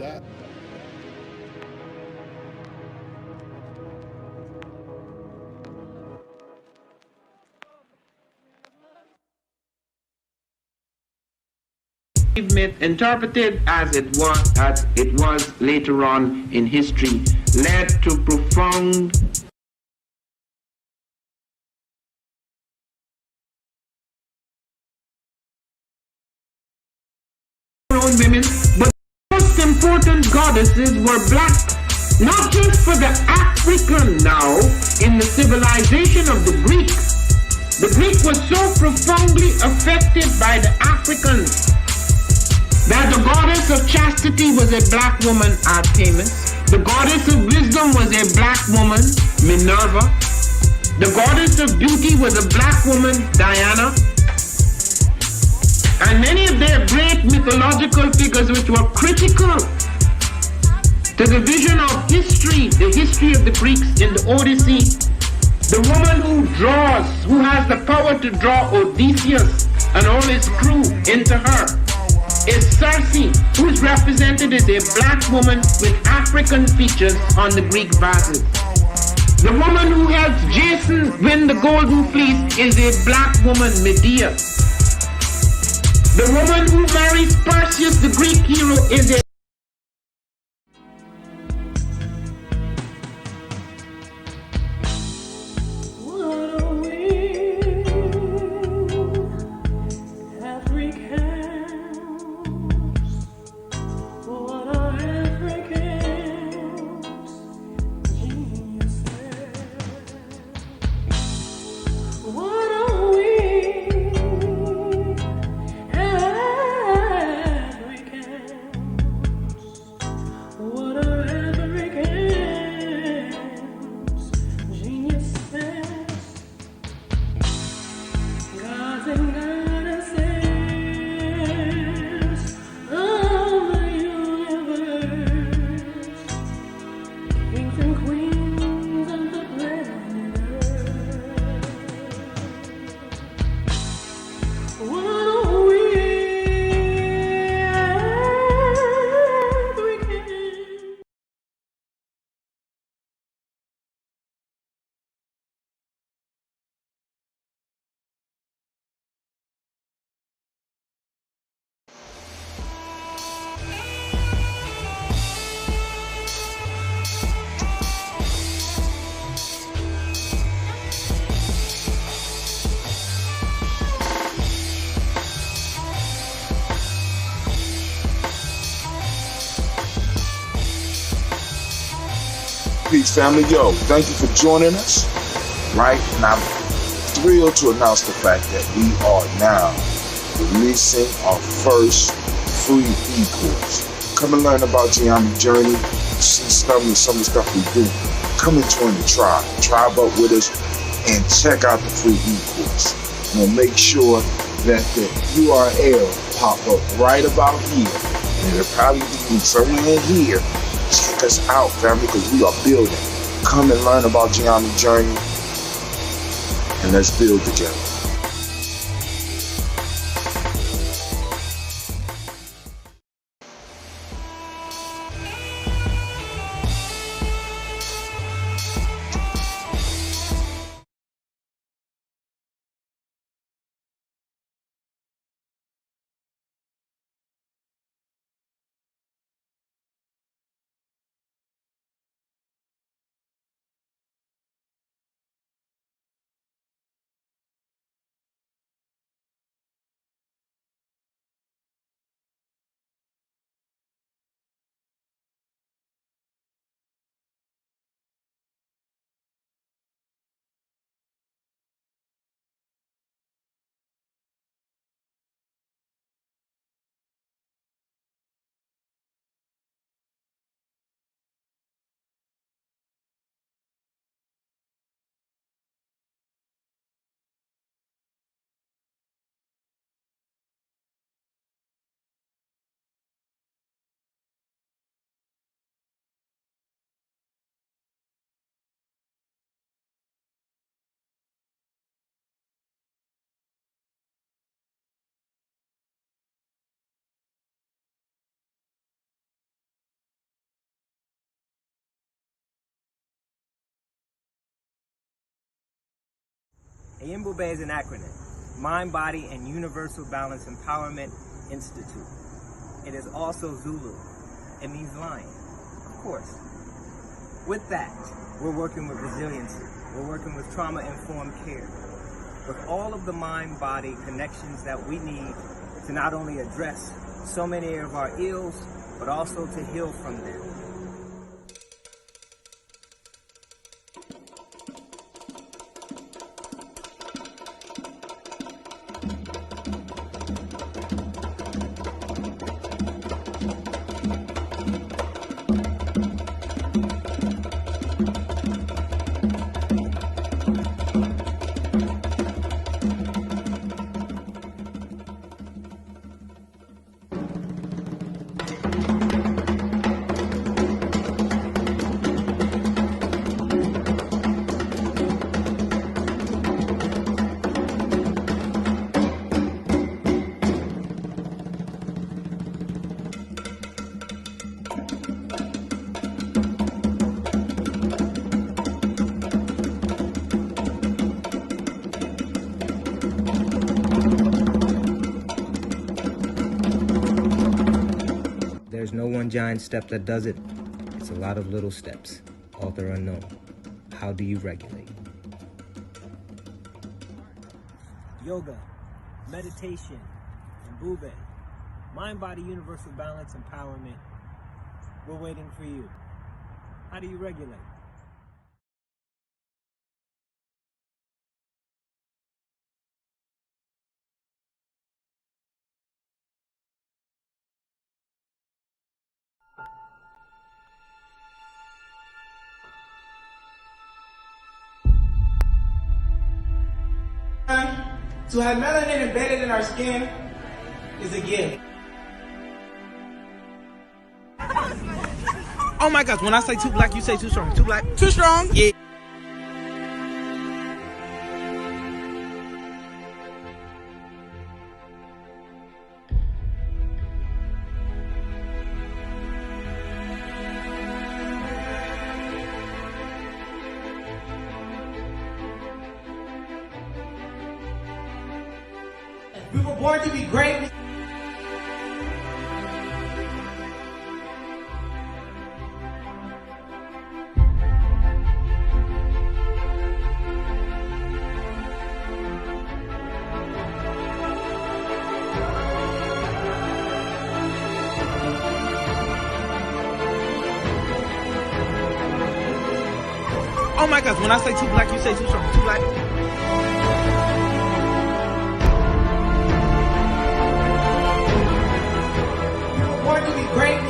that. Myth interpreted as it was later on in history led to profound women, but the most important goddesses were black, not just for the African now in the civilization of the Greeks. The Greek was so profoundly affected by the Africans that the goddess of chastity was a black woman, Artemis. The goddess of wisdom was a black woman, Minerva. The goddess of beauty was a black woman, Diana. And many of their great mythological figures which were critical to the vision of history, the history of the Greeks in the Odyssey. The woman who draws, who has the power to draw Odysseus and all his crew into her, is Circe, who is represented as a black woman with African features on the Greek vases. The woman who helps Jason win the Golden Fleece is a black woman, Medea. The woman who marries Perseus, the Greek hero, is a Peace, family. Yo, thank you for joining us. Right? And I'm thrilled to announce the fact that we are now releasing our first free e-course. Come and learn about Gye-Nyame journey, see some of the stuff we do. Come and join the tribe. Tribe up with us and check out the free e-course. We'll make sure that the URL pop up right about here. And it'll probably be somewhere in here. Check us out, family, because we are building. Come and learn about Gye-Nyame journey, and let's build together. Mbube is an acronym. Mind, Body, and Universal Balance Empowerment Institute. It is also Zulu. It means lion, of course. With that, we're working with resiliency. We're working with trauma-informed care. With all of the mind-body connections that we need to not only address so many of our ills, but also to heal from them. There's no one giant step that does it. It's a lot of little steps. Author unknown. How do you regulate? Yoga, meditation, and Mbube. Mind, Body, Universal Balance Empowerment. We're waiting for you. How do you regulate? To have melanin embedded in our skin is a gift. Oh my gosh, when I say too black, you say too strong. Too black? Too strong? Yeah. We were born to be great. Oh my gosh, when I say too black, you say too strong. Too black? Born to be great.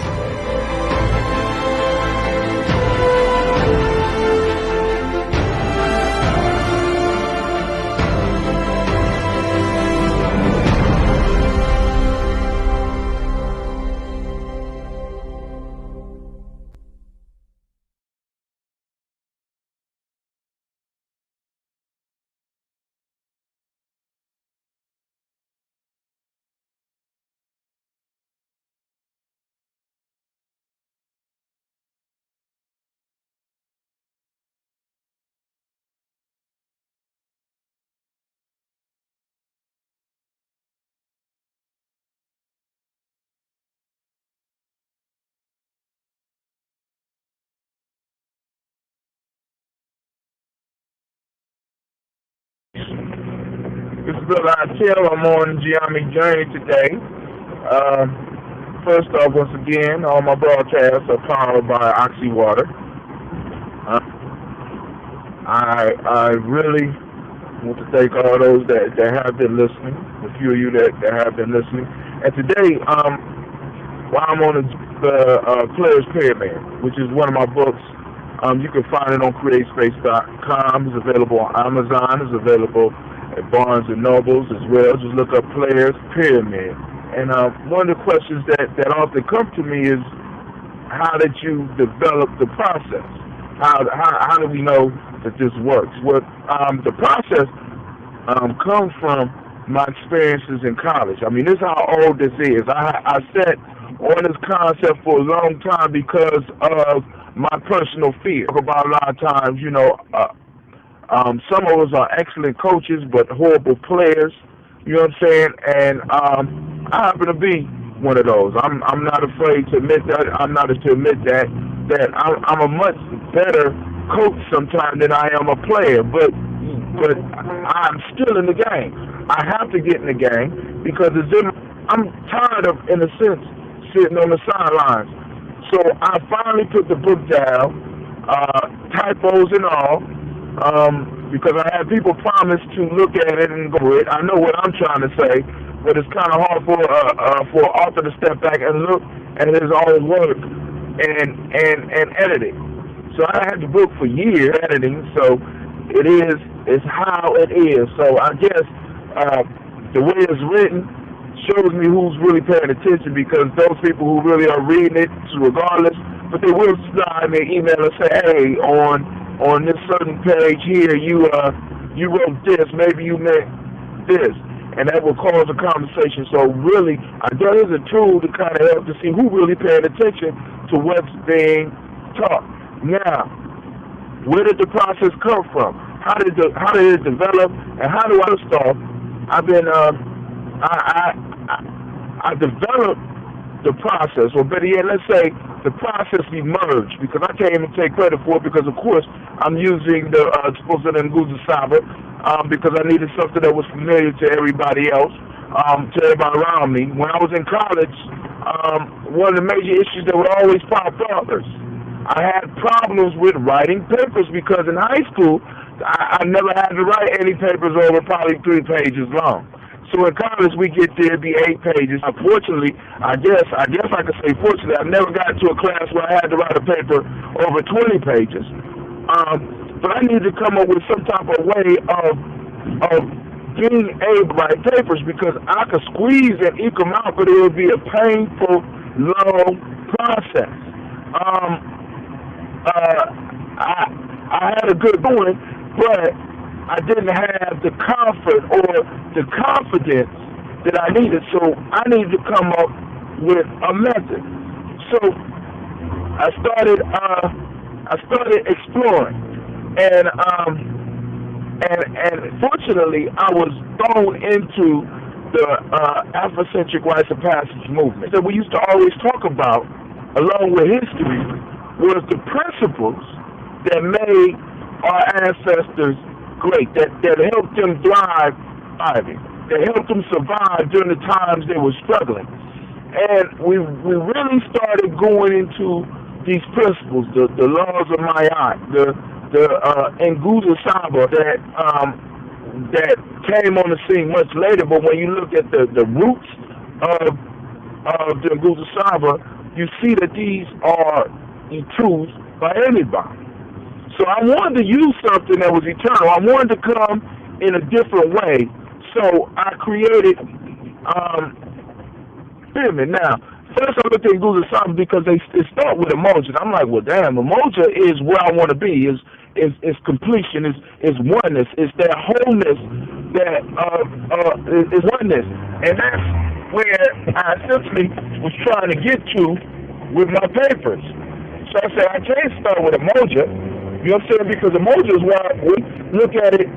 This is Brother Itel. I'm on Gye-Nyame journey today. First off, once again, all my broadcasts are powered by Oxy Water. I really want to thank all those that have been listening, a few of you that have been listening. And today, while I'm on the Player's Pyramid, which is one of my books, you can find it on CreateSpace.com. It's available on Amazon. It's available at Barnes & Nobles as well. Just look up Player's Pyramid. And one of the questions that often come to me is, how did you develop the process? How do we know that this works? Well, the process comes from my experiences in college. I mean, this is how old this is. I sat on this concept for a long time because of my personal fear. I talk about a lot of times, Some of us are excellent coaches, but horrible players. You know what I'm saying? And I happen to be one of those. I'm not afraid to admit that. I'm not to admit that I'm a much better coach sometimes than I am a player. But I'm still in the game. I have to get in the game because I'm tired of, in a sense, sitting on the sidelines. So I finally put the book down, typos and all, because I had people promise to look at it and go it. I know what I'm trying to say, but it's kind of hard for an author to step back and look at his own work and edit it. So I had the book for years editing, so it's how it is. So I guess the way it's written shows me who's really paying attention, because those people who really are reading it, regardless, but they will slide me an email and say, hey, on this certain page here, you wrote this, maybe you meant this, and that will cause a conversation. So really, I guess it's a tool to kind of help to see who really paying attention to what's being taught. Now, where did the process come from? How did it develop, and how do I start? I've been I developed the process, or better yet, let's say the process emerged, because I can't even take credit for it, because of course I'm using the Toastin Talkin because I needed something that was familiar to everybody else, to everybody around me. When I was in college, one of the major issues that would always pop up is I had problems with writing papers, because in high school I never had to write any papers over probably 3 pages long. So in college we get there, it'd be 8 pages. Unfortunately, I guess I could say fortunately, I never got to a class where I had to write a paper over 20 pages. But I needed to come up with some type of way of being able to write papers, because I could squeeze and eke them out, but it would be a painful, long process. I had a good going, but I didn't have the comfort or the confidence that I needed, so I needed to come up with a method. So I started exploring, and fortunately I was thrown into the Afrocentric rites of passage movement that we used to always talk about, along with history, was the principles that made our ancestors great, that helped them thrive, that helped them survive during the times they were struggling. And we really started going into these principles, the laws of Ma'at, the Nguzo Saba that came on the scene much later. But when you look at the roots of the Nguzo Saba, you see that these are truths by anybody. So I wanted to use something that was eternal. I wanted to come in a different way. So I created pyramid. Now, first I looked at Nguzo Saba because they start with emotion. I'm like, well, damn, emotion is where I want to be. Is completion. Is oneness. It's that wholeness that is oneness, and that's where I essentially was trying to get to with my papers. So I said, I can't start with emoji. You know what I'm saying? Because emoji is why we look at it.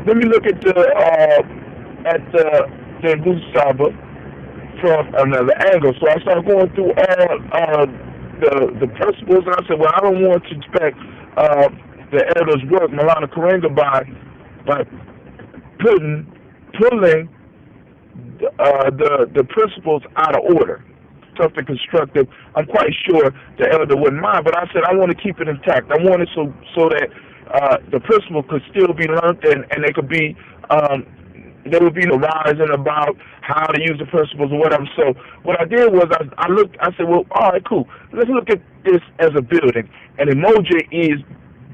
Let me look at the Nguzo Saba from another angle. So I started going through all the principles, and I said, well, I don't want to expect the elders' work, Malana Karenga, by pulling the principles out of order. Something constructive. I'm quite sure the elder wouldn't mind, but I said I want to keep it intact. I want it so that the principle could still be learned, and they could be there would be no rising about how to use the principles or whatever. So what I did was I looked. I said, well, all right, cool. Let's look at this as a building. An emoji is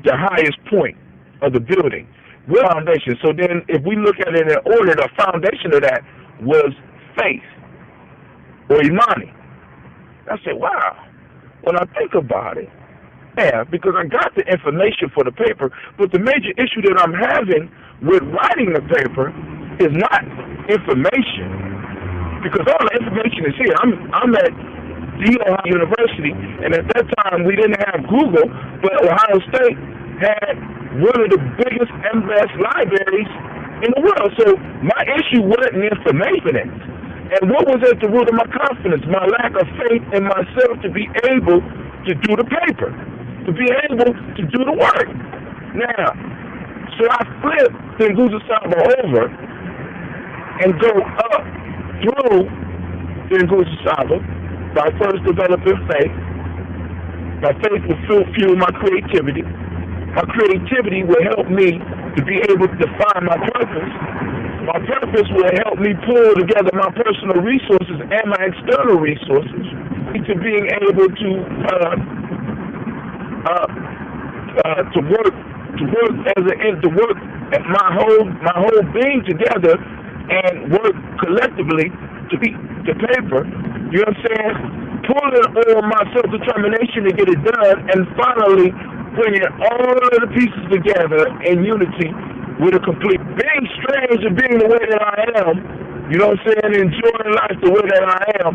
the highest point of the building with foundation. So then, if we look at it in order, the foundation of that was faith or Imani. I said, wow, when I think about it, yeah, because I got the information for the paper, but the major issue that I'm having with writing the paper is not information, because all the information is here. I'm at Ohio University, and at that time we didn't have Google, but Ohio State had one of the biggest and best libraries in the world. So my issue wasn't information. And what was at the root of my confidence? My lack of faith in myself to be able to do the paper, to be able to do the work. Now, so I flip the Nguzo Saba over and go up through the Nguzo Saba by first developing faith. My faith will fuel my creativity. My creativity will help me to be able to define my purpose. My purpose will help me pull together my personal resources and my external resources to being able to work my whole being together and work collectively to be the paper. You know what I'm saying? Pulling on my self-determination to get it done, and finally bringing all of the pieces together in unity with a complete being strange and being the way that I am, you know what I'm saying, enjoying life the way that I am.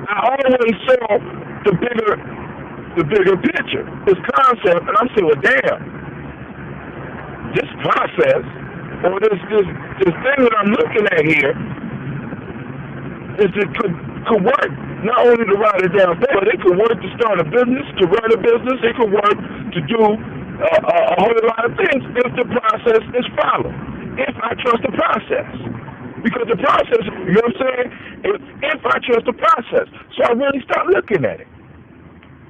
I always saw the bigger picture, this concept, and I'm saying, well, damn, this process, or this thing that I'm looking at here, is it could work not only to write it down, but it could work to start a business, to run a business, it could work to do a whole lot of things if the process is followed, if I trust the process. Because the process, you know what I'm saying, if I trust the process. So I really start looking at it.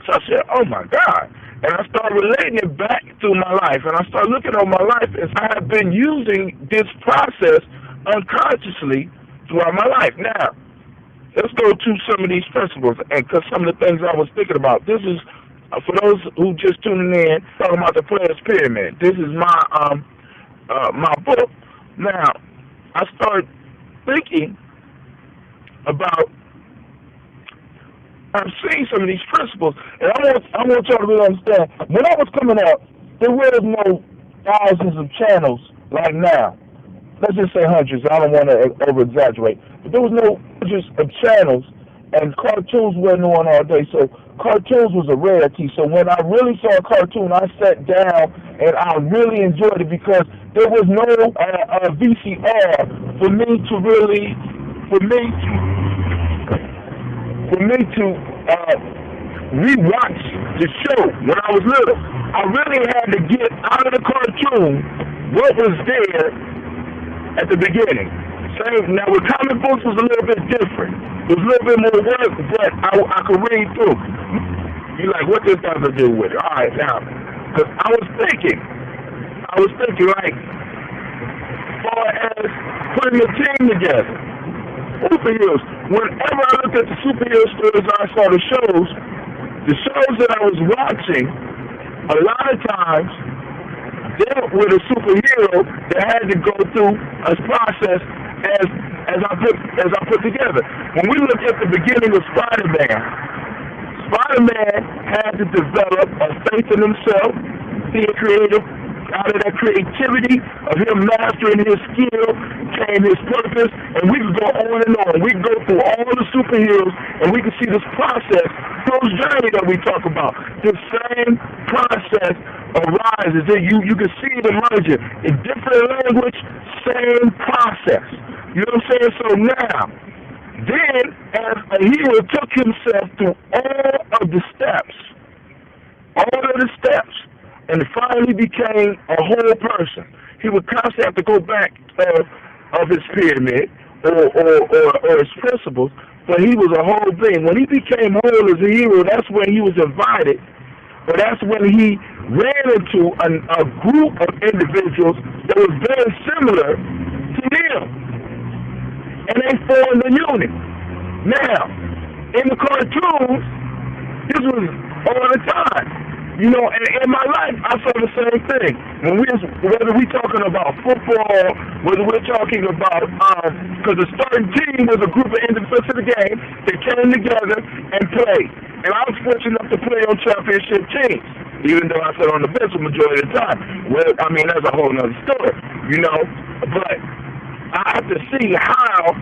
So I said, oh my God. And I start relating it back through my life. And I start looking at my life as I have been using this process unconsciously throughout my life. Now, let's go to some of these principles, and because some of the things I was thinking about. This is, for those who just tuning in, talking about the Player's Pyramid. This is my my book. Now, I started thinking about, I've seen some of these principles, and I want y'all to really understand. When I was coming out, there was no thousands of channels like now. Let's just say hundreds. I don't want to over-exaggerate. But there was no hundreds of channels, and cartoons wasn't on all day. So cartoons was a rarity. So when I really saw a cartoon, I sat down, and I really enjoyed it because there was no VCR for me to rewatch the show when I was little. I really had to get out of the cartoon what was there at the beginning. Same, now with comic books was a little bit different. It was a little bit more work, but I could read through. You're like, what this got to do with it? All right, now, because I was thinking like, as far as putting a team together, superheroes. Whenever I looked at the superhero stories, I saw the shows that I was watching, a lot of times, dealt with a superhero that had to go through a process as I put together. When we look at the beginning of Spider-Man had to develop a faith in himself, being creative. Out of that creativity of him mastering his skill came his purpose, and we could go on and on. We could go through all the superheroes, and we could see this process, Hero's journey that we talk about. The same process arises. You can see it emerging in different language, same process. You know what I'm saying? So now, then, as a hero took himself through all of the steps, and finally became a whole person, he would constantly have to go back of his pyramid or his principles, but he was a whole being. When he became whole as a hero, that's when he was invited, or that's when he ran into a group of individuals that was very similar to him, and they formed a unit. Now, in the cartoons, this was all the time. You know, and in my life, I saw the same thing. Whether we're talking about football, whether we're talking about, because the starting team was a group of individuals in the game that came together and played. And I was fortunate enough to play on championship teams, even though I sat on the bench the majority of the time. Well, I mean, that's a whole other story, you know. But I have to see how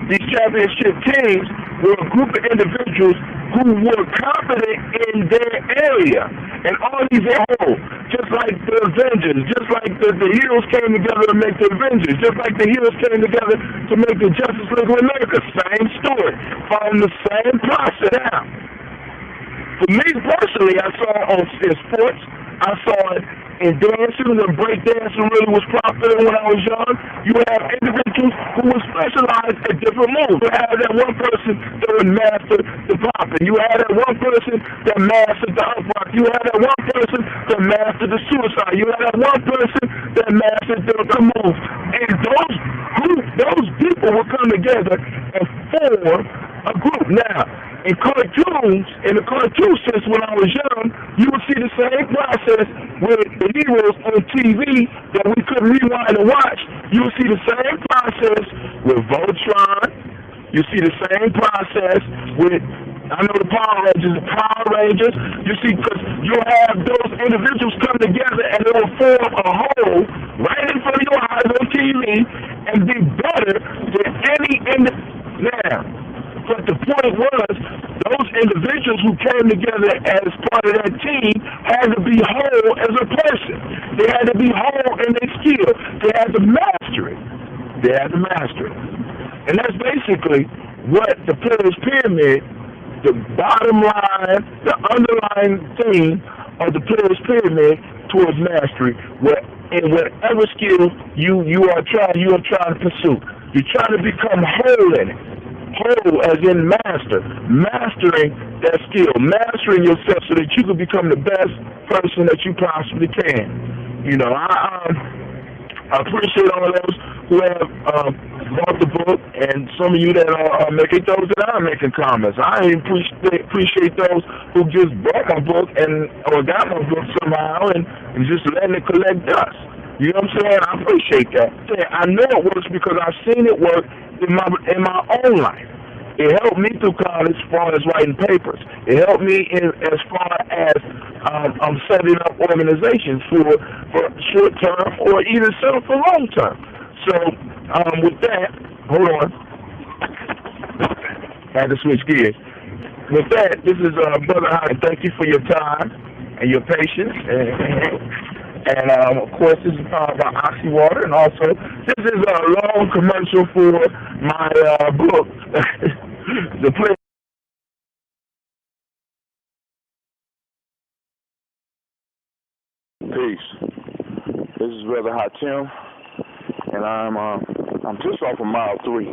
these championship teams were a group of individuals who were confident in their area. And all these just like the Avengers, just like the heroes came together to make the Avengers, just like the heroes came together to make the Justice League of America. Same story, following the same process. Now, for me personally, I saw it in sports, I saw it in dancing, when breakdancing really was popular when I was young. You have individuals who would specialize at different moves. You have that one person that would master the popping. You have that one person that mastered the uprock. You have that one person that mastered the suicide. You have that one person that mastered the moves. And those people will come together and form a group. Now, in cartoons, in the cartoon sense, when I was young, you would see the same process with the heroes on TV that we couldn't rewind and watch. You would see the same process with Voltron. You see the same process with, I know, the Power Rangers. You see, because you'll have those individuals come together and they will form a whole right in front of your eyes on TV and be better than any now. But the point was, those individuals who came together as part of that team had to be whole as a person. They had to be whole in their skill. They had to master it. And that's basically what the Players Pyramid, the bottom line, the underlying theme of the Players Pyramid towards mastery, in whatever skill you are trying to pursue. You're trying to become whole in it. Whole as in mastering that skill, mastering yourself so that you can become the best person that you possibly can. You know, I appreciate all those who have bought the book, and some of you that are making those that are making comments. I appreciate those who just bought my book or got my book somehow and just letting it collect dust. You know what I'm saying? I appreciate that. I know it works because I've seen it work in my own life. It helped me through college as far as writing papers. It helped me as far as setting up organizations for short term or even for long term. So with that, hold on. I had to switch gears. With that, this is Brother Howard. Thank you for your time and your patience. And, of course, this is powered by Oxy Water. And also, this is a long commercial for my book, The Play. Peace. This is Brother Hatim, and I'm just off of mile 3.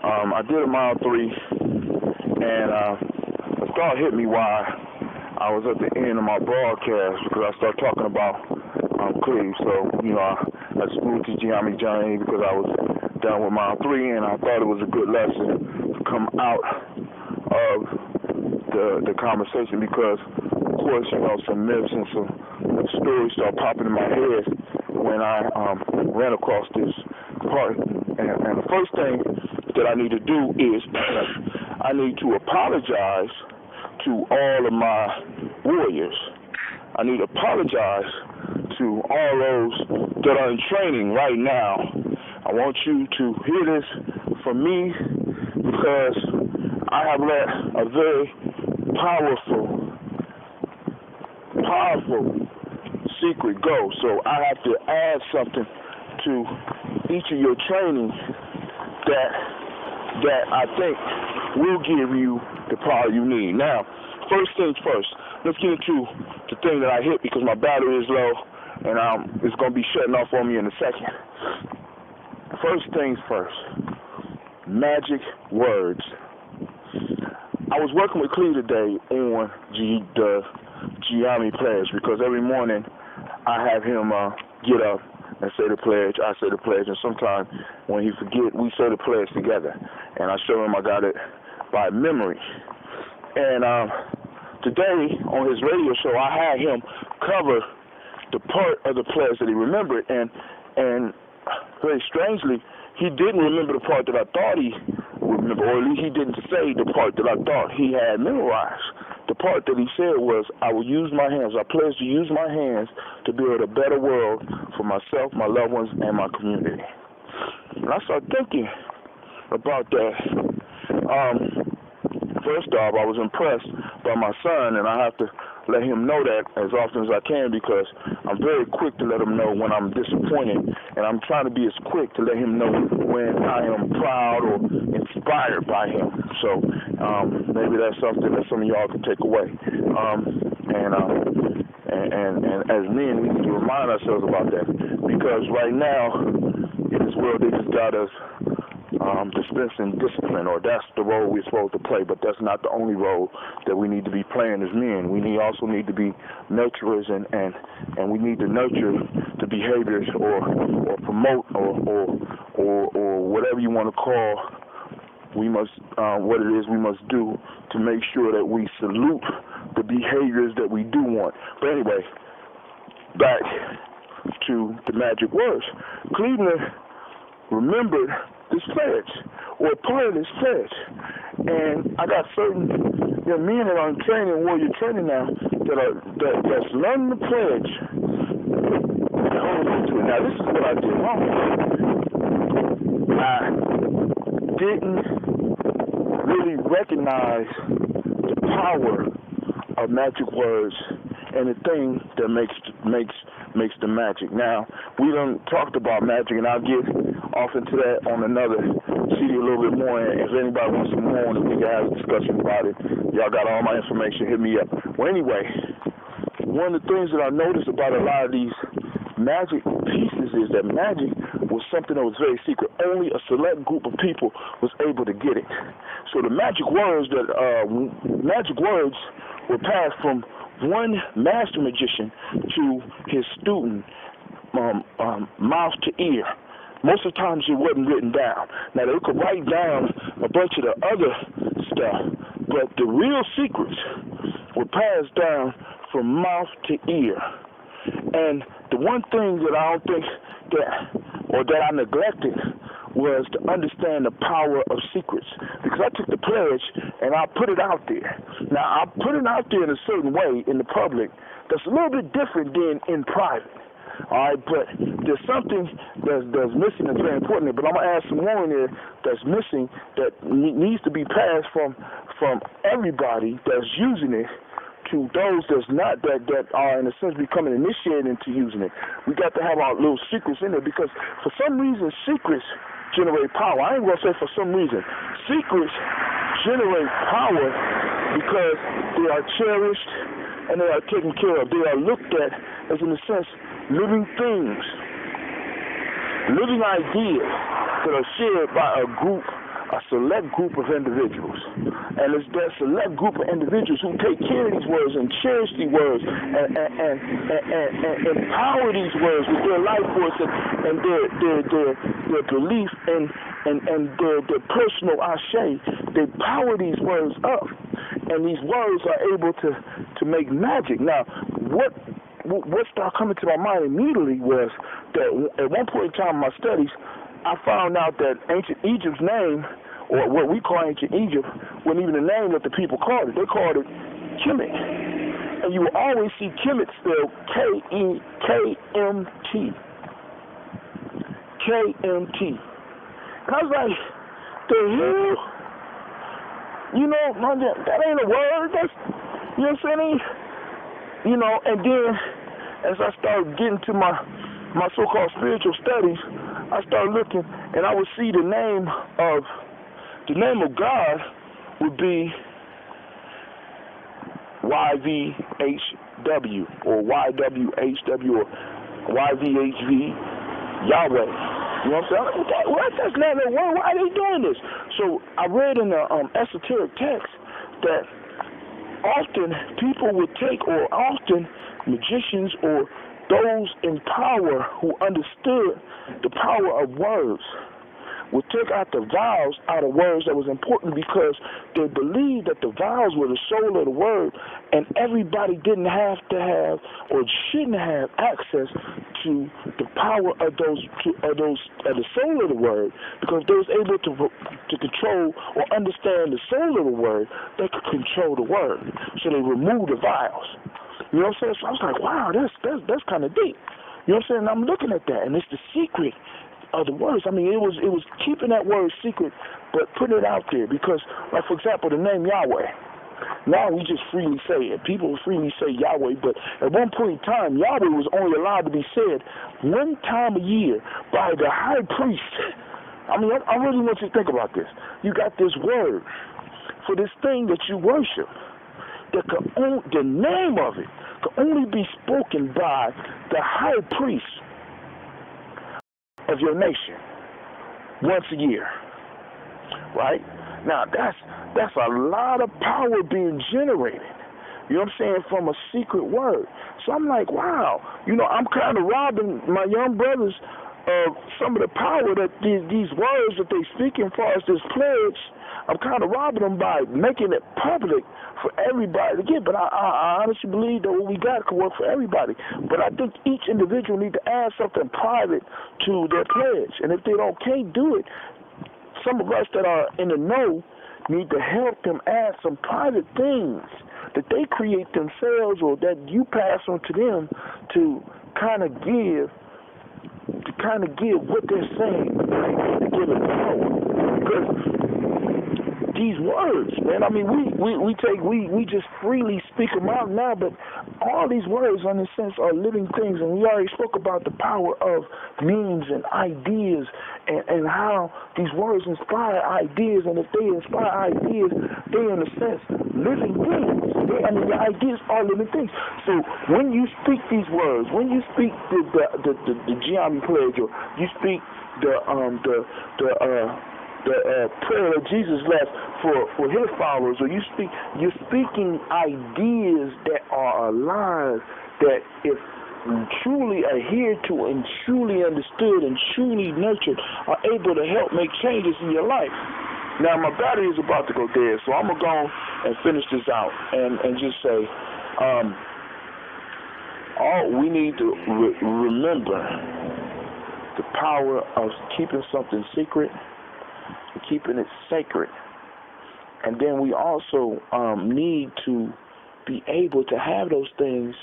I did a mile 3, and the thought hit me while I was at the end of my broadcast because I started talking about Cleve. So, you know, I just moved to Gye-Nyame journey because I was done with mile 3, and I thought it was a good lesson to come out of the conversation because, of course, you know, some myths and some stories start popping in my head when I ran across this part. And the first thing that I need to do is I need to apologize to all of my warriors. I need to apologize to all those that are in training right now. I want you to hear this from me because I have let a very powerful secret go. So I have to add something to each of your training that I think will give you the power you need. Now, first things first, let's get into the thing that I hit because my battery is low and it's going to be shutting off on me in a second. First things first, magic words. I was working with Cleve today on the Gye-Nyame pledge because every morning I have him get up and say the pledge, I say the pledge, and sometimes when he forget, we say the pledge together. And I show him I got it by memory. And today on his radio show, I had him cover the part of the pledge that he remembered, and very strangely, he didn't remember the part that I thought he would remember, or at least he didn't say the part that I thought he had memorized. The part that he said was, I will use my hands, I pledge to use my hands to build a better world for myself, my loved ones, and my community. And I started thinking about that. First off, I was impressed by my son, and I have to let him know that as often as I can, because I'm very quick to let him know when I'm disappointed, and I'm trying to be as quick to let him know when I am proud or inspired by him. So maybe that's something that some of y'all can take away. And as men, we need to remind ourselves about that, because right now in this world they just got us dispensing discipline, or that's the role we're supposed to play, but that's not the only role that we need to be playing as men. We also need to be nurturers, and we need to nurture the behaviors or promote or whatever you want to call. We must what it is we must do to make sure that we salute the behaviors that we do want. But anyway, back to the magic words. Cleveland remembered this pledge, or part of this pledge, and I got certain men that are in training, warrior training now, that's learning the pledge. Now this is what I did wrong. I didn't really recognize the power of magic words and the thing that makes the magic. Now, we done talked about magic, and I'll get off into that on another CD a little bit more, and if anybody wants some more, and we can have a discussion about it, y'all got all my information, hit me up. Well, anyway, one of the things that I noticed about a lot of these magic pieces is that magic was something that was very secret. Only a select group of people was able to get it. So the magic words were passed from one master magician to his student, mouth to ear. Most of the times it wasn't written down. Now they could write down a bunch of the other stuff, but the real secrets were passed down from mouth to ear. And the one thing that I don't think that I neglected was to understand the power of secrets, because I took the pledge and I put it out there. Now I put it out there in a certain way in the public that's a little bit different than in private. All right, but there's something that's missing that's very important. But I'm gonna add some more in there that's missing that needs to be passed from everybody that's using it to those that's not, that are in a sense becoming initiated into using it. We got to have our little secrets in there, because for some reason secrets generate power. I ain't gonna say for some reason. Secrets generate power because they are cherished and they are taken care of. They are looked at as, in a sense, living things, living ideas that are shared by a select group of individuals. And it's that select group of individuals who take care of these words and cherish these words and empower these words with their life force and their belief and their personal ashe. They power these words up, and these words are able to make magic. Now, what started coming to my mind immediately was that at one point in time in my studies, I found out that ancient Egypt's name, or what we call ancient Egypt, wasn't even the name that the people called it. They called it Kemet. And you will always see Kemet spelled K-E-K-M-T. K-M-T. I was like, the hell? You know, that ain't a word. That's, you know what I'm saying? You know, and then as I started getting to my so-called spiritual studies, I started looking, and I would see the name of God would be YVHW or YWHW or YVHV, Yahweh. You know what I'm saying? What? That's not a word. Why are they doing this? So I read in the esoteric text that often people would take, or often magicians or those in power who understood the power of words would take out the vowels out of words that was important, because they believed that the vowels were the soul of the word, and everybody didn't have to have or shouldn't have access to the power of the soul of the word, because they was able to control or understand the soul of the word. They could control the word, so they removed the vowels. You know what I'm saying? So I was like, wow, that's kind of deep. You know what I'm saying? And I'm looking at that, and it's the secret of the words. I mean, it was keeping that word secret, but putting it out there, because, like, for example, the name Yahweh. Now we just freely say it. People freely say Yahweh, but at one point in time, Yahweh was only allowed to be said one time a year by the high priest. I mean, I really want you to think about this. You got this word for this thing that you worship. The name of it can only be spoken by the high priest of your nation once a year, right? Now that's a lot of power being generated. You know what I'm saying? From a secret word. So I'm like, wow. You know, I'm kind of robbing my young brothers of some of the power that these words that they speak as far as this pledge. I'm kind of robbing them by making it public for everybody to get. But I honestly believe that what we got can work for everybody. But I think each individual need to add something private to their pledge. And if they can't do it, some of us that are in the know need to help them add some private things that they create themselves or that you pass on to them to kind of give what they're saying, right? To give it power. Because these words, man, I mean, we just freely speak them out now, but all these words, in a sense, are living things, and we already spoke about the power of meanings and ideas, and how these words inspire ideas, and if they inspire ideas, they, in a sense, living things. The ideas are living things. So when you speak these words, when you speak the Gye-Nyame pledge, or you speak the prayer that Jesus left for his followers, or you're speaking ideas that are alive, that if truly adhered to and truly understood and truly nurtured are able to help make changes in your life. Now my battery is about to go dead, so I'm going to go and finish this out and just say, all we need to remember the power of keeping something secret, keeping it sacred. And then we also need to be able to have those things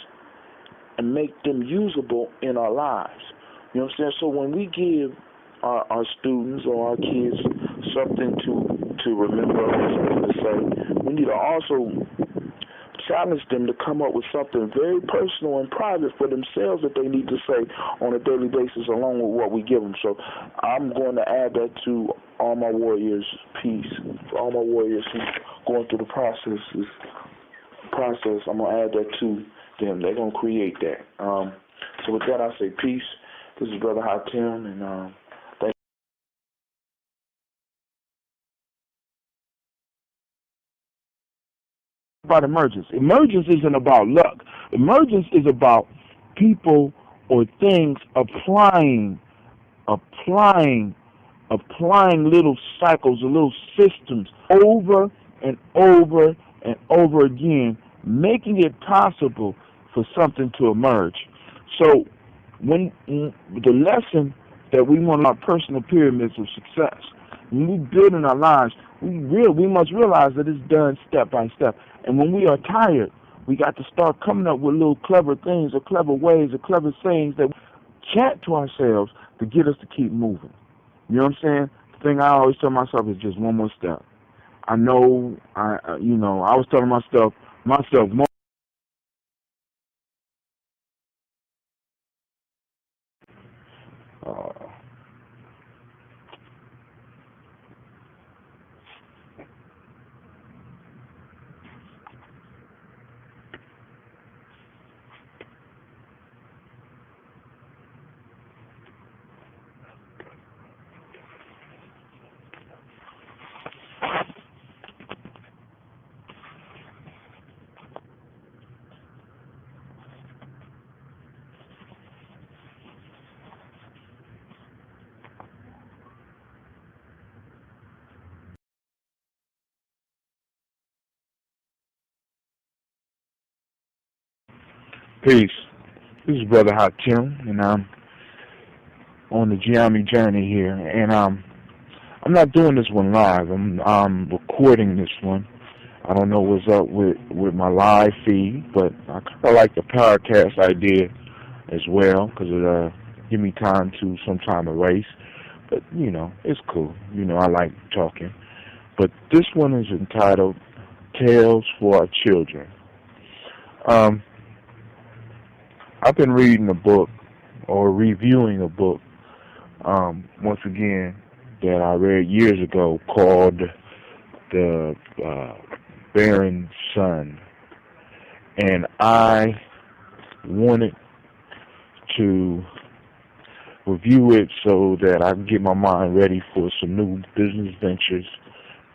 and make them usable in our lives. You know what I'm saying? So when we give our students or our kids something to remember or something to say, we need to also challenge them to come up with something very personal and private for themselves that they need to say on a daily basis along with what we give them. So I'm going to add that to all my warriors' peace. For all my warriors who are going through the process, I'm going to add that to them. They're going to create that. So with that, I say peace. This is Brother Hatim, and thank you. About emergence. Emergence isn't about luck. Emergence is about people or things applying little cycles or little systems over and over and over again, making it possible for something to emerge. So when the lesson that we want our personal pyramids of success, when we build in our lives, we must realize that it's done step by step. And when we are tired, we got to start coming up with little clever things or clever ways or clever sayings that we chant to ourselves to get us to keep moving. You know what I'm saying? The thing I always tell myself is just one more step. I know, I was telling myself more. Peace. This is Brother Hatim, and I'm on the Gye-Nyame journey here. And I'm not doing this one live. I'm recording this one. I don't know what's up with my live feed, but I kind of like the podcast idea as well because it give me time to sometime erase. But, it's cool. I like talking. But this one is entitled Tales for Our Children. I've been reading a book, or reviewing a book, once again, that I read years ago called The Barren Son. And I wanted to review it so that I can get my mind ready for some new business ventures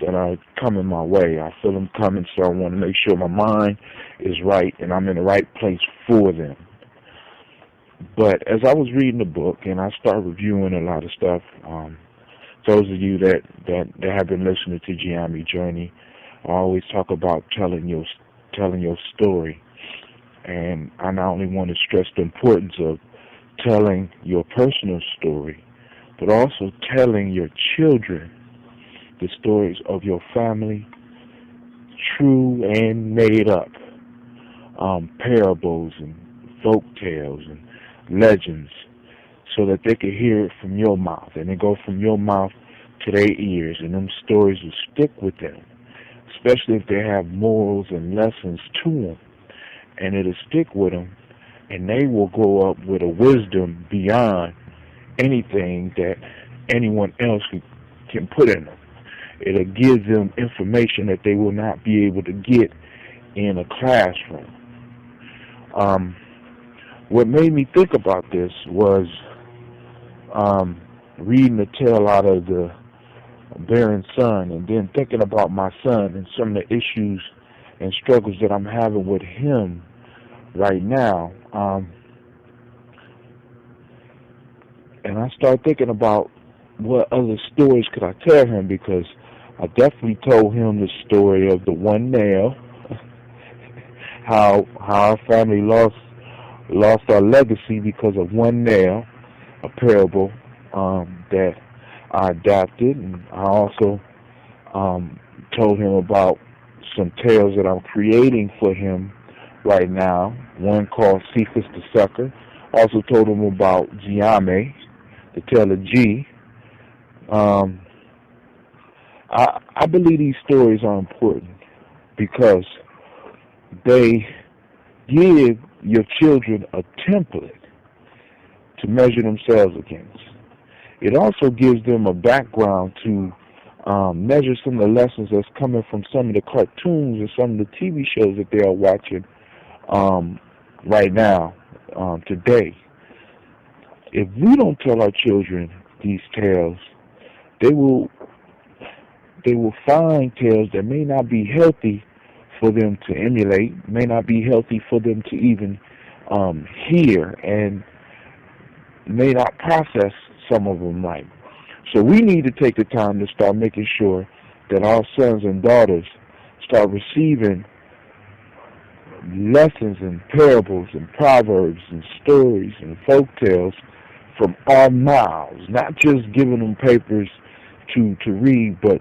that are coming my way. I feel them coming, so I want to make sure my mind is right and I'm in the right place for them. But as I was reading the book and I started reviewing a lot of stuff, those of you that have been listening to Gye-Nyame Journey, I always talk about telling your story. And I not only want to stress the importance of telling your personal story, but also telling your children the stories of your family, true and made up, parables and folk tales and legends, so that they can hear it from your mouth, and it go from your mouth to their ears, and them stories will stick with them, especially if they have morals and lessons to them, and it'll stick with them, and they will grow up with a wisdom beyond anything that anyone else can put in them. It'll give them information that they will not be able to get in a classroom. What made me think about this was reading the tale out of The Barren Son, and then thinking about my son and some of the issues and struggles that I'm having with him right now. And I started thinking about what other stories could I tell him, because I definitely told him the story of the one nail, how our family lost our legacy because of one nail, a parable that I adapted, and I also told him about some tales that I'm creating for him right now, one called Cephas the Sucker. Also told him about Gye-Nyame, the tale of G. I believe these stories are important because they give your children a template to measure themselves against. It also gives them a background to measure some of the lessons that's coming from some of the cartoons and some of the TV shows that they are watching right now, today. If we don't tell our children these tales, they will find tales that may not be healthy for them to emulate, may not be healthy for them to even hear, and may not process some of them right. So we need to take the time to start making sure that our sons and daughters start receiving lessons and parables and proverbs and stories and folk tales from our mouths, not just giving them papers to read, but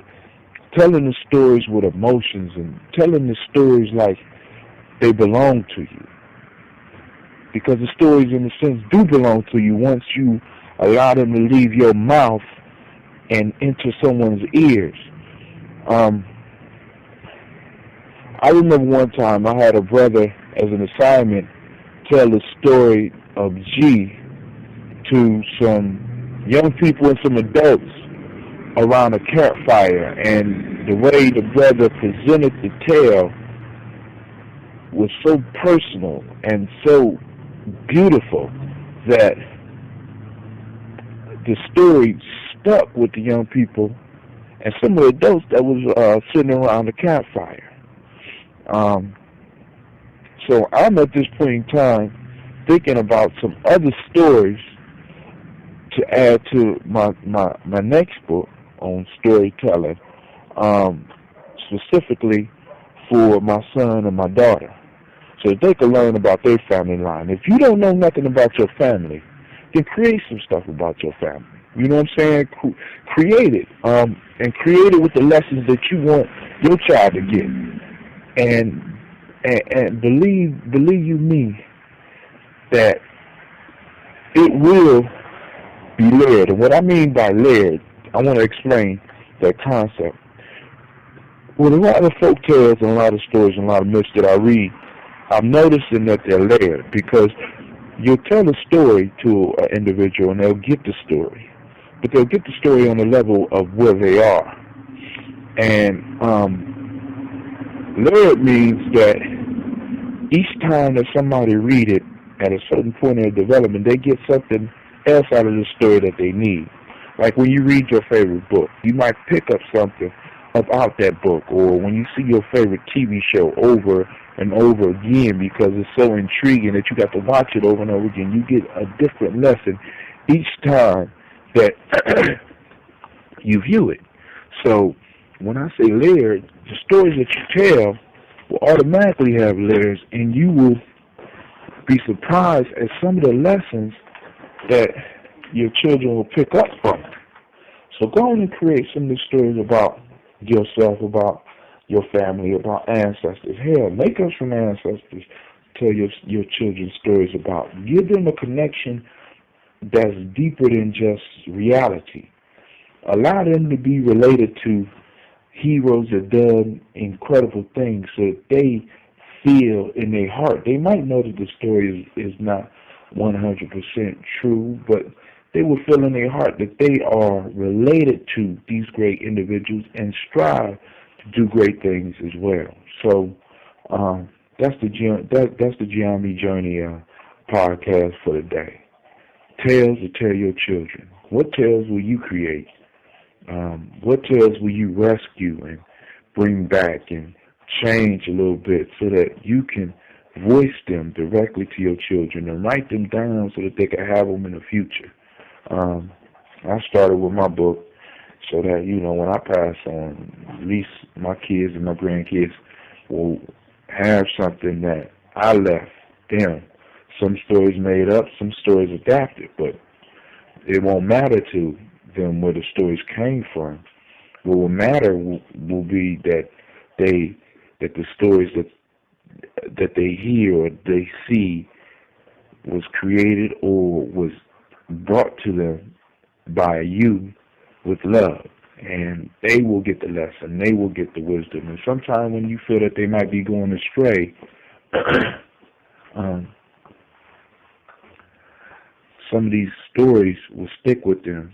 telling the stories with emotions and telling the stories like they belong to you. Because the stories, in a sense, do belong to you once you allow them to leave your mouth and into someone's ears. I remember one time I had a brother as an assignment tell the story of G to some young people and some adults around a campfire, and the way the brother presented the tale was so personal and so beautiful that the story stuck with the young people and some of the adults that was sitting around the campfire. So I'm at this point in time thinking about some other stories to add to my next book on storytelling, specifically for my son and my daughter, so that they can learn about their family line. If you don't know nothing about your family, then create some stuff about your family. You know what I'm saying? Create it, and create it with the lessons that you want your child to get. And believe you me, that it will be layered. And what I mean by layered, I want to explain that concept. with a lot of folk tales and a lot of stories and a lot of myths that I read, I'm noticing that they're layered, because you'll tell a story to an individual and they'll get the story, but they'll get the story on the level of where they are. And layered means that each time that somebody read it at a certain point in their development, they get something else out of the story that they need. Like when you read your favorite book, you might pick up something about that book, or when you see your favorite TV show over and over again because it's so intriguing that you got to watch it over and over again, you get a different lesson each time that you view it. So when I say layered, the stories that you tell will automatically have layers, and you will be surprised at some of the lessons that your children will pick up from. So go on and create some of the stories about yourself, about your family, about ancestors. Hell, make up some ancestors. Tell your children stories about. Give them a connection that's deeper than just reality. Allow them to be related to heroes that done incredible things, so that they feel in their heart. They might know that the story is not 100% true, but they will feel in their heart that they are related to these great individuals and strive to do great things as well. So that's the Gye-Nyame Journey podcast for the day. Tales to tell your children. What tales will you create? What tales will you rescue and bring back and change a little bit so that you can voice them directly to your children and write them down so that they can have them in the future? I started with my book so that, when I pass on, at least my kids and my grandkids will have something that I left them. Some stories made up, some stories adapted, but it won't matter to them where the stories came from. What will matter will be that the stories that they hear or they see was created or was brought to them by you with love, and they will get the lesson, they will get the wisdom. And sometimes when you feel that they might be going astray, some of these stories will stick with them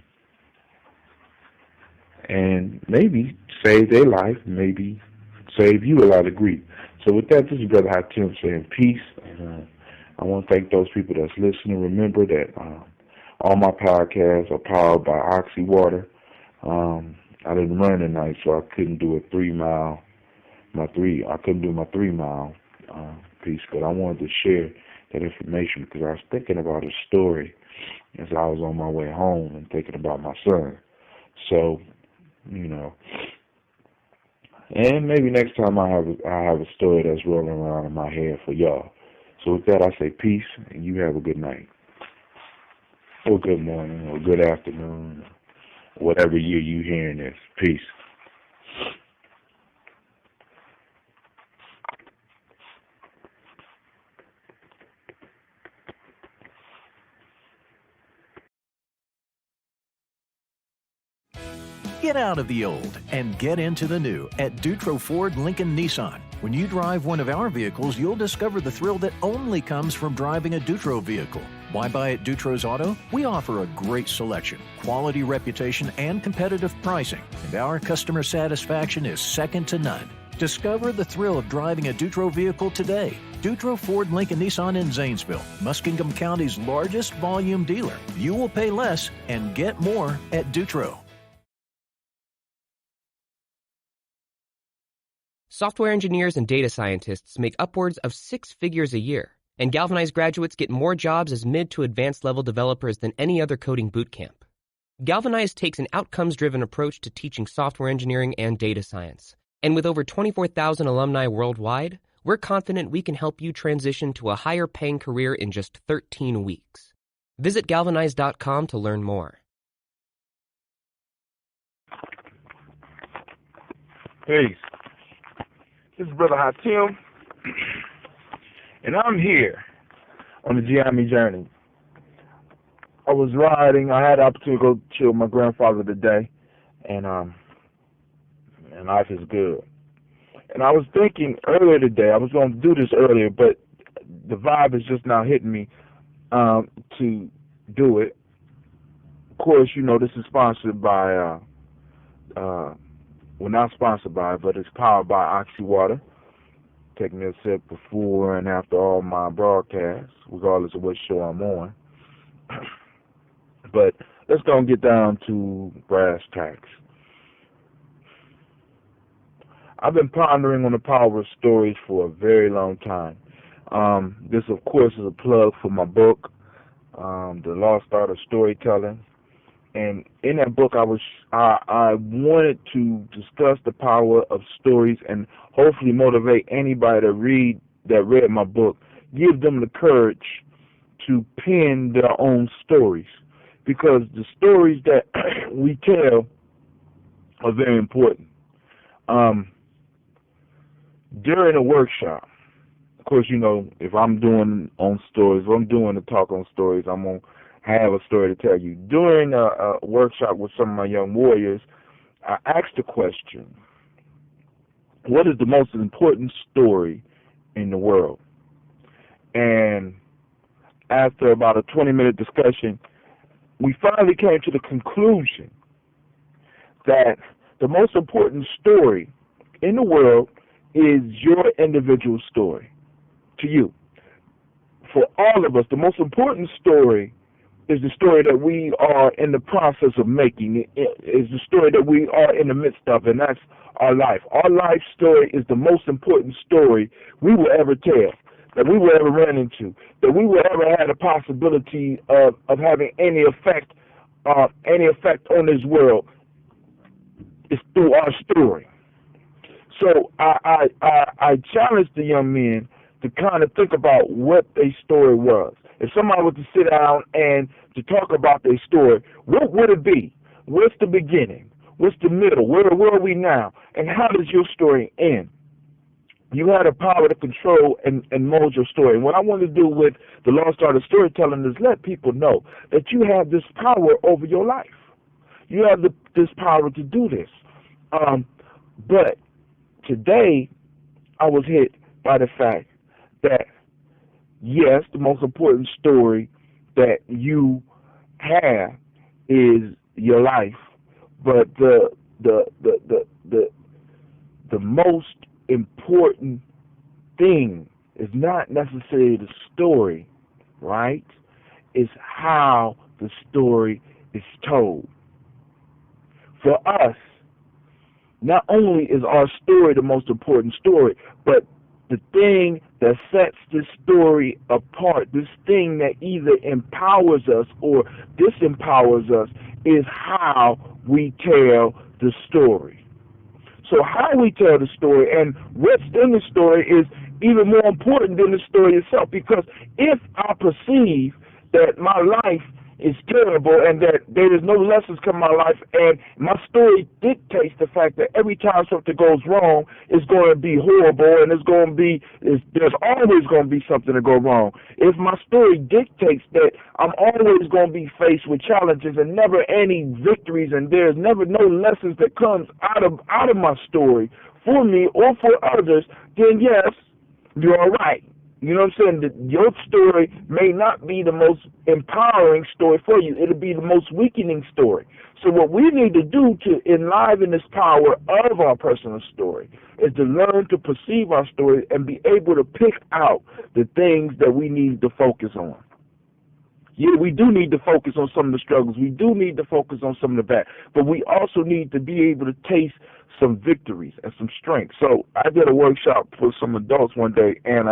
and maybe save their life, maybe save you a lot of grief. So with that, this is Brother Hatim saying peace, and I want to thank those people that's listening. Remember that all my podcasts are powered by Oxy Water. I didn't run tonight, so I couldn't do a 3 mile. I couldn't do my 3 mile piece, but I wanted to share that information because I was thinking about a story as I was on my way home and thinking about my son. So, and maybe next time I have a story that's rolling around in my head for y'all. So with that, I say peace, and you have a good night, or good morning, or good afternoon, or whatever year you hearing this. Peace. Get out of the old and get into the new at Dutro Ford Lincoln Nissan. When you drive one of our vehicles, you'll discover the thrill that only comes from driving a Dutro vehicle. Why buy at Dutro's Auto? We offer a great selection, quality reputation, and competitive pricing, and our customer satisfaction is second to none. Discover the thrill of driving a Dutro vehicle today. Dutro Ford Lincoln Nissan in Zanesville, Muskingum County's largest volume dealer. You will pay less and get more at Dutro. Software engineers and data scientists make upwards of 6 figures a year, and Galvanize graduates get more jobs as mid to advanced level developers than any other coding bootcamp. Galvanize takes an outcomes-driven approach to teaching software engineering and data science, and with over 24,000 alumni worldwide, we're confident we can help you transition to a higher-paying career in just 13 weeks. Visit galvanize.com to learn more. Peace. This is Brother Hatim, and I'm here on the Gye-Nyame journey. I was riding. I had the opportunity to go chill with my grandfather today, and life is good. And I was thinking earlier today, I was going to do this earlier, but the vibe is just now hitting me to do it. Of course, you know, this is sponsored by, well, not sponsored by, but it's powered by Oxy Water. Take me a sip before and after all my broadcasts, regardless of what show I'm on. But let's go and get down to brass tacks. I've been pondering on the power of stories for a very long time. This, of course, is a plug for my book, The Lost Art of Storytelling. And in that book, I wanted to discuss the power of stories and hopefully motivate anybody that read my book, give them the courage to pen their own stories, because the stories that we tell are very important. During a workshop, of course, you know, if I'm doing on stories, if I'm doing a talk on stories, I'm going to have a story to tell you. During a workshop with some of my young warriors, I asked the question, what is the most important story in the world? And after about a 20-minute discussion, we finally came to the conclusion that the most important story in the world is your individual story to you. For all of us, the most important story is the story that we are in the process of making. It is the story that we are in the midst of, and that's our life. Our life story is the most important story we will ever tell, that we will ever run into, that we will ever have the possibility of having any effect on this world. It's through our story. So I challenge the young men to kind of think about what their story was. If somebody was to sit down and to talk about their story, what would it be? What's the beginning? What's the middle? Where are we now? And how does your story end? You have the power to control and mold your story. And what I want to do with the Lost Art of Storytelling is let people know that you have this power over your life. You have this power to do this. But today, I was hit by the fact that, yes, the most important story that you have is your life, but the most important thing is not necessarily the story, right? It's how the story is told. For us, not only is our story the most important story, but the thing that sets this story apart, this thing that either empowers us or disempowers us, is how we tell the story. So how we tell the story and what's in the story is even more important than the story itself, because if I perceive that my life is terrible and that there is no lessons come in my life, and my story dictates the fact that every time something goes wrong, it's going to be horrible, and there's always going to be something to go wrong. If my story dictates that I'm always going to be faced with challenges and never any victories, and there's never no lessons that comes out of my story for me or for others, then yes, you're all right. You know what I'm saying? That your story may not be the most empowering story for you. It'll be the most weakening story. So what we need to do to enliven this power of our personal story is to learn to perceive our story and be able to pick out the things that we need to focus on. Yeah, we do need to focus on some of the struggles. We do need to focus on some of the bad. But we also need to be able to taste some victories and some strength. So I did a workshop for some adults one day, and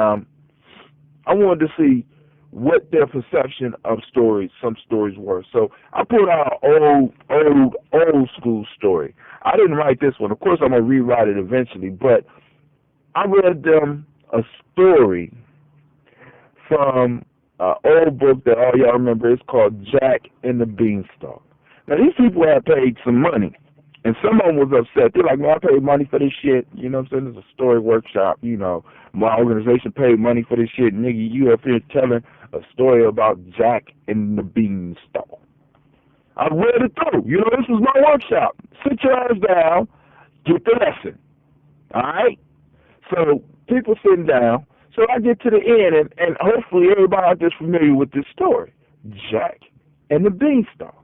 I wanted to see what their perception of some stories were. So I put out an old school story. I didn't write this one. Of course, I'm going to rewrite it eventually, but I read them a story from an old book that all y'all remember. It's called Jack and the Beanstalk. Now, these people had paid some money, and some of them was upset. They're like, man, I paid money for this shit. You know what I'm saying? It's a story workshop. You know, my organization paid money for this shit. Nigga, you up here telling a story about Jack and the Beanstalk. I read it through. You know, this was my workshop. Sit your ass down, get the lesson. All right? So people sitting down. So I get to the end, and hopefully everybody out there's familiar with this story, Jack and the Beanstalk.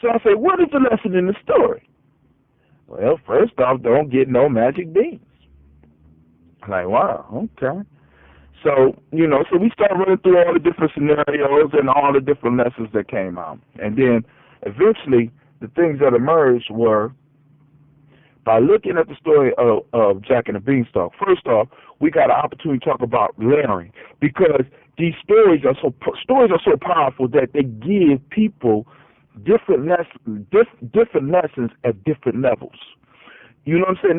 So I say, what is the lesson in the story? Well, first off, don't get no magic beans. Like, wow, okay. So, so we start running through all the different scenarios and all the different lessons that came out. And then eventually the things that emerged were, by looking at the story of Jack and the Beanstalk, first off, we got an opportunity to talk about layering, because these stories are so powerful that they give people different lessons at different levels. You know what I'm saying?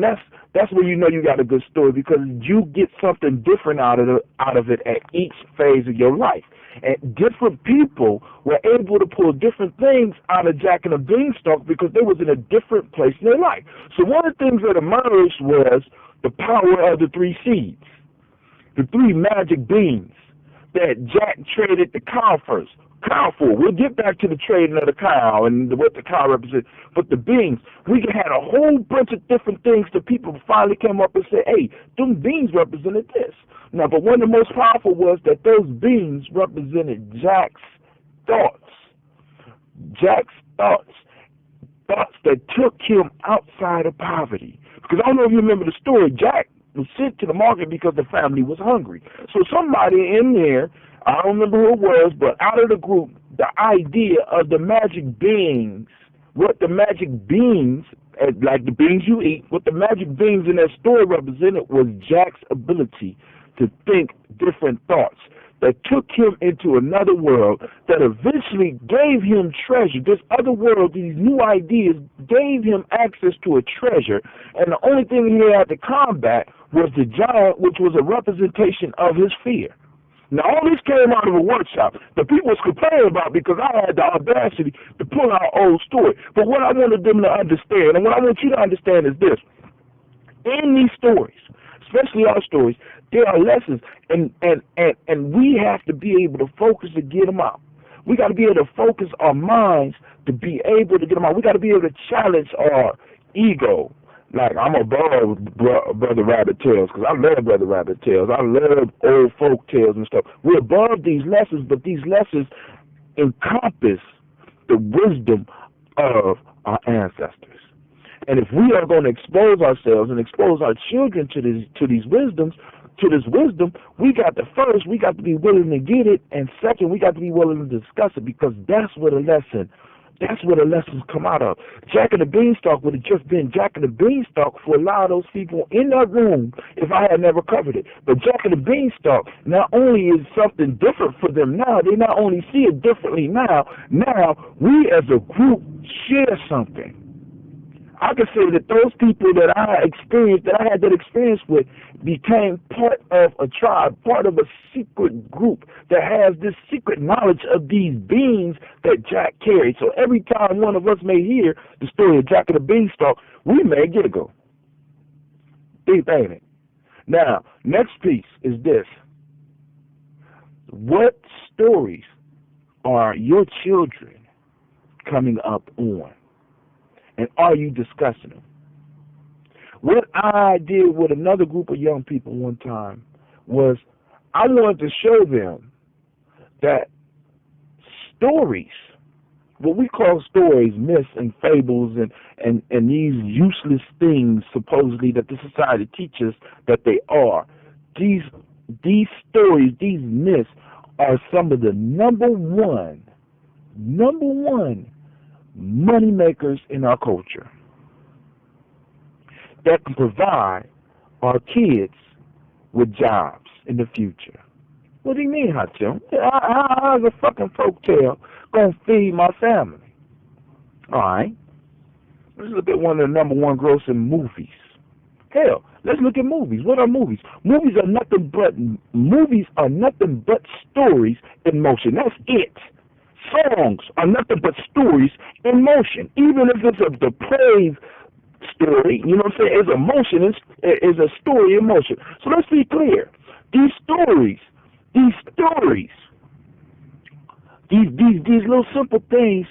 That's where you know you got a good story, because you get something different out of it at each phase of your life. And different people were able to pull different things out of Jack and the Beanstalk because they was in a different place in their life. So one of the things that emerged was the power of the 3 seeds, the 3 magic beans that Jack traded the cow for. We'll get back to the trading of the cow and what the cow represents. But the beans, we had a whole bunch of different things that people finally came up and said, hey, them beans represented this. Now, but one of the most powerful was that those beans represented Jack's thoughts. Jack's thoughts that took him outside of poverty. Because I don't know if you remember the story, Jack was sent to the market because the family was hungry. So somebody in there, I don't remember who it was, but out of the group, the idea of the magic beans, what the magic beans, like the beans you eat, what the magic beans in that story represented was Jack's ability to think different thoughts that took him into another world that eventually gave him treasure. This other world, these new ideas, gave him access to a treasure, and the only thing he had to combat was the giant, which was a representation of his fear. Now, all this came out of a workshop that people was complaining about because I had the audacity to pull out old story. But what I wanted them to understand, and what I want you to understand is this. In these stories, especially our stories, there are lessons, and we have to be able to focus to get them out. We got to be able to focus our minds to be able to get them out. We got to be able to challenge our ego. Like, I'm above Brother Rabbit Tales, because I love Brother Rabbit Tales. I love old folk tales and stuff. We're above these lessons, but these lessons encompass the wisdom of our ancestors. And if we are going to expose ourselves and expose our children to this wisdom, we got to be willing to get it, and second, we got to be willing to discuss it, because that's where the lessons come out of. Jack and the Beanstalk would have just been Jack and the Beanstalk for a lot of those people in that room if I had never covered it. But Jack and the Beanstalk not only is something different for them now, they not only see it differently now we as a group share something. I can say that those people that I had that experience with, became part of a tribe, part of a secret group that has this secret knowledge of these beings that Jack carried. So every time one of us may hear the story of Jack and the Beanstalk, we may get a go. Deep, ain't it? Now, next piece is this. What stories are your children coming up on? And are you discussing them? What I did with another group of young people one time was I wanted to show them that stories, what we call stories, myths and fables and these useless things supposedly that the society teaches that they are, these stories, these myths are some of the number one money makers in our culture that can provide our kids with jobs in the future. What do you mean, Hatim? How's a fucking folktale gonna feed my family? All right. Let's look at one of the number one grossing movies. Hell, let's look at movies. What are movies? Movies are nothing but stories in motion. That's it. Songs are nothing but stories in motion. Even if it's a depraved story, you know what I'm saying? It's emotion, it's a story in motion. So let's be clear. These stories, these little simple things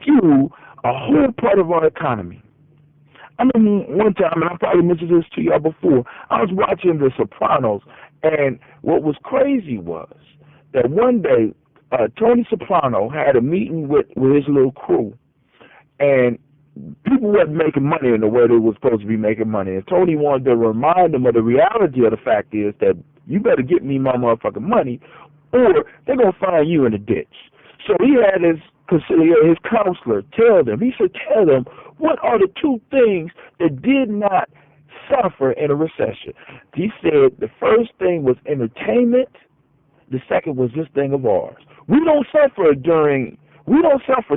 fuel a whole part of our economy. I remember one time, and I probably mentioned this to y'all before, I was watching The Sopranos, and what was crazy was that one day, Tony Soprano had a meeting with his little crew, and people weren't making money in the way they were supposed to be making money. And Tony wanted to remind them of the reality of the fact is that you better get me my motherfucking money, or they're going to find you in the ditch. So he had his counselor tell them, tell them, what are the two things that did not suffer in a recession? He said the first thing was entertainment, the second was this thing of ours. We don't suffer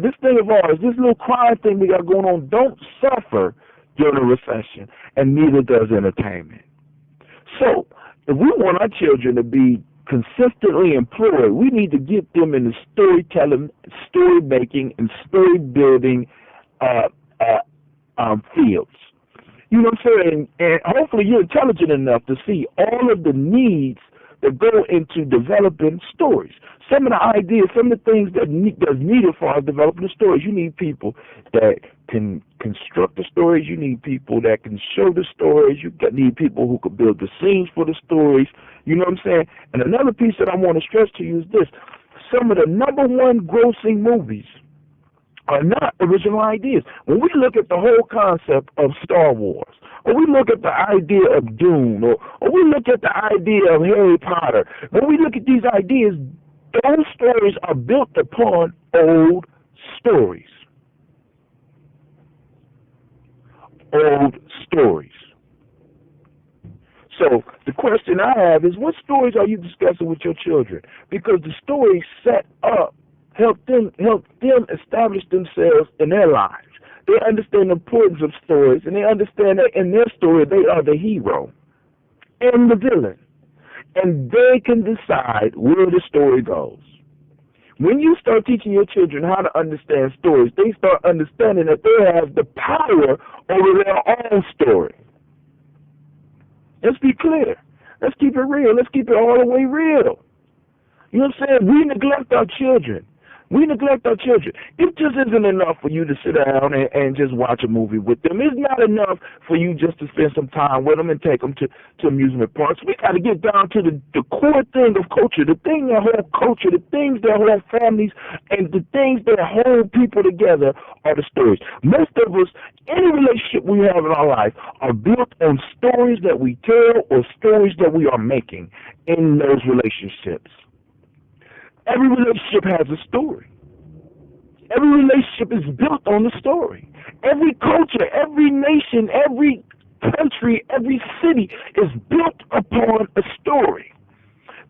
this thing of ours, this little crime thing we got going on, don't suffer during a recession, and neither does entertainment. So if we want our children to be consistently employed, we need to get them in the storytelling, story making, and story building fields. You know what I'm saying? And hopefully you're intelligent enough to see all of the needs that go into developing stories. Some of the ideas, some of the things that's needed for us developing the stories. You need people that can construct the stories. You need people that can show the stories. You need people who can build the scenes for the stories. You know what I'm saying? And another piece that I want to stress to you is this. Some of the number one grossing movies are not original ideas. When we look at the whole concept of Star Wars, or we look at the idea of Dune, or we look at the idea of Harry Potter, when we look at these ideas, those stories are built upon old stories. Old stories. So the question I have is, what stories are you discussing with your children? Because the stories set up help them establish themselves in their lives. They understand the importance of stories, and they understand that in their story they are the hero and the villain. And they can decide where the story goes. When you start teaching your children how to understand stories, they start understanding that they have the power over their own story. Let's be clear. Let's keep it real. Let's keep it all the way real. You know what I'm saying? We neglect our children. We neglect our children. It just isn't enough for you to sit down and just watch a movie with them. It's not enough for you just to spend some time with them and take them to amusement parks. We got to get down to the core thing of culture, the thing that hold culture, the things that hold families, and the things that hold people together are the stories. Most of us, any relationship we have in our life are built on stories that we tell or stories that we are making in those relationships. Every relationship has a story. Every relationship is built on a story. Every culture, every nation, every country, every city is built upon a story.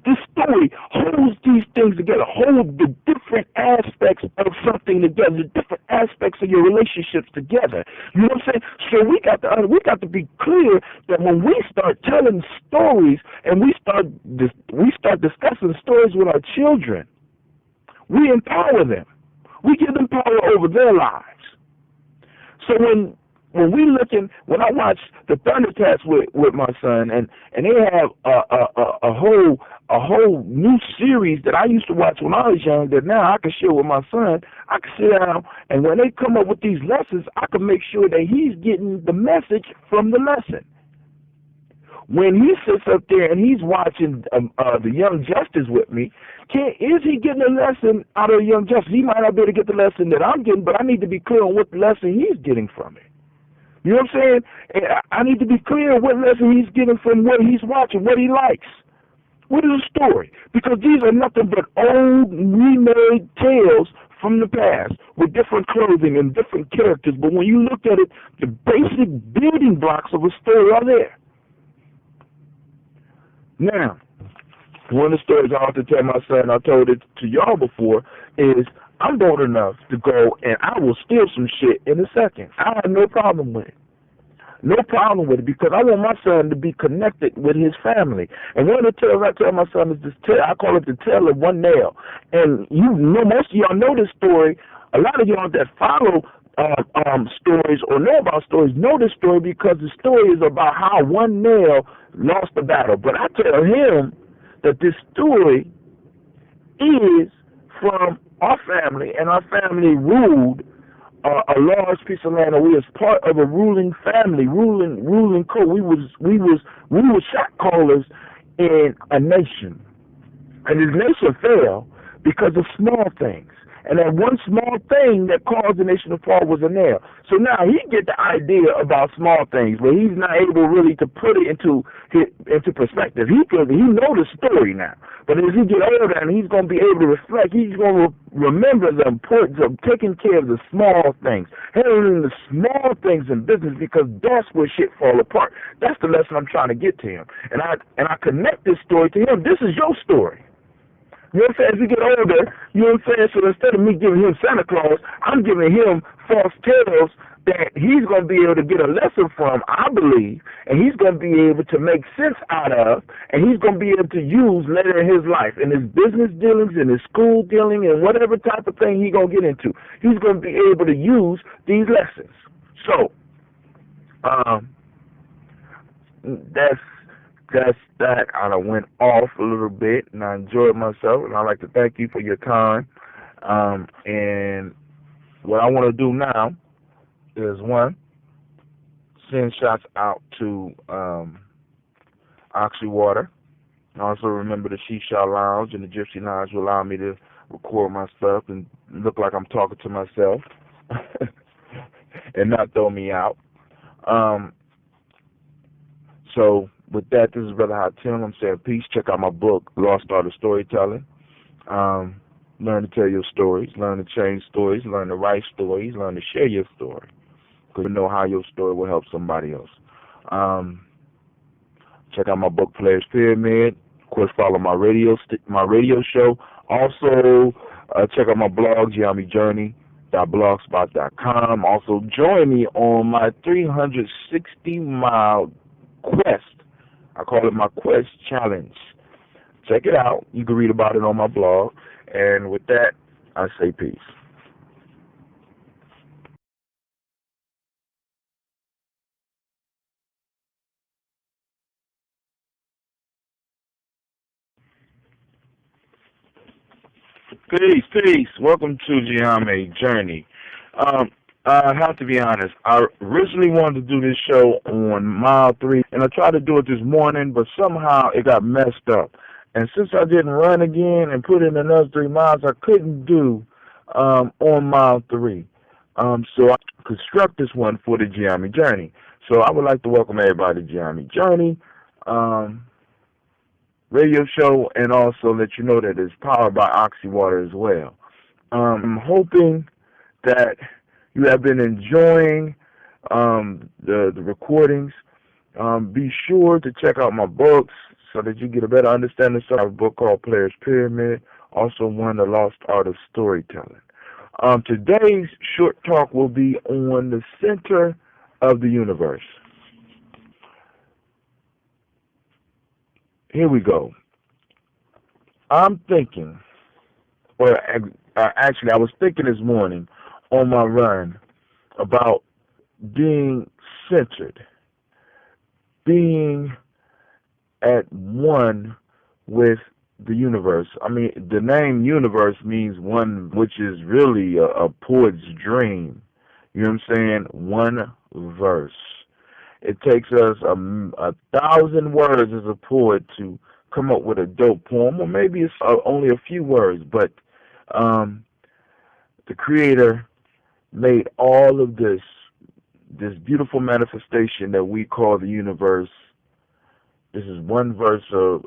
This story holds these things together, holds the different aspects of something together, the different aspects of your relationships together. You know what I'm saying? So we got to be clear that when we start telling stories and we start discussing stories with our children, we empower them. We give them power over their lives. So when I watch the Thundercats with my son, and they have a whole new series that I used to watch when I was young that now I can share with my son. I can sit down, and when they come up with these lessons, I can make sure that he's getting the message from the lesson. When he sits up there and he's watching the Young Justice with me, is he getting a lesson out of Young Justice? He might not be able to get the lesson that I'm getting, but I need to be clear on what lesson he's getting from it. You know what I'm saying? And I need to be clear what lesson he's getting from what he's watching, what he likes. What is the story? Because these are nothing but old, remade tales from the past with different clothing and different characters. But when you look at it, the basic building blocks of a story are there. Now, one of the stories I often tell my son, I told it to y'all before, is I'm bold enough to go and I will steal some shit in a second. I have no problem with it. No problem with it, because I want my son to be connected with his family. And one of the tales I tell my son is this tale. I call it the tale of one nail. And you know, most of y'all know this story. A lot of y'all that follow stories or know about stories know this story, because the story is about how one nail lost the battle. But I tell him that this story is from our family, and our family ruled a large piece of land, or we was part of a ruling family, ruling code. We were shot callers in a nation, and this nation fell because of small things. And that one small thing that caused the nation to fall was a nail. So now he get the idea about small things, but he's not able really to put it into perspective. He know the story now, but as he get older and he's going to be able to reflect, he's going to remember the importance of taking care of the small things, handling the small things in business, because that's where shit fall apart. That's the lesson I'm trying to get to him, and I connect this story to him. This is your story. You know what I'm saying? As we get older, you know what I'm saying? So instead of me giving him Santa Claus, I'm giving him false tales that he's going to be able to get a lesson from, I believe, and he's going to be able to make sense out of, and he's going to be able to use later in his life, in his business dealings, in his school dealing, and whatever type of thing he's going to get into. He's going to be able to use these lessons. So, that's that. I done went off a little bit, and I enjoyed myself, and I'd like to thank you for your time. And what I want to do now is, one, send shots out to Oxy Water. Also remember the Shisha Lounge and the Gypsy Lounge will allow me to record my stuff and look like I'm talking to myself and not throw me out. So with that, this is Brother Hot Tim. I'm saying peace. Check out my book, Lost Art of Storytelling. Learn to tell your stories, learn to change stories, learn to write stories, learn to share your story, because you know how your story will help somebody else. Check out my book, Players Pyramid. Of course, follow my radio show. Also, check out my blog, GNJMedia.support. Also, join me on my 360-mile quest. I call it my Quest Challenge. Check it out. You can read about it on my blog. And with that, I say peace. Peace. Welcome to Gye-Nyame Journey. I have to be honest. I originally wanted to do this show on mile 3, and I tried to do it this morning, but somehow it got messed up. And since I didn't run again and put in another 3 miles, I couldn't do on mile 3. So I construct this one for the Gye-Nyame Journey. So I would like to welcome everybody to Gye-Nyame Journey radio show, and also let you know that it's powered by Oxy Water as well. I'm hoping that you have been enjoying the recordings. Be sure to check out my books so that you get a better understanding. So I have a book called Players Pyramid, also one, The Lost Art of Storytelling. Today's short talk will be on the center of the universe. Here we go. I'm thinking, or actually I was thinking this morning on my run about being centered, being at one with the universe. I mean, the name universe means one, which is really a poet's dream. You know what I'm saying? One verse. It takes us 1,000 words as a poet to come up with a dope poem, or maybe it's only a few words, but the Creator made all of this beautiful manifestation that we call the universe. This is one verse in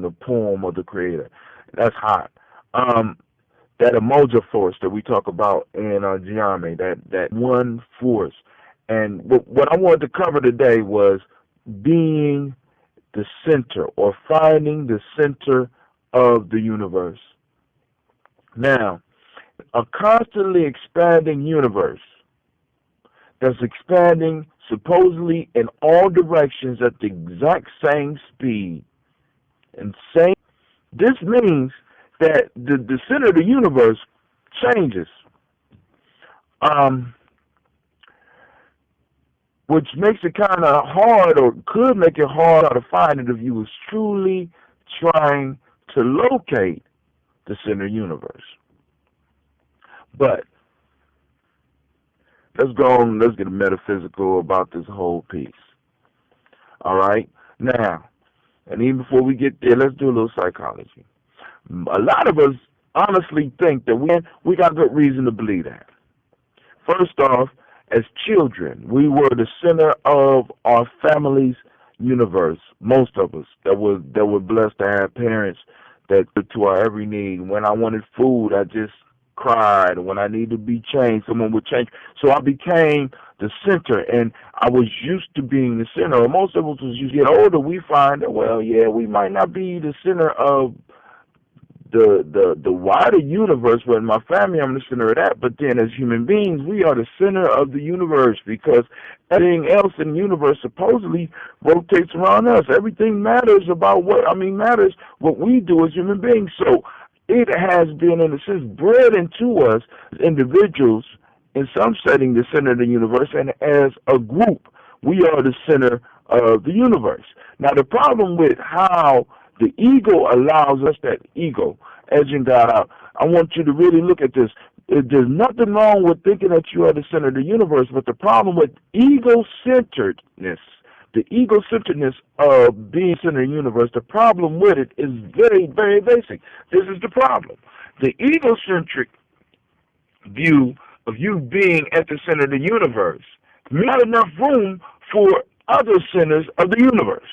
the poem of the Creator. That's hot. That emoji force that we talk about in Gye-Nyame, that one force. And what I wanted to cover today was being the center, or finding the center of the universe. Now, a constantly expanding universe that's expanding supposedly in all directions at the exact same speed. This means that the center of the universe changes. Which makes it kind of hard, or could make it hard to find it if you was truly trying to locate the center universe. But let's go on, let's get metaphysical about this whole piece. All right? Now, and even before we get there, let's do a little psychology. A lot of us honestly think that we got good reason to believe that. First off, as children, we were the center of our family's universe. Most of us that were blessed to have parents that took to our every need. When I wanted food, I just cried. When I needed to be changed, someone would change. So I became the center, and I was used to being the center. Most of us, as you get older, we find that, well, yeah, we might not be the center of the wider universe, but in my family, I'm the center of that. But then as human beings, we are the center of the universe because everything else in the universe supposedly rotates around us. Everything matters matters what we do as human beings. So it has been, in a sense, bred into us as individuals, in some setting, the center of the universe, and as a group, we are the center of the universe. Now, the problem with how the ego allows us, that ego, edging God out, I want you to really look at this. There's nothing wrong with thinking that you are the center of the universe, but the problem with ego-centeredness, the ego-centeredness of being center of the universe, the problem with it is very, very basic. This is the problem. The egocentric view of you being at the center of the universe, not enough room for other centers of the universe.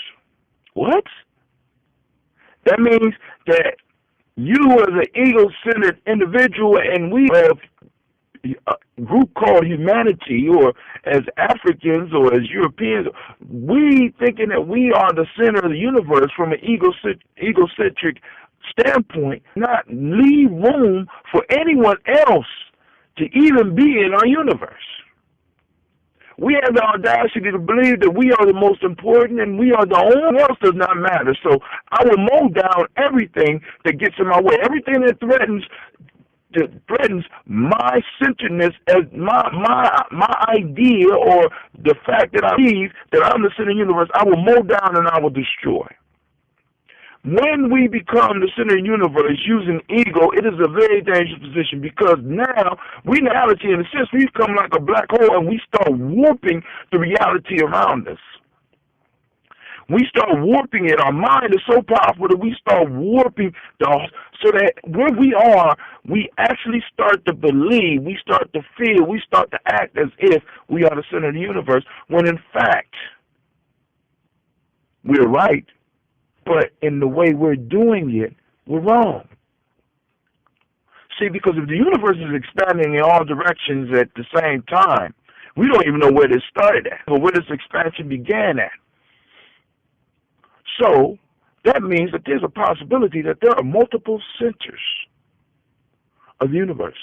What? That means that you as an ego-centered individual, and we have a group called humanity, or as Africans or as Europeans, we thinking that we are the center of the universe from an egocentric standpoint, not leave room for anyone else to even be in our universe. We have the audacity to believe that we are the most important and we are the only else does not matter. So I will mow down everything that gets in my way, everything that threatens my centeredness as my idea, or the fact that I believe that I'm the center of the universe. I will mow down and I will destroy. When we become the center of the universe using ego, it is a very dangerous position, because now we, in reality, in a sense, we become like a black hole and we start warping the reality around us. We start warping it. Our mind is so powerful that we start warping so that where we are, we actually start to believe, we start to feel, we start to act as if we are the center of the universe, when in fact, we're right. But in the way we're doing it, we're wrong. See, because if the universe is expanding in all directions at the same time, we don't even know where this started at, or where this expansion began at. So that means that there's a possibility that there are multiple centers of the universe.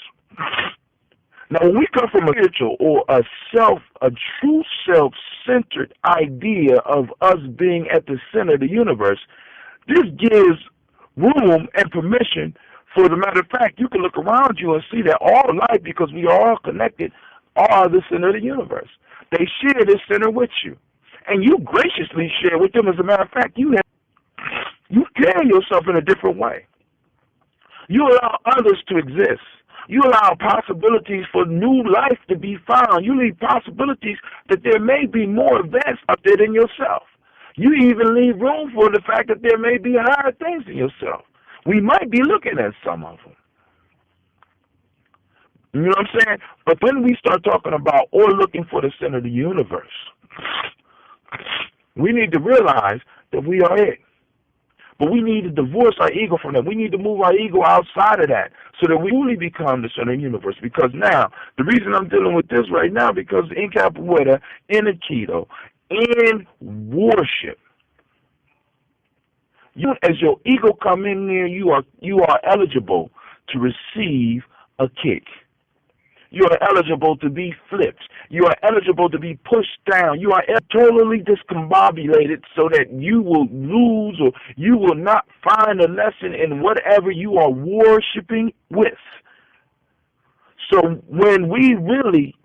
Now, when we come from a spiritual or a true self-centered idea of us being at the center of the universe, this gives room and permission. For the matter of fact, you can look around you and see that all life, because we are all connected, are the center of the universe. They share this center with you, and you graciously share with them. As a matter of fact, you carry yourself in a different way. You allow others to exist. You allow possibilities for new life to be found. You leave possibilities that there may be more advanced up there than yourself. You even leave room for the fact that there may be higher things than yourself. We might be looking at some of them. You know what I'm saying? But when we start talking about or looking for the center of the universe, we need to realize that we are it. But we need to divorce our ego from that. We need to move our ego outside of that so that we truly become the center of the universe. Because now, the reason I'm dealing with this right now, because in Capoeira, in Aikido, in worship, as your ego come in there, you are eligible to receive a kick. You are eligible to be flipped. You are eligible to be pushed down. You are totally discombobulated so that you will lose, or you will not find a lesson in whatever you are worshiping with. So when we really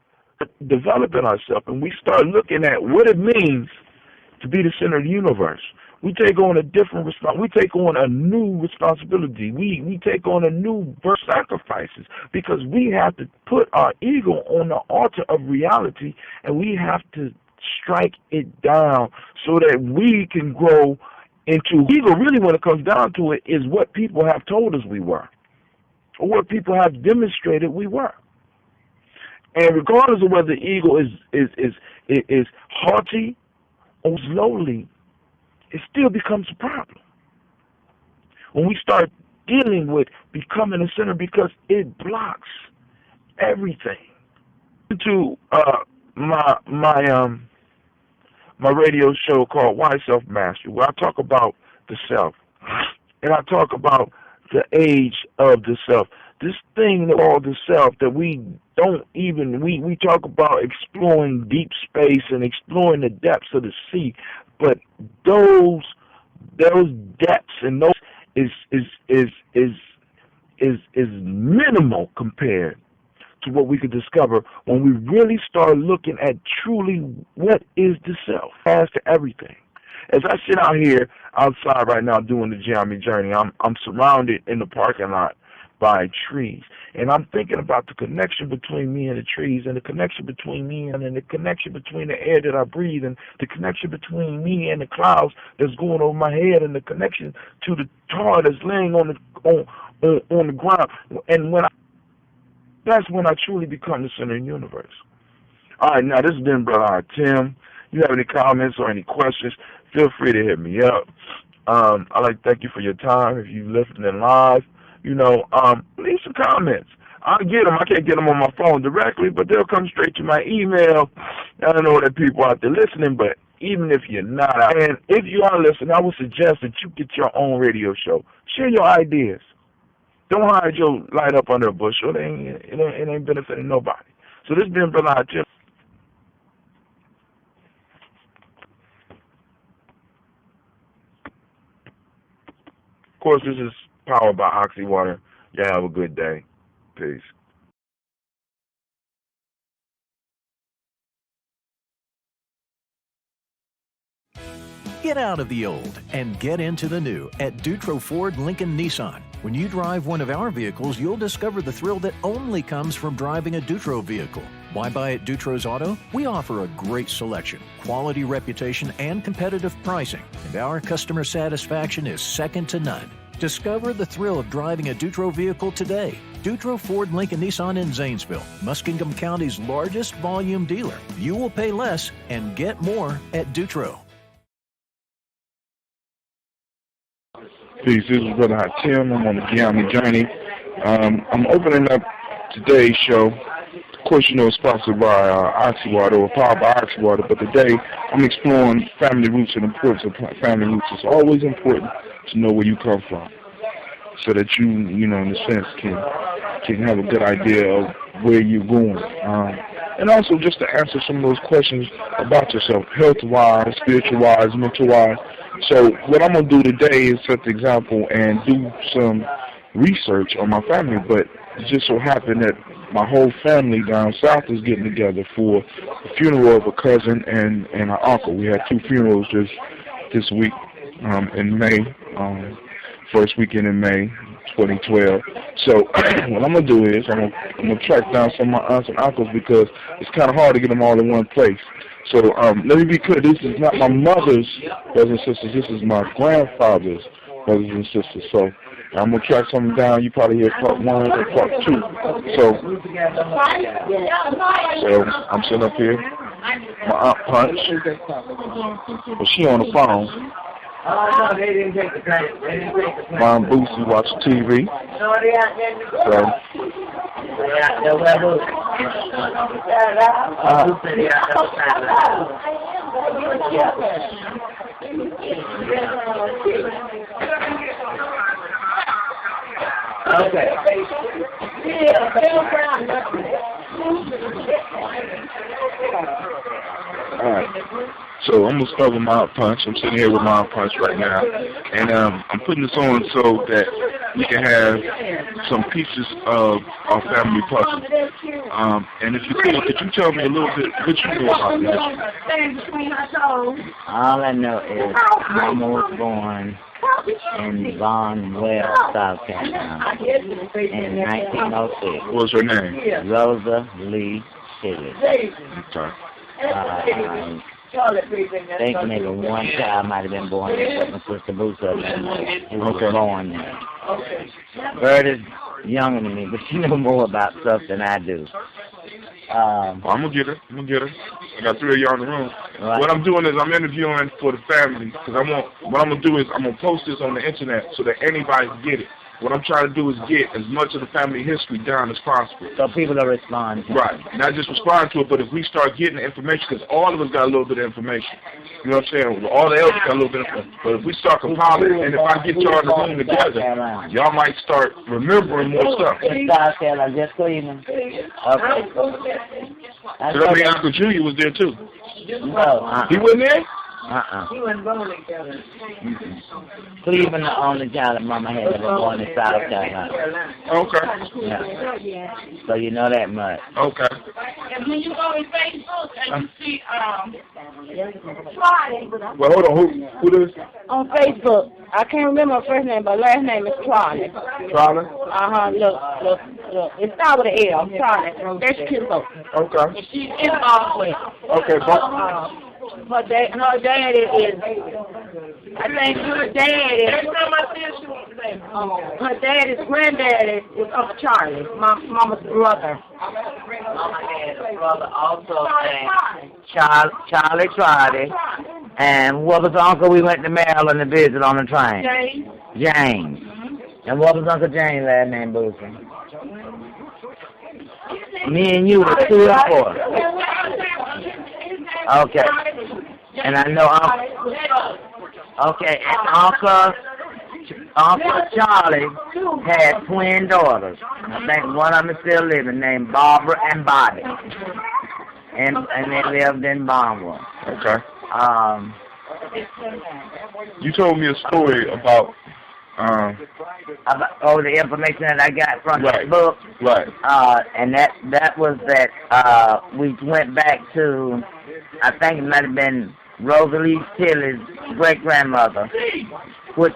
develop in ourselves and we start looking at what it means to be the center of the universe, We take on a different we take on a new responsibility. We take on a new sacrifices, because we have to put our ego on the altar of reality, and we have to strike it down so that we can grow into ego. Really, when it comes down to it, is what people have told us we were, or what people have demonstrated we were. And regardless of whether the ego is haughty or lowly, it still becomes a problem when we start dealing with becoming a sinner, because it blocks everything. To my radio show called Why Self Mastery, where I talk about the self, and I talk about the age of the self. This thing called the self that we don't even, we talk about exploring deep space and exploring the depths of the sea, but those depths and those is minimal compared to what we could discover when we really start looking at truly what is the self as to everything. As I sit out here outside right now doing the Gye-Nyame journey, I'm surrounded in the parking lot by trees, and I'm thinking about the connection between me and the trees, and the connection between me and the connection between the air that I breathe, and the connection between me and the clouds that's going over my head, and the connection to the tar that's laying on the ground. And that's when I truly become the center of the universe. All right, now this has been Brother Tim. If you have any comments or any questions, feel free to hit me up. I'd like to thank you for your time. If you're listening live, leave some comments. I'll get them. I can't get them on my phone directly, but they'll come straight to my email. I don't know that people out there listening, but even if you're not, and if you are listening, I would suggest that you get your own radio show. Share your ideas. Don't hide your light up under a bushel. It ain't benefiting nobody. So this has been Brother Tim. Of course, this is powered by Oxy Water. Y'all have a good day. Peace. Get out of the old and get into the new at Dutro Ford Lincoln Nissan. When you drive one of our vehicles, you'll discover the thrill that only comes from driving a Dutro vehicle. Why buy at Dutro's Auto? We offer a great selection, quality reputation, and competitive pricing, and our customer satisfaction is second to none. Discover the thrill of driving a Dutro vehicle today. Dutro Ford Lincoln Nissan in Zanesville, Muskingum County's largest volume dealer. You will pay less and get more at Dutro. Peace, this is Brother Tim. I'm on the Gye-Nyame journey. I'm opening up today's show. Of course, it's sponsored by Oxy Water, or powered by Oxy Water, but today I'm exploring family roots and the importance of family roots. It's always important to know where you come from, so that you in a sense, can have a good idea of where you're going. And also just to answer some of those questions about yourself, health-wise, spiritual-wise, mental-wise. So what I'm going to do today is set the example and do some research on my family, but it just so happened that my whole family down south is getting together for the funeral of a cousin and an uncle. We had two funerals this week in May, first weekend in May 2012. So what I'm going to do is I'm going to track down some of my aunts and uncles, because it's kind of hard to get them all in one place. So let me be clear, this is not my mother's brothers and sisters, this is my grandfather's brothers and sisters. So I'm going to track something down. You probably hear part 1 or part 2. So I'm sitting up here. My aunt Punch, but she on the phone. No, they didn't take the credit. Mom Boosie watch TV. No, they out there. So they out there where Boosie. Boosie, they out there. All right. So I'm going to start with my Punch. I'm sitting here with my Punch right now. And I'm putting this on so that we can have some pieces of our family puzzle. And if you could you tell me a little bit what you know about this? All I know is Mama was born in Barnwell, South Carolina in 1906. What was her name? Rosa Lee Tilly. Okay. I think maybe one child might have been born there, but my sister Boots who was born there. Bird is younger than me, but she knows more about stuff than I do. I'm gonna get her. I got 3 of y'all in the room. Right. What I'm doing is I'm interviewing for the family because what I'm gonna do is I'm gonna post this on the internet so that anybody can get it. What I'm trying to do is get as much of the family history down as possible. So people will respond to right. Not just respond to it, but if we start getting the information, because all of us got a little bit of information. You know what I'm saying? All the elders got a little bit of information. But if we start compiling, and if I get y'all in the room together, y'all might start remembering more stuff. South Carolina, just Cleveland. Okay. So that means Uncle Junior was there too. No. He wasn't there? He wasn't born in Carolina. Cleveland, the only child that Mama had that was born in South Carolina. Okay. Yeah. So you know that much. Okay. And when you go on Facebook and you see, well, hold on. Who this? on Facebook, I can't remember her first name, but last name is Tronic. Tronic? Look. It starts with an L, Tronic. That's cute. Okay. And she's in Boston. Okay, her daddy is, I think her daddy, her daddy's granddaddy was Uncle Charlie, Mama's brother. Mama had a brother also named Charlie Trotty. And what was Uncle we went to Maryland to visit on the train? James. And what was Uncle James' last name, Boosie? Me and you were 2 and 4. Okay. And I know okay, and Uncle Charlie had twin daughters. I think one of them is still living, named Barbara and Bobby. And they lived in Barnwell. Okay. You told me a story about the information that I got from the book. Right. And that was that we went back to, I think it might have been Rosalie Tilly's great-grandmother, which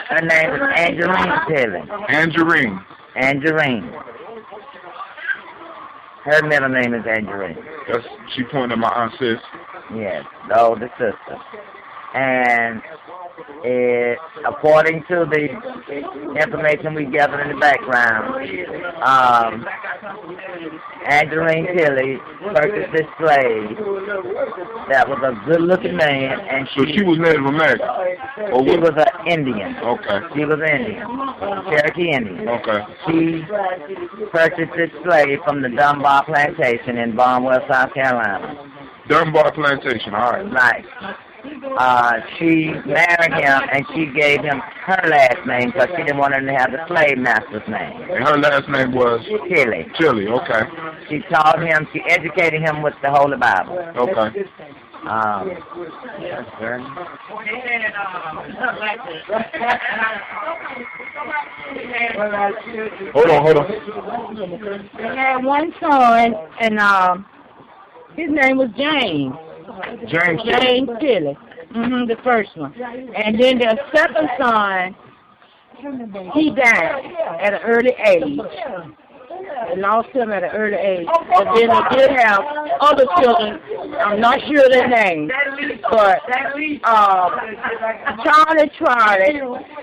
her name is Angelina Tilly. Angelina. Her middle name is Angelina. She pointed at my aunt sis. Yes, the older sister. And according to the information we gathered in the background, Angeline Tilly purchased this slave that was a good-looking man, and she was Native American? She was an Indian. Okay. She was Indian, Cherokee Indian. Okay. She purchased this slave from the Dunbar Plantation in Barnwell, South Carolina. Dunbar Plantation, all right. Right. She married him, and she gave him her last name because she didn't want him to have the slave master's name. And her last name was? Tilly. Tilly, okay. She taught him, she educated him with the Holy Bible. Okay. Yes, sir. Hold on. They had one son, and his name was James. James Tilly. The first one. And then the second son, he died at an early age. They lost him at an early age. But then they did have other children. I'm not sure their names. But Charlie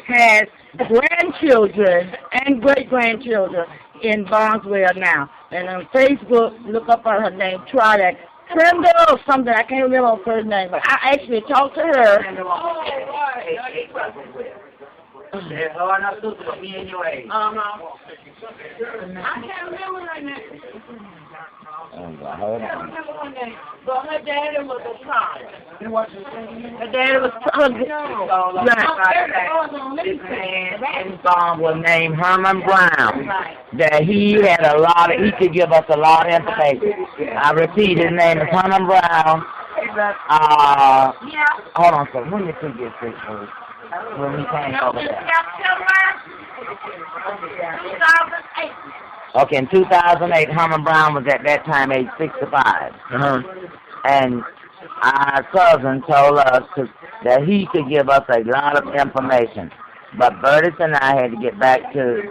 has grandchildren and great-grandchildren in Barnesville now. And on Facebook, look up her name, Charlie. Trenda or something, I can't remember her first name, but I actually talked to her. I can't remember her name. Hold on. But her daddy was a child. Her daddy was This man in Barnwell named Herman Brown. That he had he could give us a lot of information. I repeat, his name is Herman Brown. Hold on, sir. Let me see this. when we came over there. Okay, in 2008, Herman Brown was at that time age 65. And our cousin told us that he could give us a lot of information. But Burtis and I had to get back to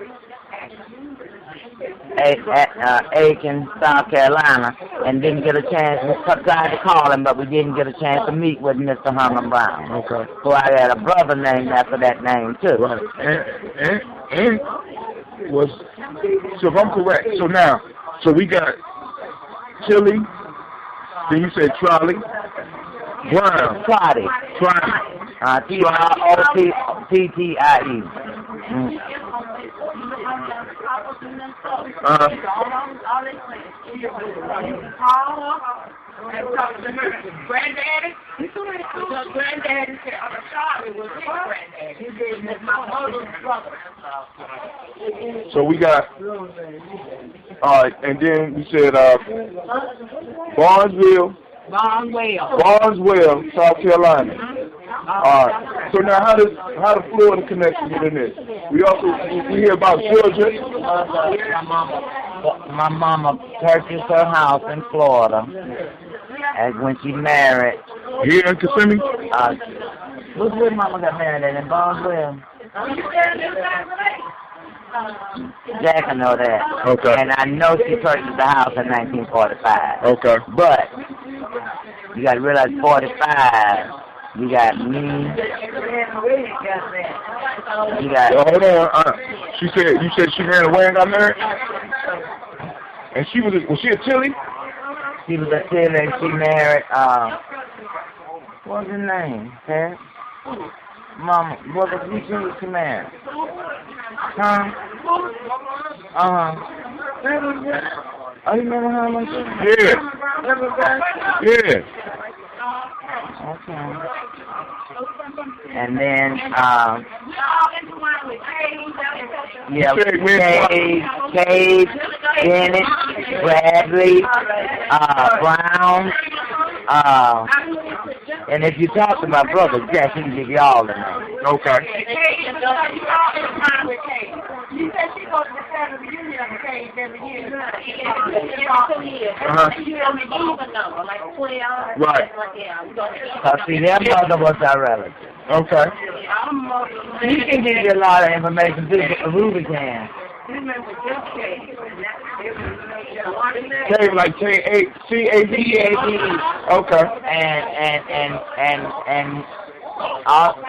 Aiken, South Carolina, and didn't get a chance. We tried to call him, but we didn't get a chance to meet with Mr. Herman Brown. Okay. So I had a brother named after that name, too. Right. And was, so if I'm correct, so we got Tilly, then you said Trolley, Brown. Trotty. T-R-O-T-T-I-E. Granddaddy? Because Granddaddy said, Charlie was his granddaddy. He was my mother's brother. So we got, all right, and then we said Barnesville, South Carolina. All right. So now, how does Florida connection get in this? We hear about Georgia. My mama purchased her house in Florida, and when she married. Here in Kissimmee? Look where Mama got married at in Barnesville. Jack, I know that. Okay. And I know she purchased the house in 1945. Okay. But you got to realize 45. You got me. You got. Hold on. You said she ran away and got married. And was she a Tilly? She was a Tilly, and she married. What's her name? Huh? Mama, what was she married? Huh? Oh, you remember her? Yeah. Okay. And then, Cade, Bennett, Bradley, Brown, and if you talk to my brother, Jack, he can give you all the names. Okay. She said she goes to the family reunion of the Cage every year. Like 20 hours. Right. See, their mother was our relative. Okay. He can give you a lot of information too, but Ruby can. Cave like C-A-V-E. Okay. And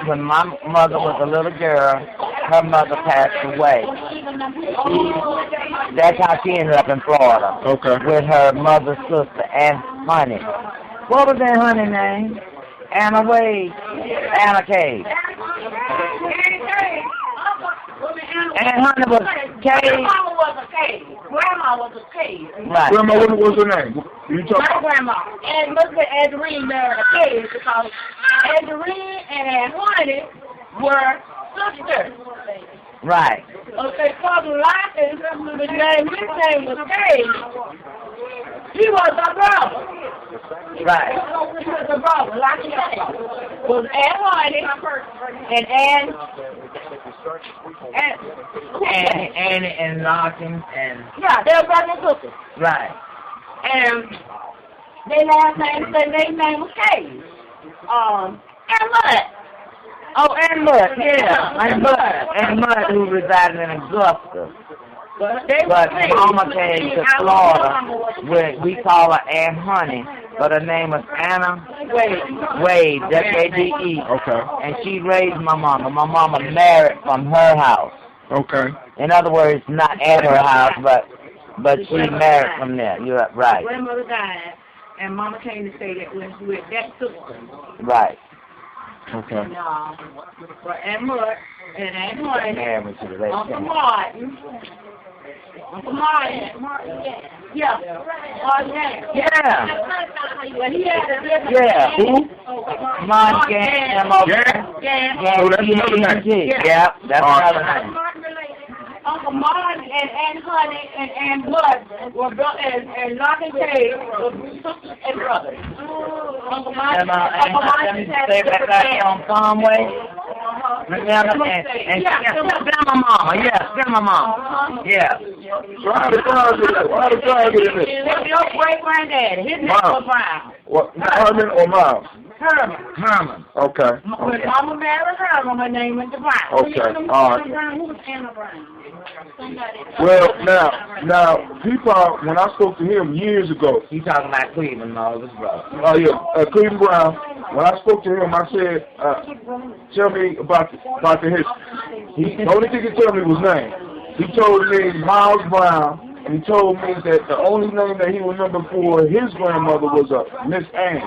when my mother was a little girl, her mother passed away. That's how she ended up in Florida. Okay. With her mother's sister, Aunt Honey. What was Aunt Honey's name? Anna Wade. Anna Cade. Aunt Honey was Cade. Grandma was a Cade. Grandma was a Cade. Right. Grandma, what was her name? You talking my grandma. And look at Angelina married a Cade because Angelina and Aunt Honey were sisters. Right. Okay, Father Lockins, his name was Cade. He was a brother. Right. He was a brother. Lockins was Aunt Honey and Lockins and. Yeah, they were brother and sister. Right. And their last name, their name was Cade. And Mudd. Oh, and Mudd, yeah. And Mudd, who resided in Augusta. But Mama came to Florida, where we call her Aunt Honey, but her name was Anna Wade, W-A-D-E. Okay. And she raised my mama. My mama married from her house. Okay. In other words, not at her house, but she married from there. You're right. Grandmother died, and Mama came to stay with that sister. Right. Okay. And, Aunt Mudd and Aunt Honey, Uncle Martin. Yeah. Yeah. Who? Martin. Oh, that's another name. Yeah, that's another name. Uncle Martin and Aunt Honey and Aunt Mudd were brothers, and Lock and Cade were sisters and brothers. Uncle Martin Stay back out here on Farmway. And my mama. Yeah, still my mama. Yeah. So how did Brown get in? How did Brown get in this? Your great granddaddy. His name was Brown. What? Herman or Miles? Herman. Okay. When Mama married Herman, her name went to Brown. Okay. All right. Who was Anna Brown? Well, now, people, when I spoke to him years ago, He talking about Cleveland, Moses, brother. oh yeah, Cleveland Brown. When I spoke to him, I said, "Tell me about the history." The only thing he told me was name. He told me Miles Brown. And he told me that the only name that he remembered for his grandmother was Miss Ann.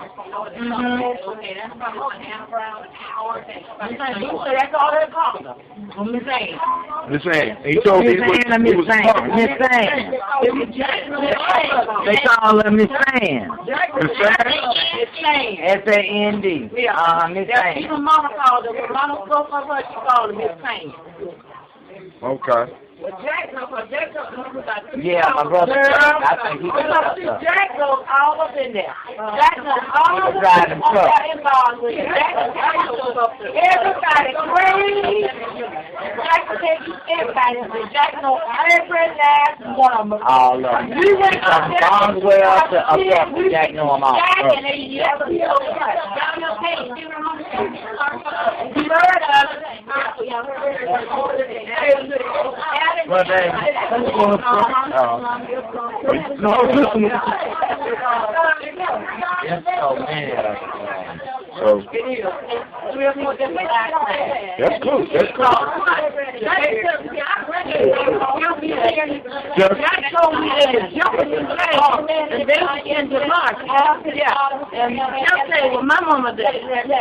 That's all they called her. Miss Ann. Miss Ann. He told me he was talking. Miss Ann. They call her Miss Ann. Miss Ann? S-A-N-D. Miss Ann. Even Mama called her. When Mama spoke of her, she called her Miss Ann. Okay. Yeah, my brother. I think he was Jack goes all up in there. Jack goes all up in there. Involved with it. Everybody crazy. Jack will take you everybody. Jack knows every last one of them. all of them. We went From Bondwell to up there, Jack know them all. Jack and they never Well, they, no, listen. Yes, oh man. So, that's cool. That's cool. Jack told me that the jumping in and then I began to march. Yeah. And Jeff said, well, my mama did. And I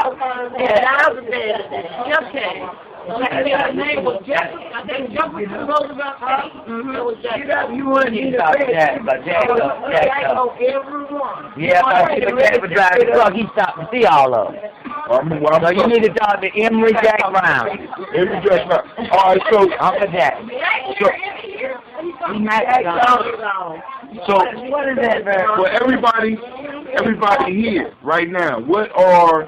was there. Jeff said. His name was Jeff. I think Jeff was Roosevelt. It was Jack. You wouldn't need a Jack, but Jack, everyone. yeah, if Jack would drive the truck, he stopped to see all of them. So you need to talk to Emory Jack Brown. Emory Jack Brown. All right, so Uncle Jack. So what is that, man? For everybody here right now, what are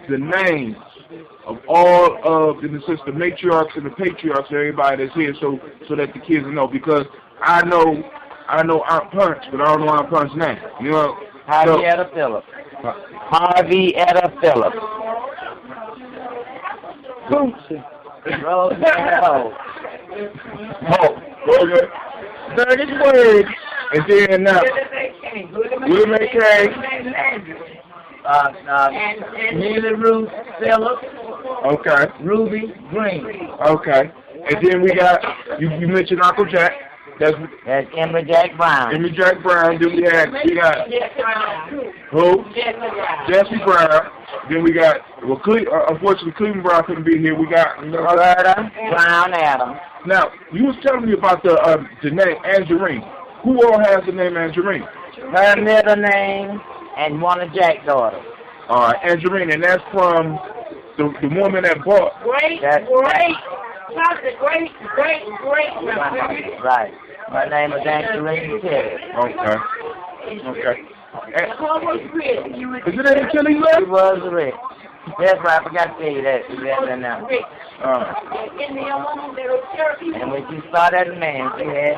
the names of all of the matriarchs and the patriarchs, everybody that's here, so that the kids know? Because I know Aunt Punch, but I don't know Aunt Punch's name. You know, Harvey Etta Phillips. Harvey Etta Phillips. Roosevelt. Okay. Curtis Word. And then now, William McKay. Neely Ruth Phillips. Okay. Ruby Green. Okay. And then we got, you mentioned Uncle Jack. That's Emory Jack Brown. Emory Jack Brown. Then we got who? Jesse Brown. Then we got, well, unfortunately, Cleveland Brown couldn't be here. We got Roberta Brown Adams. Now, you was telling me about the name Angelina. Who all has the name Angelina? Her middle name and one of Jack's daughters. All right, Angelina, and that's from the woman that bought. Great. Right. My name is Angelina Kelly. Okay. Is it any Kelly left? It was Rick. That's right, I forgot to tell you that. Now. And when she saw that man, she had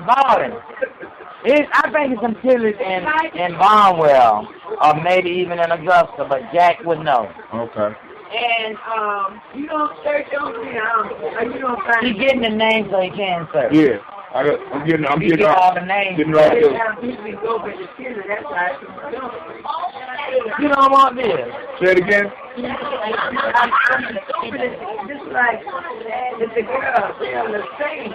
balling. I think it's some Tillies in Barnwell, or maybe even in Augusta, but Jack would know. Okay. And you don't search on you don't find. He's getting the name so he can search. Yeah. I'm getting all the names. Getting all the You don't want this. Say it again. Just like it's the girl, the same.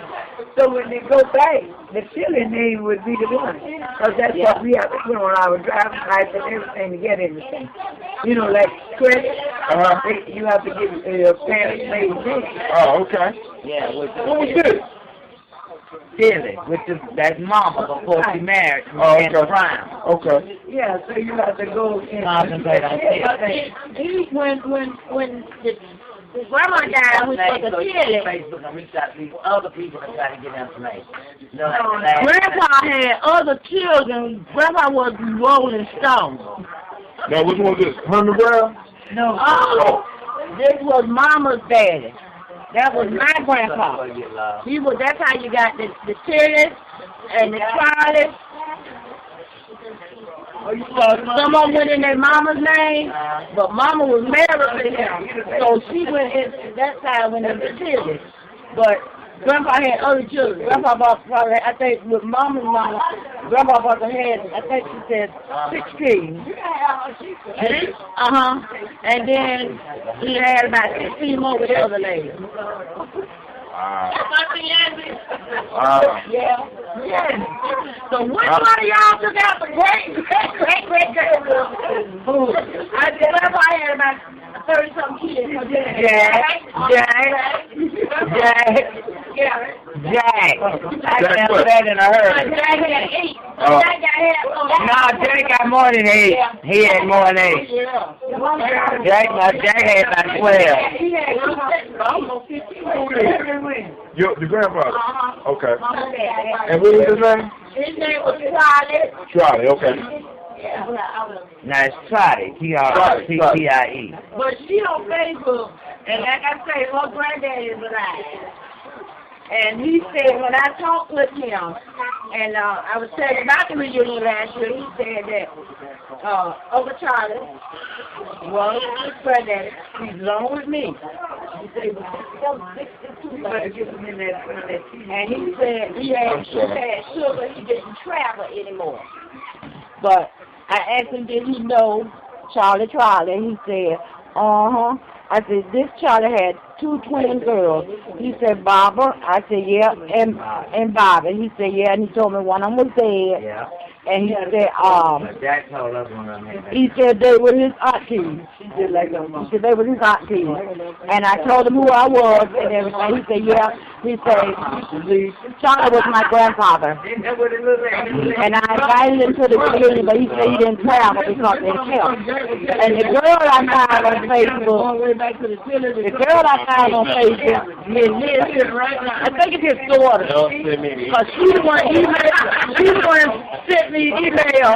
So when they go back, the chili name would be the one. Because that's what we have to put on our driver's license and everything to get everything. You know, like credit, you have to give a parents' name. Oh, okay. Yeah. What was this? Tilly, that's Mama before she married Brown. Okay. Yeah, so you have to go and concentrate on Tilly. When the grandma died, we put the Tilly. Facebook and reach out to these other people and try to get information. Grandpa had other children. Grandpa was Rolling Stone. Now, which one was this? Herman Brown? No. Oh, this was Mama's daddy. That was my grandpa. That's how you got the Tillis and the Charlie. Some of them went in their mama's name, but Mama was married to him, so she went in. That side went in the Tillis. But Grandpa had other children. Grandpa probably, I think, with Mama's mama, Grandpa probably had, I think she said 16. And then he had about 16 more with the other lady. Yeah. So which one of y'all took out the great? I said, Grandpa had about 30-something kids. Jack. I never that in a hurry. Jack had 8. Jack got more than 8. He had more than 8. Jack had about 12. The grandfather? Okay. And what was his name? His name was Charlie. Charlie, okay. Now it's Trotty, T-R-T-T-I-E. But she on Facebook, and like I say, her granddaddy is alive. And he said, when I talked with him, and I was telling about the reunion last year, he said that Uncle Charlie was his granddaddy. He's along with me. He said he was 62, and he said he had sugar, he didn't travel anymore. But I asked him, did he know Charlie? And he said, I said, this Charlie had 2 twin girls. He said, Barbara. I said, yeah, and Bobby. He said, yeah, and he told me one of them was dead. Yeah. And he said, Jack told us one of them. He said they were his aunties. He said they were his aunties. And I told him who I was and everything. He said, yeah. He said, Charlie was my grandfather. And I invited him to the reunion, but he said he didn't travel because of his health. And the girl I found on Facebook, is Liz, I think it's his daughter. Because she's the one sent me an email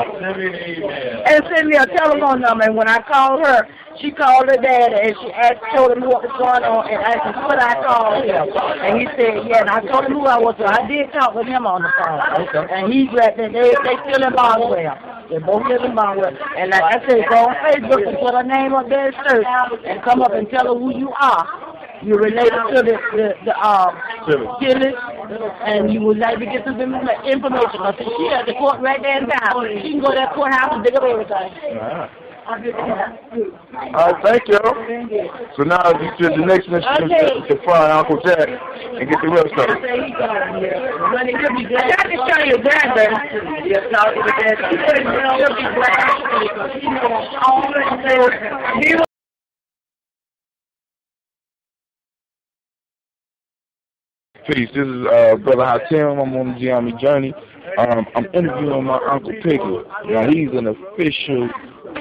and sent me a telephone number. And when I called her, she called her dad and she told him what was going on and asked him could I call him. And he said, yeah, and I told him who I was. So I did talk with him on the phone. And he's right there. They still in Boswell. They both live in Boswell. And like I said, go on Facebook and put her name up there and search and come up and tell her who you are. You're related to the Tillis, and you would like to get some information. Because she has the court right there in town. She can go to that courthouse and dig up everything. All right, thank you. So now the next mission is to find Uncle Jack and get the rest of it. I got to show you that, baby. Peace. This is Brother Hatem. I'm on the Gye-Nyame journey. I'm interviewing my Uncle Piggy. Now, he's an official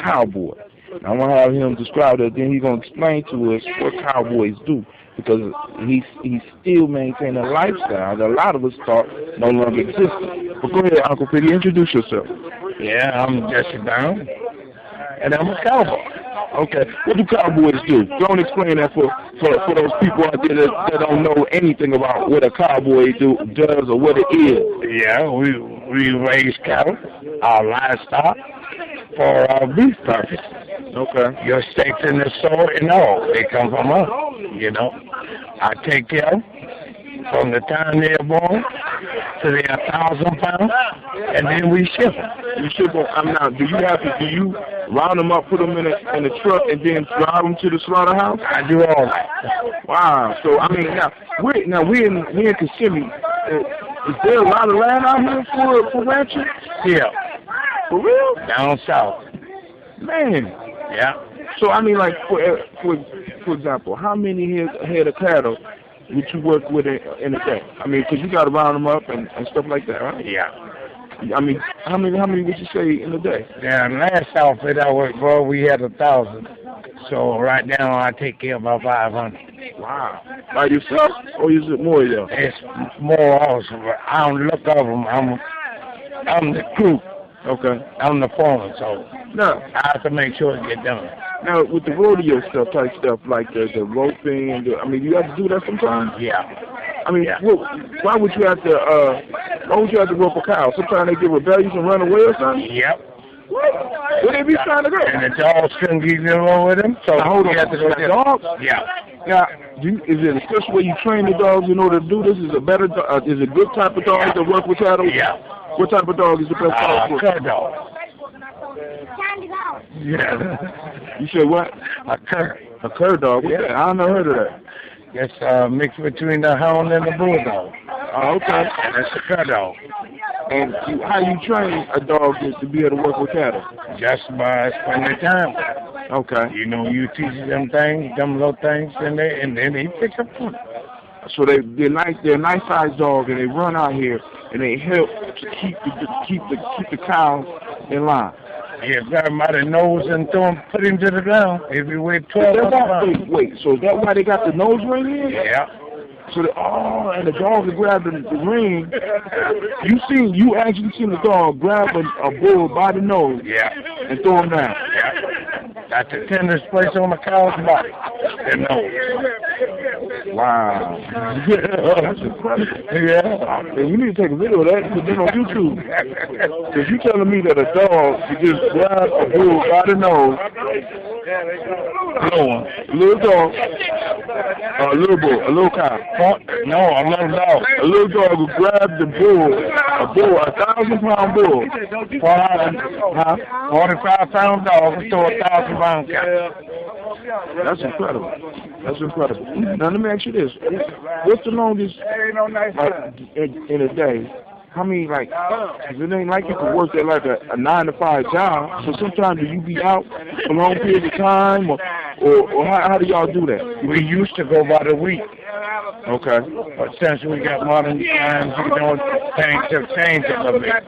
cowboy. Now, I'm going to have him describe it, then he's going to explain to us what cowboys do. Because he's still maintaining a lifestyle that a lot of us thought no longer existed. But go ahead, Uncle Piggy, introduce yourself. Yeah, I'm Jesse Brown, and I'm a cowboy. Okay, what do cowboys do? Don't explain that for those people out there that don't know anything about what a cowboy does or what it is. Yeah, we raise cattle, our livestock, for our beef purpose. Okay. Your steaks in the store and all, they come from us, you know. I take care of them from the time they're born to they're 1,000 pounds, and then we ship them. You ship them. Now, do you round them up, put them in a truck, and then drive them to the slaughterhouse? I do all that. Wow. So I mean, now we're in Kissimmee. Is there a lot of land out here for ranching? Yeah. For real? Down south. Man. Yeah. So I mean, like for example, how many head of cattle would you work with in a day? I mean, because you got to round them up and stuff like that, right? Yeah. I mean, how many would you say in a day? Yeah, last outfit I worked for, we had 1,000. So right now I take care of about 500. Wow. By yourself, or is it more of them? It's more also, but I don't look over them. I'm the crew. Okay. I'm the foreman, so no. I have to make sure it get done. Now, with the rodeo stuff, type stuff, like the roping, and I mean, you have to do that sometimes? Yeah. I mean, why would you have to, rope a cow? Sometimes they get rebellious and run away or something? Yep. Where they be trying to go? And the dogs couldn't get along with them, so hold on, the dogs? Yeah. Now, is it a special way you train the dogs in order to do this? Is it better? Is it a good type of dog to work with cattle? Yeah. What type of dog is the best dog for? Cur dog. Yeah. You said what? A cur. A cur dog? What's that? I never heard of that. It's mixed between the hound and the bulldog. Oh, okay. And that's a cur dog. And how you train a dog to be able to work with cattle? Just by spending time. Okay. You know, you teach them things, them little things, and then they pick up on it. So they're a nice sized dog, and they run out here and they help to keep the cows in line. Yeah, grab him by the nose and put him to the ground. If he weighed 12 pounds. Wait, so is that why they got the nose ring here? Yeah. So and the dog will grab the ring. You actually seen the dog grab a bull by the nose, and throw him down. Yeah. That's the tendernest place on the cow's body. The nose. Wow. That's incredible. Yeah. You need to take a video of that and put it on YouTube. Because you're telling me that a dog can just grab a bull by the nose. Little dog. A little bull. A little cow. No, a little dog. A little dog will grab the bull, a 1,000-pound bull. 45-pound dog to a 1,000-pound cow. That's incredible. That's incredible. Now let me ask you this: what's the longest in a day? How many, like, 'cause it ain't like you can work at like a 9-to-5 job. So sometimes do you be out for long periods of time, or how do y'all do that? We used to go by the week. Okay. But since we got modern times, things have changed a little bit.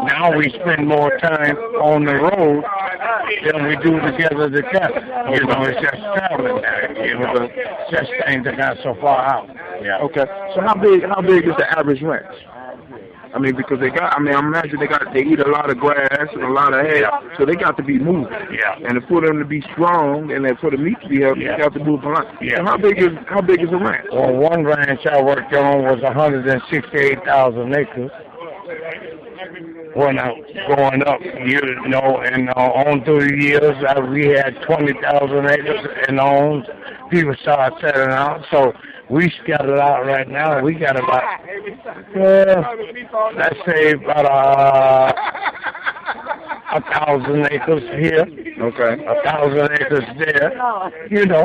Now we spend more time on the road than we do together the cattle. You know, it's just traveling now. You know, just things that got so far out. Yeah. Okay. So how big is the average ranch? I mean, because I imagine they eat a lot of grass and a lot of hay, so they got to be moving. Yeah. And for them to be strong and for the meat to be healthy, they have to move a lot. Yeah. So how big is a ranch? Well, one ranch I worked on was 168,000 acres. When I was growing up, and on through the years, we had 20,000 acres and on. People started settling out, so we scattered out right now. We got about, let's say about 1,000 acres here. Okay. 1,000 acres there. You know,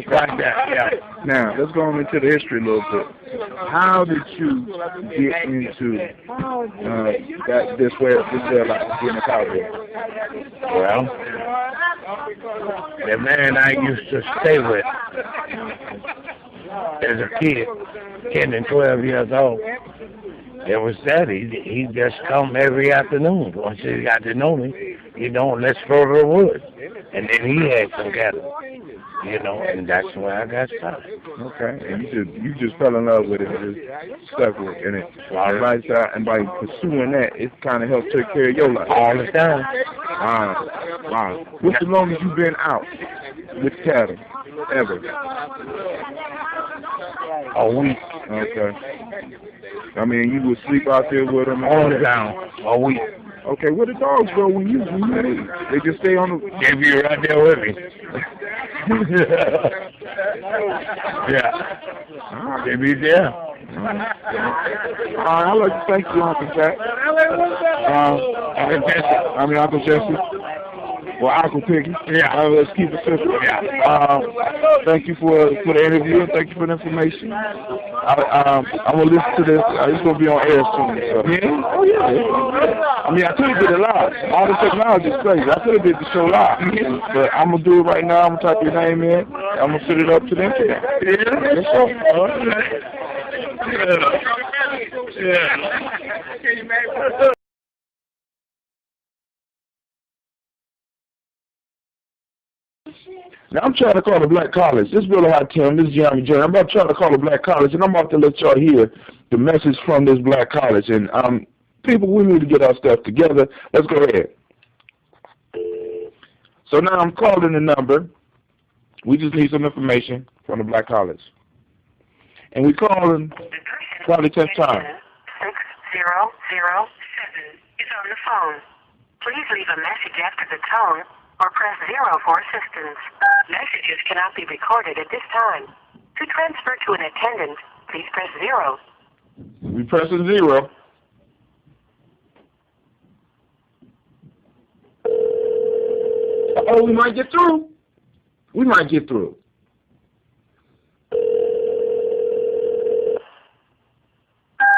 like that, yeah. Now, let's go on into the history a little bit. How did you get into this way of being a cowboy? Well, the man I used to stay with as a kid, 10 and 12 years old, it was that. He just come every afternoon. Once he got to know me, let's go to the woods. And then he had some cattle, and that's where I got started. Okay, and you just fell in love with it and just stuck with it. And by pursuing that, it kind of helped take care of your life. All the time. Wow. What's the longest you've been out with cattle, ever? A week. Okay. I mean, you would sleep out there with them? All the time. A week. Okay, where the dogs go when you leave? They just stay on the... They be right there with me. Yeah. They be there. I'd like to thank you, Uncle Jack. Uncle Jesse. Well, Uncle Piggy. Yeah. Let's keep it simple. Yeah. Thank you for the interview. Thank you for the information. I'm gonna listen to this. It's gonna be on air soon. So. Yeah. Oh yeah. I mean, I could have did it live. All the technology is crazy. I could have did the show live, but I'm gonna do it right now. I'm gonna type your name in. I'm gonna put it up to the internet. Yeah. Yes, sir. Yeah. Now I'm trying to call the Black College. This is Real Hot Tim. This is Gye-Nyame. I'm about trying to call the Black College, and I'm about to let y'all hear the message from this Black College. And people, we need to get our stuff together. Let's go ahead. So now I'm calling the number. We just need some information from the Black College. And we calling probably 10th time. 6007 is on the phone. Please leave a message after the tone or press 0 for assistance. Messages cannot be recorded at this time. To transfer to an attendant, please press 0. We pressing 0. Oh, we might get through. We might get through.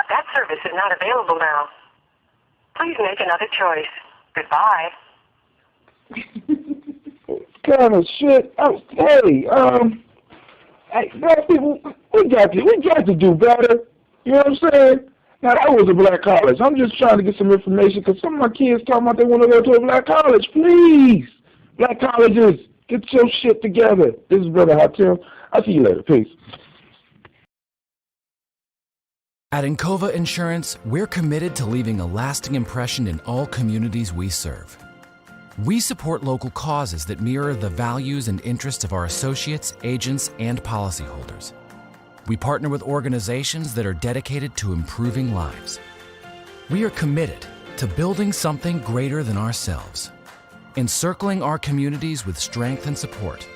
That service is not available now. Please make another choice. Goodbye. Kind of shit. Oh, hey, black people, we got to do better. You know what I'm saying? Now, that was a black college. I'm just trying to get some information because some of my kids talking about they want to go to a black college. Please, black colleges, get your shit together. This is Brother Hatim. I'll see you later. Peace. At Encova Insurance, we're committed to leaving a lasting impression in all communities we serve. We support local causes that mirror the values and interests of our associates, agents, and policyholders. We partner with organizations that are dedicated to improving lives. We are committed to building something greater than ourselves, encircling our communities with strength and support.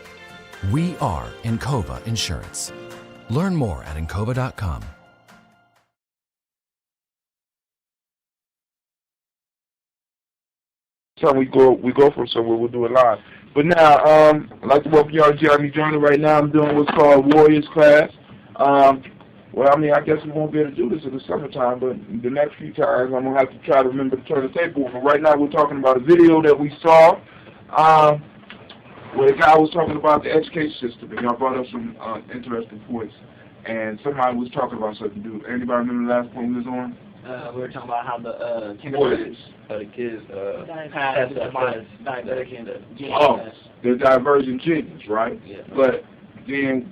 We are Encova Insurance. Learn more at Encova.com. Time we go from somewhere, we'll do it live. But now, I'd like to welcome y'all to Gye-Nyame Journey. Right now, I'm doing what's called Warriors class. Well, I mean, I guess we won't be able to do this in the summertime, but the next few times, I'm gonna have to try to remember to turn the tape over. Right now, we're talking about a video that we saw, where the guy was talking about the education system, and y'all brought up some interesting points. And somebody was talking about something. Anybody remember the last point we was on? We were talking about how the kindergartens, the kids pass the diabetic and the gene the divergent genes, right? Yeah.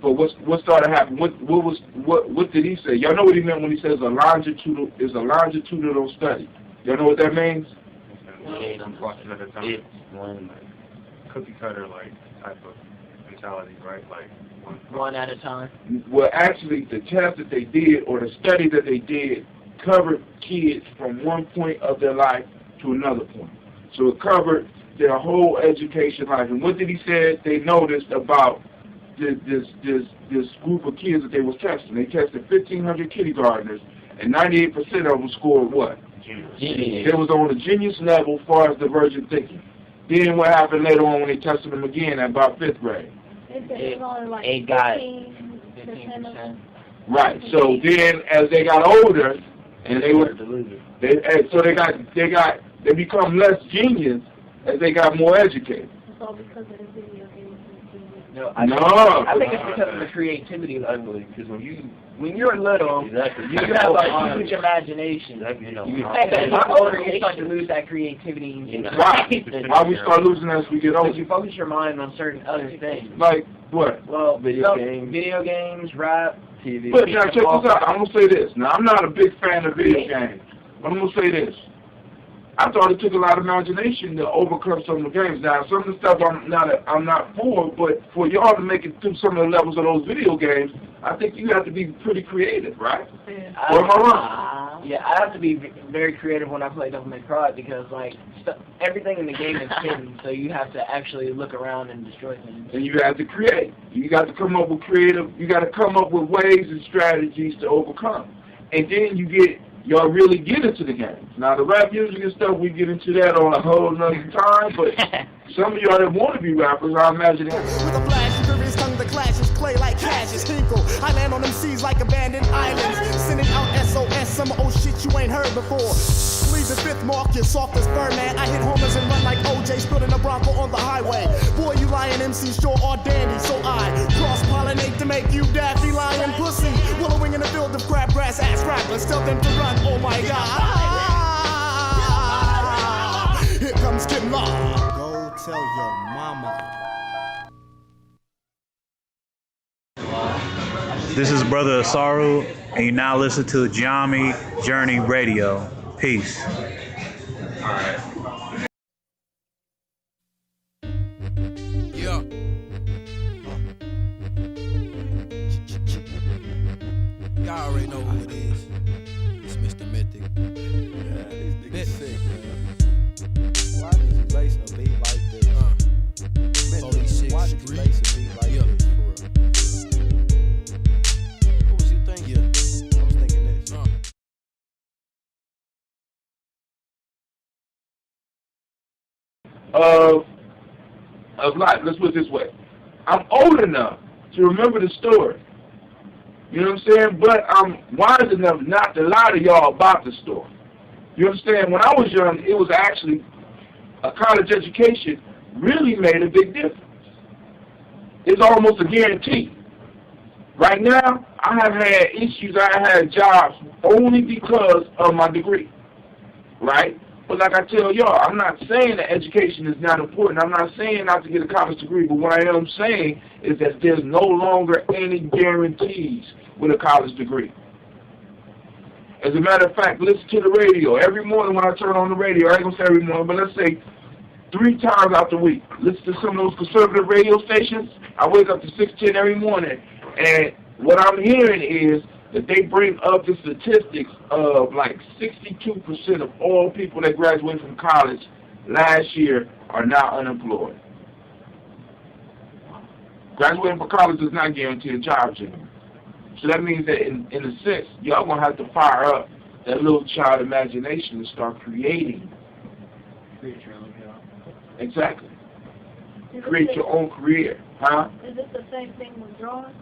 But what started happening? What did he say? Y'all know what he meant when he says a longitudinal study. Y'all know what that means? It's one cookie cutter type of mentality, right? One at a time. Well, actually, the test that they did or the study that they did covered kids from one point of their life to another point. So it covered their whole education life. And what did he say they noticed about this group of kids that they was testing? They tested 1,500 kindergartners, and 98% of them scored what? Genius. They was on the genius level as far as divergent thinking. Then what happened later on when they tested them again at about 5th grade? It got 15%. Right. So then as they got older, and they become less genius as they got more educated. It's all because of the video games. I think it's because of the creativity level. Because when you're little, you have a huge imagination. As older, you start to lose that creativity. Right. Why we start losing as we get older? Because you focus your mind on certain other things. Like what? Well, video games, rap, TV. But now check this out. I'm gonna say this. Now I'm not a big fan of video games, but I'm gonna say this. I thought it took a lot of imagination to overcome some of the games. Now, some of the stuff I'm not for, but for y'all to make it through some of the levels of those video games, I think you have to be pretty creative, right? Or am I wrong? Yeah, I have to be very creative when I play Devil May Cry because, everything in the game is hidden, so you have to actually look around and destroy things. And you have to create. You got to come up with you got to come up with ways and strategies to overcome. And then y'all really get into the game. Now, the rap music and stuff, we get into that on a whole nother time, but some of y'all that want to be rappers, I imagine it. With a flash, furious tongue, the clashes clay like Cassius Hinkle. I land on them seas like abandoned islands, sending out SOS, some old shit you ain't heard before. Leave the 5th mark, you're soft as Birdman. I hit homers and run like OJ, spilling a Bronco on the highway. Boy, you lying MC sure are dandy, so I cross-pollinate to make you daffy lying pussy. Wallowing in a field of crabgrass ass rappers, tell them to run, oh my God. Here comes Kid Law. Go tell your mama. This is Brother Asaru, and you now listen to Gye-Nyame Journey Radio. Peace. know who it is. It's Mr. Mythic. Yeah, this nigga sick, man. Why did you lace a beat like this? Why did you lace a beat like this, for real? What was you thinking? I was thinking this. Of life. Let's put it this way. I'm old enough to remember the story. You know what I'm saying? But I'm wise enough not to lie to y'all about the story. You understand? When I was young, it was actually a college education really made a big difference. It's almost a guarantee. Right now, I have had issues. I have had jobs only because of my degree. Right? But like I tell y'all, I'm not saying that education is not important. I'm not saying not to get a college degree. But what I am saying is that there's no longer any guarantees with a college degree. As a matter of fact, listen to the radio. Every morning when I turn on the radio, I ain't going to say every morning, but let's say 3 times out the week, listen to some of those conservative radio stations. I wake up to 6:10 every morning, and what I'm hearing is that they bring up the statistics of like 62% of all people that graduated from college last year are now unemployed. Graduating from college does not guarantee a job anymore. So that means that in a sense, y'all going to have to fire up that little child imagination and start creating. Create your own job. Exactly. Create your own career. Huh? Is it the same thing with drawing?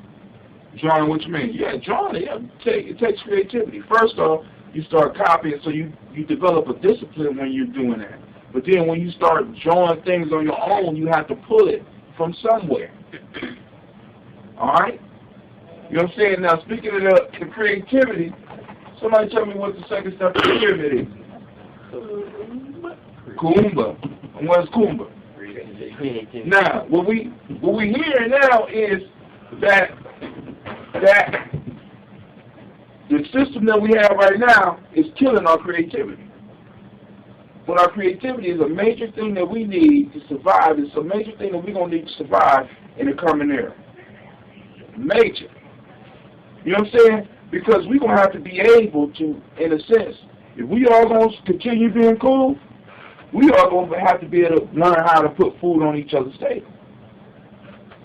Drawing, what you mean? Yeah, drawing, yeah, it takes creativity. First off, you start copying, so you develop a discipline when you're doing that. But then when you start drawing things on your own, you have to pull it from somewhere. All right? You know what I'm saying? Now, speaking of the creativity, somebody tell me what the second step of the pyramid is. Kuumba. And what is Kuumba? Creativity. Now, what we hear now is that the system that we have right now is killing our creativity. But our creativity is a major thing that we need to survive. It's a major thing that we're going to need to survive in the coming era. Major. You know what I'm saying? Because we're going to have to be able to, in a sense, if we are going to continue being cool, we are going to have to be able to learn how to put food on each other's table.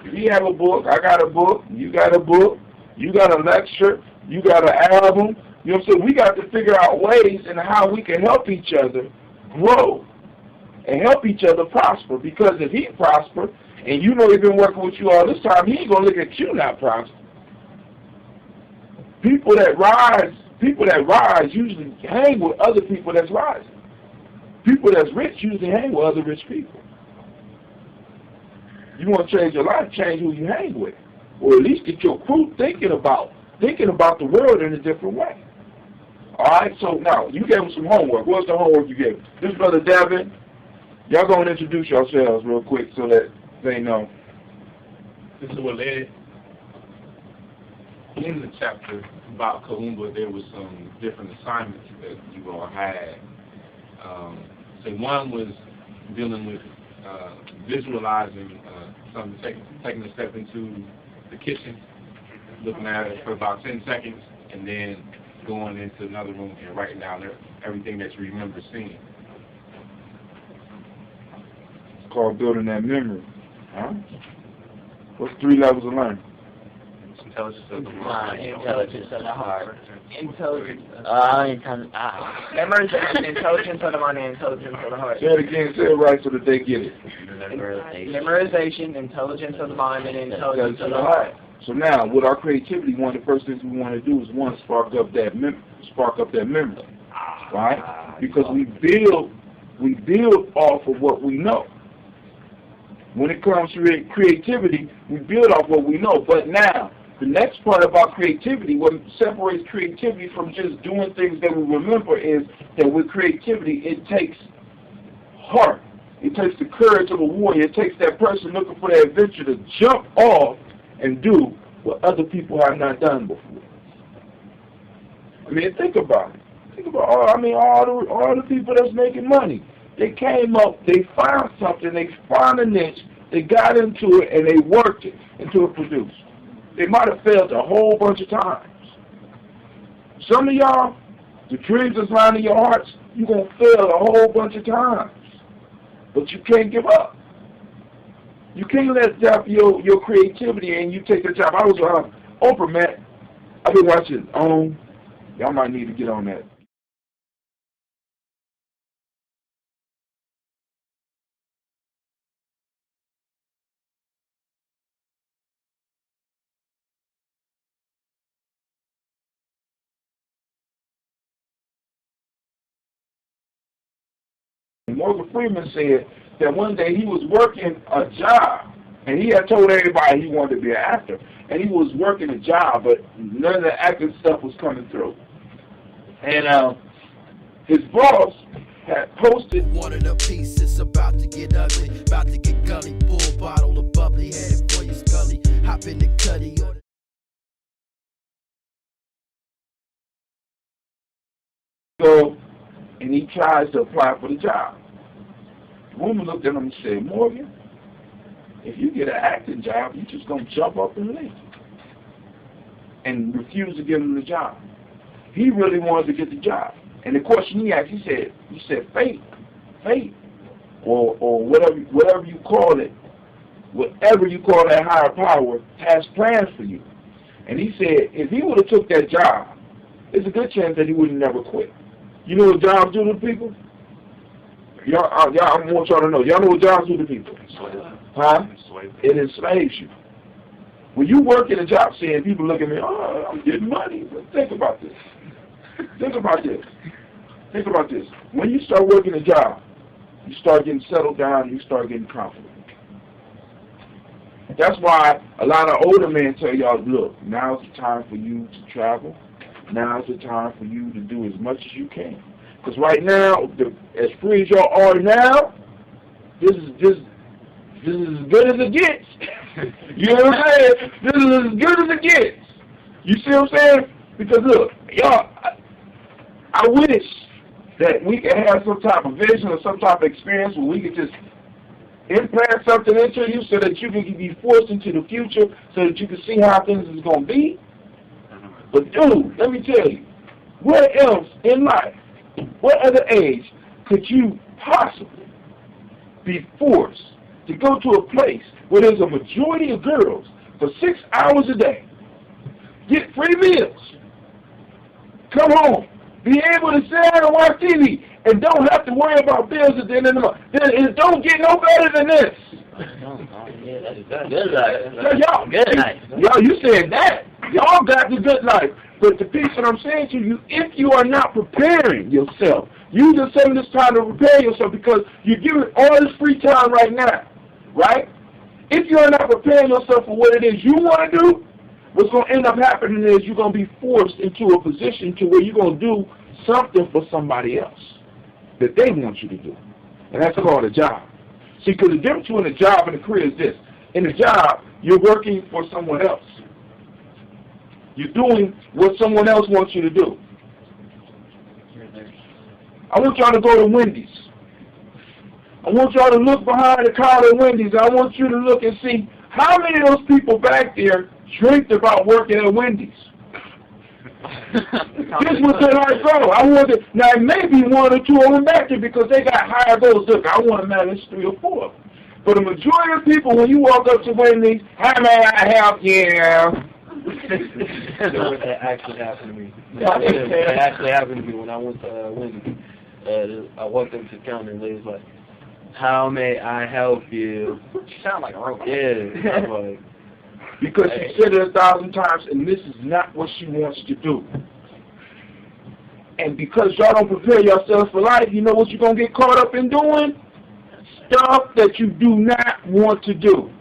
If you have a book, I got a book, you got a book, you got a lecture, you got an album, you know what I'm saying? We got to figure out ways and how we can help each other grow and help each other prosper. Because if he prosper, and you know he's been working with you all this time, he ain't going to look at you not prosper. People that rise usually hang with other people that's rising. People that's rich usually hang with other rich people. You want to change your life, change who you hang with. Or at least get your crew thinking about the world in a different way. Alright, so now, you gave them some homework. What's the homework you gave them? This is Brother Devin. Y'all going to introduce yourselves real quick so that they know. This is what led. In the chapter about Kuumba, there was some different assignments that you all had. So one was dealing with visualizing something, taking a step into the kitchen, looking at it for about 10 seconds, and then going into another room and writing down everything that you remember seeing. It's called building that memory. Huh? What's 3 levels of learning? Intelligence of the mind. Intelligence of the heart. Intelligence. Memorization, intelligence of the mind, and intelligence of the heart. Say it again, say it right so that they get it. Memorization, intelligence of the mind, and intelligence of the heart. So now, with our creativity, one of the first things we want to do is spark up that memory, right? Because we build off of what we know. When it comes to creativity, we build off what we know. But now, the next part about creativity, what separates creativity from just doing things that we remember, is that with creativity, it takes heart. It takes the courage of a warrior. It takes that person looking for that adventure to jump off and do what other people have not done before. I mean, think about it. Think about all the people that's making money. They came up, they found something, they found a niche, they got into it, and they worked it until it produced. They might have failed a whole bunch of times. Some of y'all, the dreams that's lying in your hearts, you're going to fail a whole bunch of times. But you can't give up. You can't let down your creativity and you take the job. I was Oprah, man. I've been watching y'all might need to get on that. Morgan Freeman said that one day he was working a job, and he had told everybody he wanted to be an actor, and he was working a job, but none of the acting stuff was coming through. And his boss had posted, wanted a piece, it's about to get ugly, about to get gully, full bottle of bubbly, headed for your scully, hop in the cuddy or so, and he tries to apply for the job. The woman looked at him and said, Morgan, if you get an acting job, you're just going to jump up and leave. And refuse to give him the job. He really wanted to get the job. And the question he asked, he said, fate, or whatever you call it, whatever you call that higher power has plans for you. And he said, if he would have took that job, there's a good chance that he would have never quit. You know what jobs do to people? Y'all, I want y'all to know. Y'all know what jobs do to people? Huh? It enslaves you. When you work in a job saying people look at me, oh, I'm getting money. But think about this. Think about this. Think about this. When you start working a job, you start getting settled down, you start getting confident. That's why a lot of older men tell y'all, look, now's the time for you to travel. Now's the time for you to do as much as you can. Because right now, as free as y'all are now, this is as good as it gets. You know what I'm saying? This is as good as it gets. You see what I'm saying? Because look, y'all, I wish that we could have some type of vision or some type of experience where we could just implant something into you so that you can be forced into the future so that you can see how things is going to be. But dude, let me tell you, where else in life, what other age could you possibly be forced to go to a place where there's a majority of girls for 6 hours a day, get free meals, come home, be able to sit down and watch TV, and don't have to worry about bills at the end of the month? It don't get no better than this. Y'all, you said that. Y'all got the good life. But the piece that I'm saying to you, if you are not preparing yourself, use this time to prepare yourself because you're giving all this free time right now, right? If you are not preparing yourself for what it is you want to do, what's going to end up happening is you're going to be forced into a position to where you're going to do something for somebody else that they want you to do. And that's called a job. See, because the difference between a job and a career is this. In a job, you're working for someone else. You're doing what someone else wants you to do. I want y'all to go to Wendy's. I want y'all to look behind the counter at Wendy's. I want you to look and see how many of those people back there dreamed about working at Wendy's. This was their life goal. I wanted, now it may be one or two of them back there because they got higher goals. Look, I want to manage 3 or 4. But the majority of people, when you walk up to Wendy's, how may I help you? That actually happened to me. That actually happened to me when I went to Wendy's. I walked up to the counter and they was like, how may I help you? You sound like a robot. Yeah. I was like, because she said it 1,000 times, and this is not what she wants to do. And because y'all don't prepare yourselves for life, you know what you're going to get caught up in doing? Stuff that you do not want to do.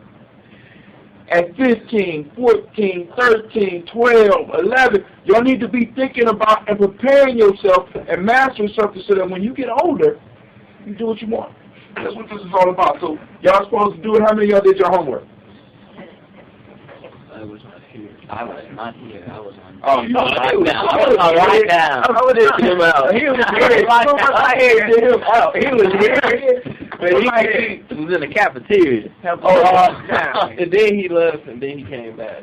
At 15, 14, 13, 12, 11, y'all need to be thinking about and preparing yourself and mastering something so that when you get older, you do what you want. That's what this is all about. So y'all supposed to do it. How many of y'all did your homework? I was here. I was not here. I was on. Oh, you right now. I was on right now. I would have him out. He was here. I heard him out. He was here. But he was in the cafeteria. And then he left, and then he came back.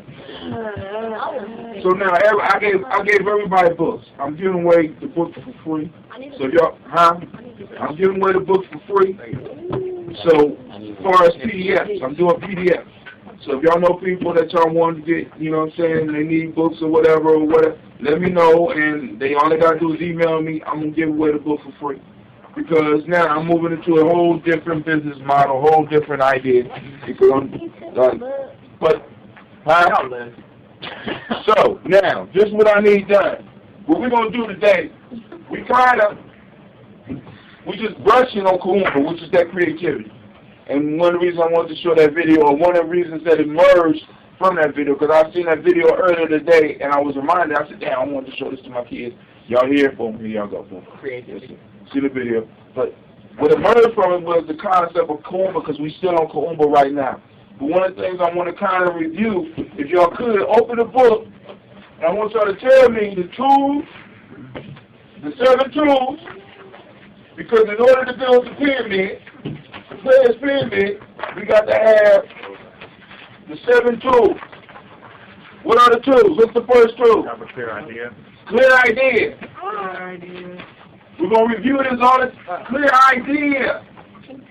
So now I gave everybody books. I'm giving away the books for free. So y'all, I'm giving away the books for free. So as far as PDFs, I'm doing PDFs. So if y'all know people that y'all want to get, you know what I'm saying, they need books or whatever, let me know, and they all they got to do is email me. I'm going to give away the book for free. Because now I'm moving into a whole different business model, a whole different idea. Because so now, just what I need done. What we're going to do today, we just brushing on Kahumba, which is that creativity. And one of the reasons I wanted to show that video, or one of the reasons that emerged from that video, because I seen that video earlier today, and I was reminded, I said, damn, I wanted to show this to my kids. Y'all here for me, y'all go for me. Creativity. See the video. But what emerged from it was the concept of Kahumba, because we still on Kahumba right now. But one of the things I want to kind of review, if y'all could, open the book, and I want y'all to tell me the tools, the 7 tools, because in order to build the pyramid, the player's pyramid, we got to have the 7 tools. What are the tools? What's the first tool? Have a clear idea. Clear idea. We're going to review this on a clear idea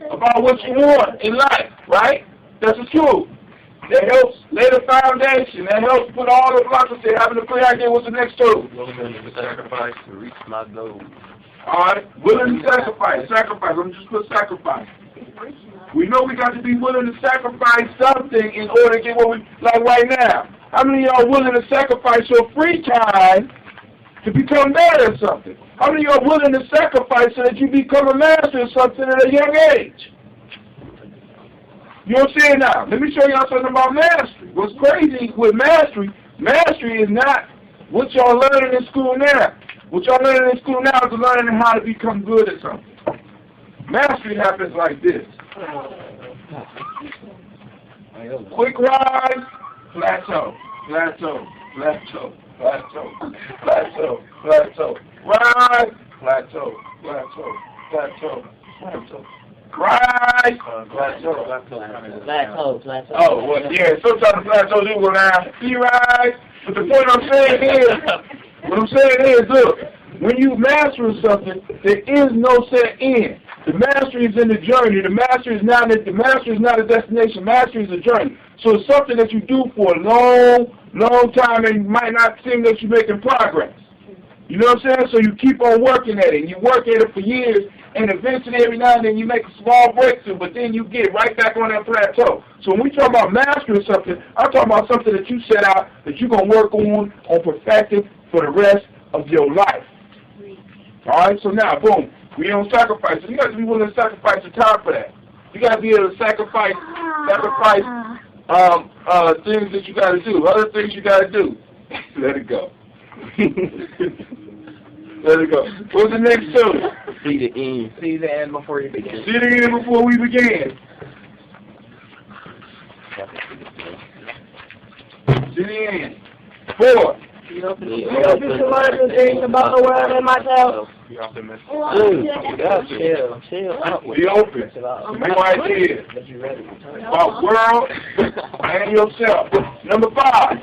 about what you want in life, right? That's a tool. That helps lay the foundation. That helps put all the blocks and say, having a clear idea. What's the next tool? Willing to sacrifice to reach my goal. All right, willing to sacrifice. Sacrifice. Let me just put sacrifice. We know we got to be willing to sacrifice something in order to get what we like right now. How many of y'all willing to sacrifice your free time to become better at something? How many of y'all willing to sacrifice so that you become a master of something at a young age? You don't see it now. Let me show y'all something about mastery. What's crazy with mastery is not what y'all learning in school now. What y'all learning in school now is learning how to become good at something. Mastery happens like this. Quick rise, plateau, plateau, plateau, plateau, plateau, plateau. Rise, plateau, plateau, plateau, plateau. Rise, plateau, Plateau. Oh, well, yeah, sometimes the plateaus do go down. See, rise. But the point I'm saying is, look, when you master something, there is no set end. The mastery is in the journey. The mastery is not a destination. Mastery is a journey. So it's something that you do for a long time, and you might not seem that you're making progress. You know what I'm saying? So you keep on working at it, and you work at it for years, and eventually every now and then you make a small breakthrough, but then you get right back on that plateau. So when we talk about mastering something, I'm talking about something that you set out that you're going to work on perfecting for the rest of your life. All right? So now, boom, we don't sacrifice. You got to be willing to sacrifice your time for that. You got to be able to sacrifice things that you got to do, other things you got to do. Let it go. Let it go. What's the next tool? See the end. See the end before you begin. See the end before we begin. See the end. 4. You know, to learn some things about the world and myself. Be optimistic. Chill. Be open. No ideas about world and yourself. Number 5.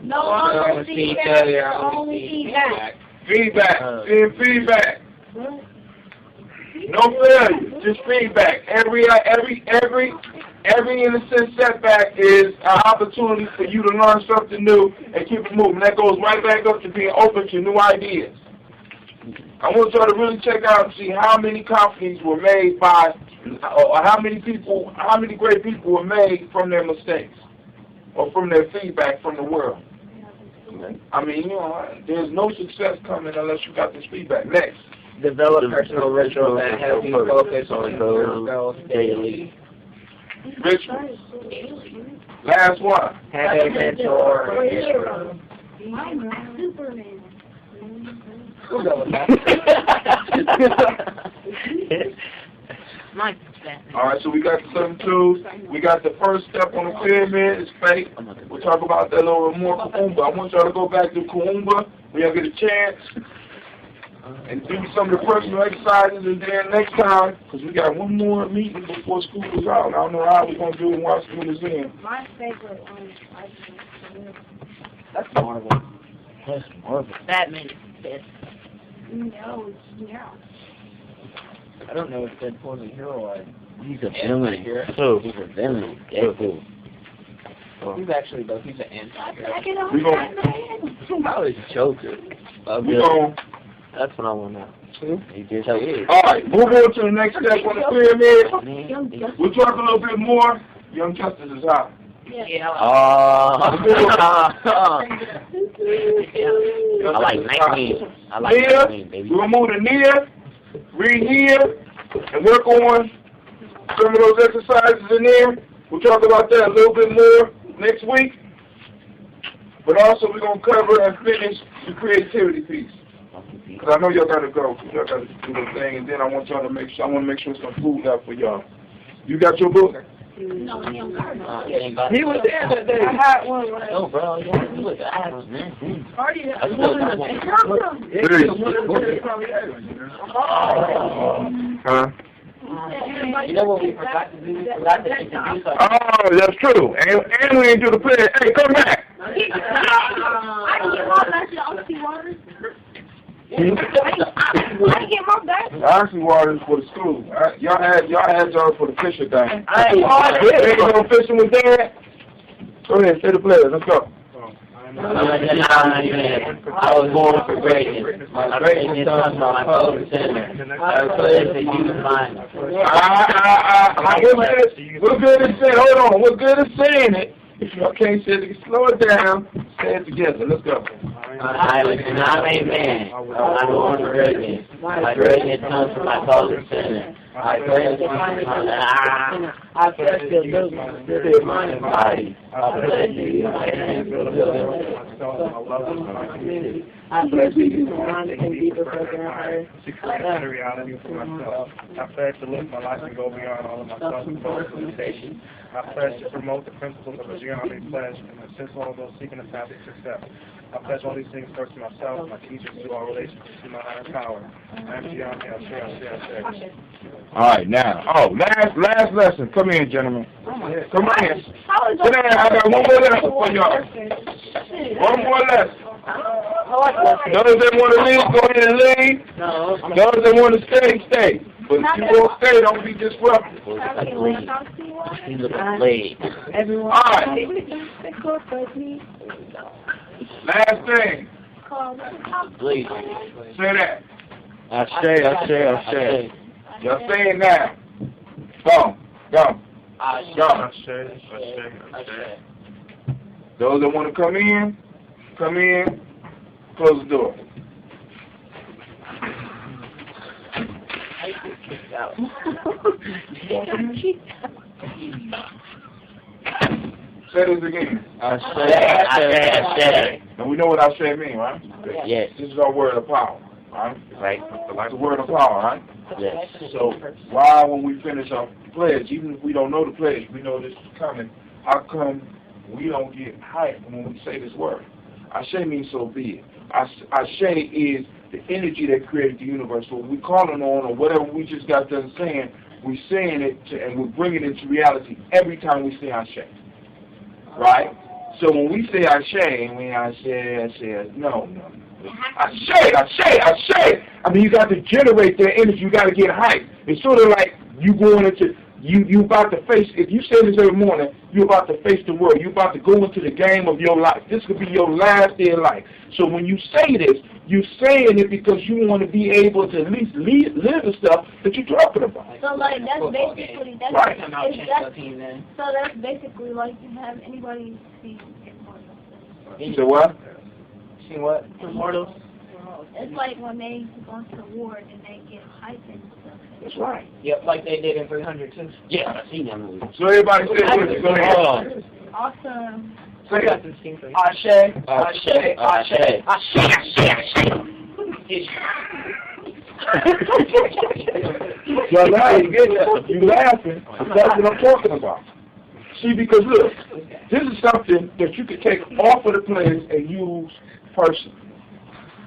No feedback. Feedback. Seeing feedback. No failure. Just feedback. Every innocent setback is an opportunity for you to learn something new and keep it moving. That goes right back up to being open to new ideas. I want y'all to really check out and see how many companies were made by, or how many great people were made from their mistakes or from their feedback from the world. I mean, you know, there's no success coming unless you got this feedback. Next. Develop personal rituals that help you focus on your goals daily. Rituals. Last one. Have a mentor or hero. Superman. We'll go with that. All right, so we got the 72. We got the first step on the pyramid. It's fake. We'll talk about that a little bit more. Kuumba. I want y'all to go back to Kuumba when y'all get a chance and do some of the personal exercises. And then next time, because we got one more meeting before school is out. I don't know how we're going to do it while school is in. My favorite That's Marvel. That's Marvel. Batman is best. No, it's yeah. I don't know if Deadpool's a hero or He's a villain. He's a villain. Deadpool. He's actually though. He's an anti-hero. We gonna. I was Joker. We gonna. That's what I want to know. He just is. All right, move on to the next step on the pyramid. We'll talk a little bit more. Young Justice is out. Yeah. I like 19. I like Nia, 19, baby. we're going to move to Nia, read here, and work on some of those exercises in there. We'll talk about that a little bit more next week. But also we're going to cover and finish the creativity piece. Because I know y'all got to go. Y'all got to do the thing. And then I want y'all to make sure, I want to make sure some food out for y'all. You got your book? No, he don't got He was there that day. I had one. No, bro. You look ass, man. Party. Huh? You know what we forgot to do? We forgot to introduce our... Oh, that's true. And we didn't do the play. Hey, come back. I can get my back to Oxy Waters. I can get my back. Oxy Waters for the school. Y'all had y'all for the fisher thing. Hey, you go fishing with Dad? Go ahead, say the players. Let's go. I was born for greatness. My greatness comes from my focus center. I pledge to use mine. What good is saying? Hold on. What good is saying it? If y'all can't say it, slow it down. Say it together. Let's go. I was not a man. I'm born for greatness. My greatness comes from my focus center. I pledge to use I pledge to use my spirit, mind, and body. I pledge to use my hands for the building my community. I pledge to use my mind and be the person I the reality for myself. I pledge to live my life and go beyond all of my self-imposed limitations. I pledge to promote the principles of the Gye-Nyame pledge and assist all those seeking a path to success. I pledge all these things first to myself, my teachers, to all relations to my higher power. I am Gye-Nyame. I say. All right, now. Oh, last lesson. Come in, gentlemen. Come in. Sit down. I got one more lesson for y'all. One more lesson. Those that want to leave, go ahead and leave. Those that want to stay, stay. But if you won't stay, don't be disruptive. Everyone. All right. Last thing. Please. Say that. I say. Y'all say it now. Go. Those that want to come in. Close the door. Say this again. I say. And we know what I say mean, right? Yes. This is our word of power, right? Right. It's a word of power, right? Yes. So why, when we finish our pledge, even if we don't know the pledge, we know this is coming, how come we don't get hyped when we say this word? Ashe means so be it. Ashe is the energy that created the universe. So we're calling on, or whatever we just got done saying, we're saying it and we're bringing it into reality every time we say Ashe. Right? So when we say Ashe, no. Ashe. I mean, you got to generate that energy. You got to get hyped. It's sort of like you going into, you about to face, if you say this every morning, you're about to face the world. You're about to go into the game of your life. This could be your last day of life. So when you say this, you're saying it because you want to be able to at least live the stuff that you're talking about. So like that's basically right. So that's basically like you have anybody see Immortals. You said what? See what? Immortals. It's like when they go to war and they get hyped and stuff. That's right. Yep, like they did in 300 too. Yeah, I seen that movie. So everybody say it. Go ahead. Awesome. Say it. Ashe. You're laughing. You're laughing. That's what I'm talking about. See, because look, this is something that you can take off of the place and use personally.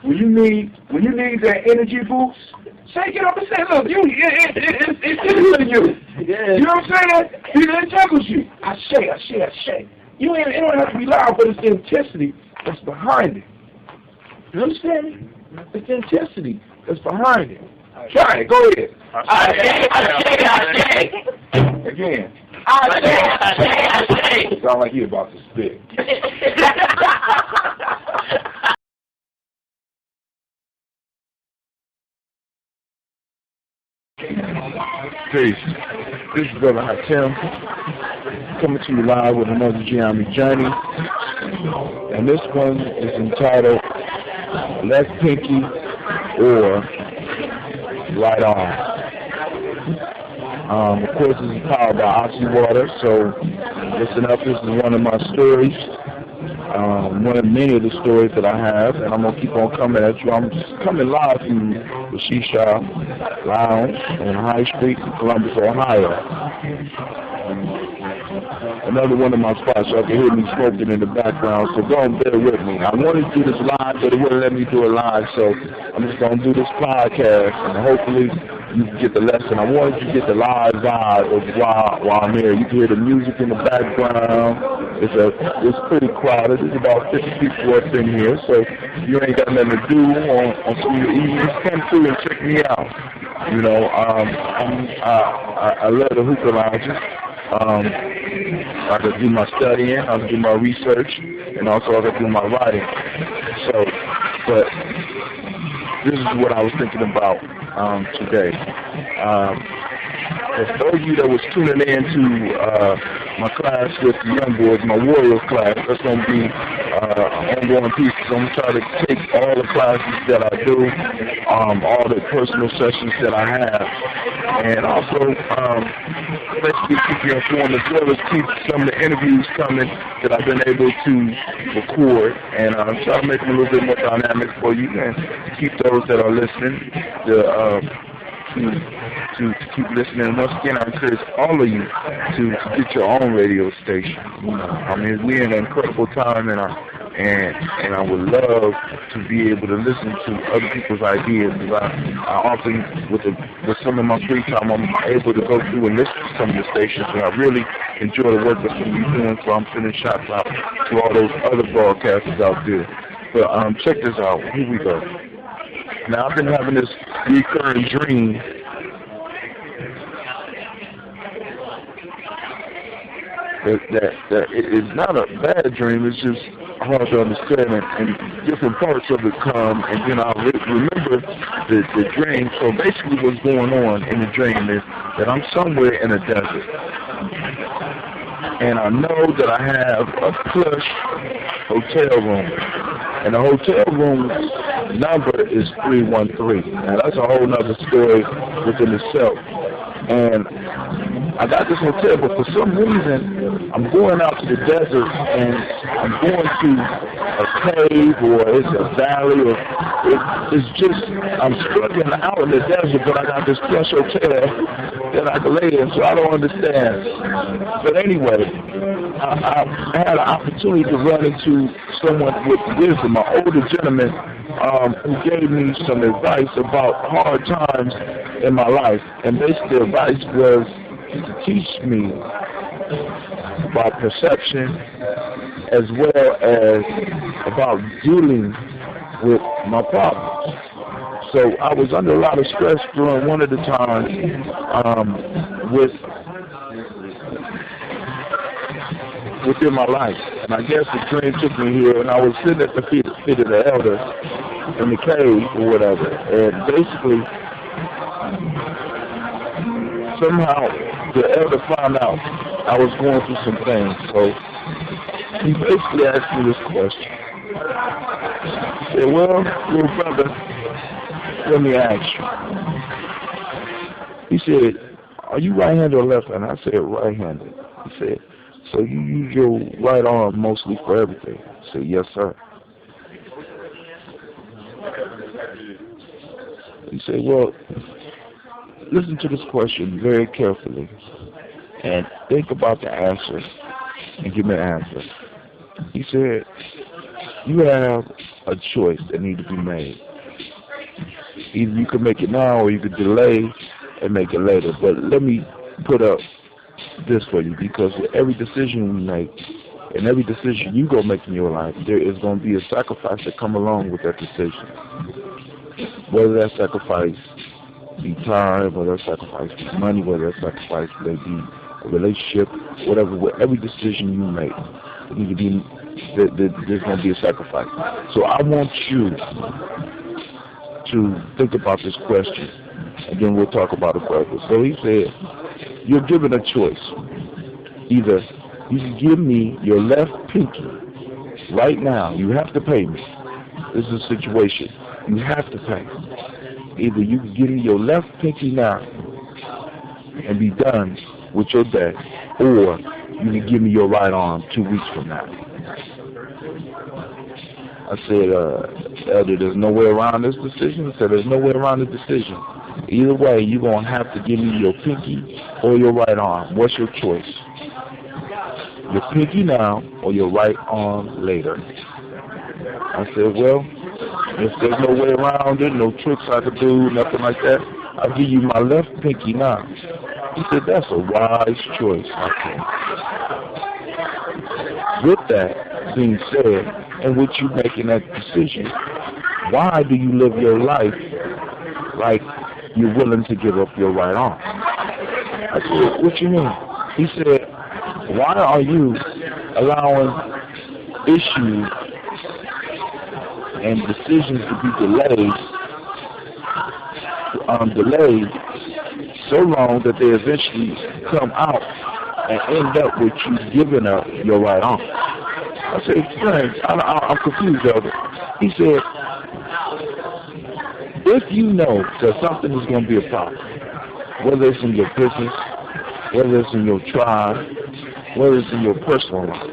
When you need that energy boost, say get up and say, look, it's in you. You know what I'm saying? It tickles you. I say. It don't have to be loud, but it's the intensity that's behind it. You understand me? It's the intensity that's behind it. Try it. Go ahead. I say. Again. I say. Sound like you about to spit. Peace. This is Brother Hatem coming to you live with another Gye-Nyame journey, and this one is entitled Left Pinky or Right Arm. Of course, this is powered by Oxy Water, so listen up. This is one of my stories, one of many of the stories that I have, and I'm going to keep on coming at you. I'm coming live from the Shisha Lounge on High Street in Columbus, Ohio. Another one of my spots, y'all can hear me smoking in the background, so go and bear with me. I wanted to do this live, but it wouldn't let me do it live, so I'm just going to do this podcast, and hopefully you can get the lesson. I wanted you to get the live vibe of while I'm here. You can hear the music in the background. It's pretty crowded. There's about 50 people up in here, so if you ain't got nothing to do on some of your evenings, come through and check me out. You know, I love the hookah lounges. I can do my studying, I can do my research, and also I can do my writing. So, but this is what I was thinking about today. For those of you that was tuning in to my class with the young boys, my Warriors class, that's going to be ongoing piece. So I'm going to try to take all the classes that I do, all the personal sessions that I have, and also basically keep you informed as well as keep some of the interviews coming that I've been able to record, and try to make them a little bit more dynamic for you and keep those that are listening to keep listening. And once again, I encourage all of you to get your own radio station. I mean, we're in an incredible time, and I would love to be able to listen to other people's ideas. Because I often, with some of my free time, I'm able to go through and listen to some of the stations, and I really enjoy the work that some of you doing. So I'm sending shots out to all those other broadcasters out there. But check this out. Here we go. Now, I've been having this recurring dream that it's not a bad dream, it's just hard to understand, and different parts of it come, and then I'll remember the dream. So basically what's going on in the dream is that I'm somewhere in a desert, and I know that I have a plush hotel room, and the hotel room's number is 313. Now that's a whole nother story within itself. And I got this hotel, but for some reason I'm going out to the desert, and I'm going to a cave, or it's a valley, or it's just, I'm struggling out in the desert, but I got this plush hotel that I can lay in, so I don't understand. But anyway, I had an opportunity to run into someone with wisdom, an older gentleman who gave me some advice about hard times in my life. And basically the advice was to teach me about perception as well as about dealing with my problems. So I was under a lot of stress during one of the times within my life. And I guess the dream took me here, and I was sitting at the feet of the elder in the cave or whatever. And basically, somehow the elder found out I was going through some things. So he basically asked me this question. He said, well, little brother, let me ask you. He said, are you right-handed or left-handed? I said, right-handed. He said, so you use your right arm mostly for everything? I said, yes, sir. He said, well, listen to this question very carefully and think about the answer and give me an answer. He said, you have a choice that needs to be made. Either you can make it now or you could delay and make it later. But let me put up this for you, because with every decision we make and every decision you go make in your life, there is going to be a sacrifice that come along with that decision. Whether that sacrifice be time, whether that sacrifice be money, whether that sacrifice may be a relationship, whatever, with every decision you make, it need to be, there's going to be a sacrifice. So I want you to think about this question, and then we'll talk about it further. So he said, you're given a choice. Either you can give me your left pinky right now. You have to pay me. This is a situation. You have to pay. Either you can give me your left pinky now and be done with your day, or you can give me your right arm 2 weeks from now. I said, Elder, there's no way around this decision. He said, there's no way around the decision. Either way, you're going to have to give me your pinky or your right arm. What's your choice? Your pinky now or your right arm later? I said, well, if there's no way around it, no tricks I could do, nothing like that, I'll give you my left pinky now. He said, that's a wise choice, okay. With that being said, and with you making that decision, why do you live your life like you're willing to give up your right arm? I said, what you mean? He said, why are you allowing issues and decisions to be delayed so long that they eventually come out and end up with you giving up your right arm? I said, explain. I'm confused, Elder. He said, if you know that something is going to be a problem, whether it's in your business, whether it's in your tribe, whether it's in your personal life,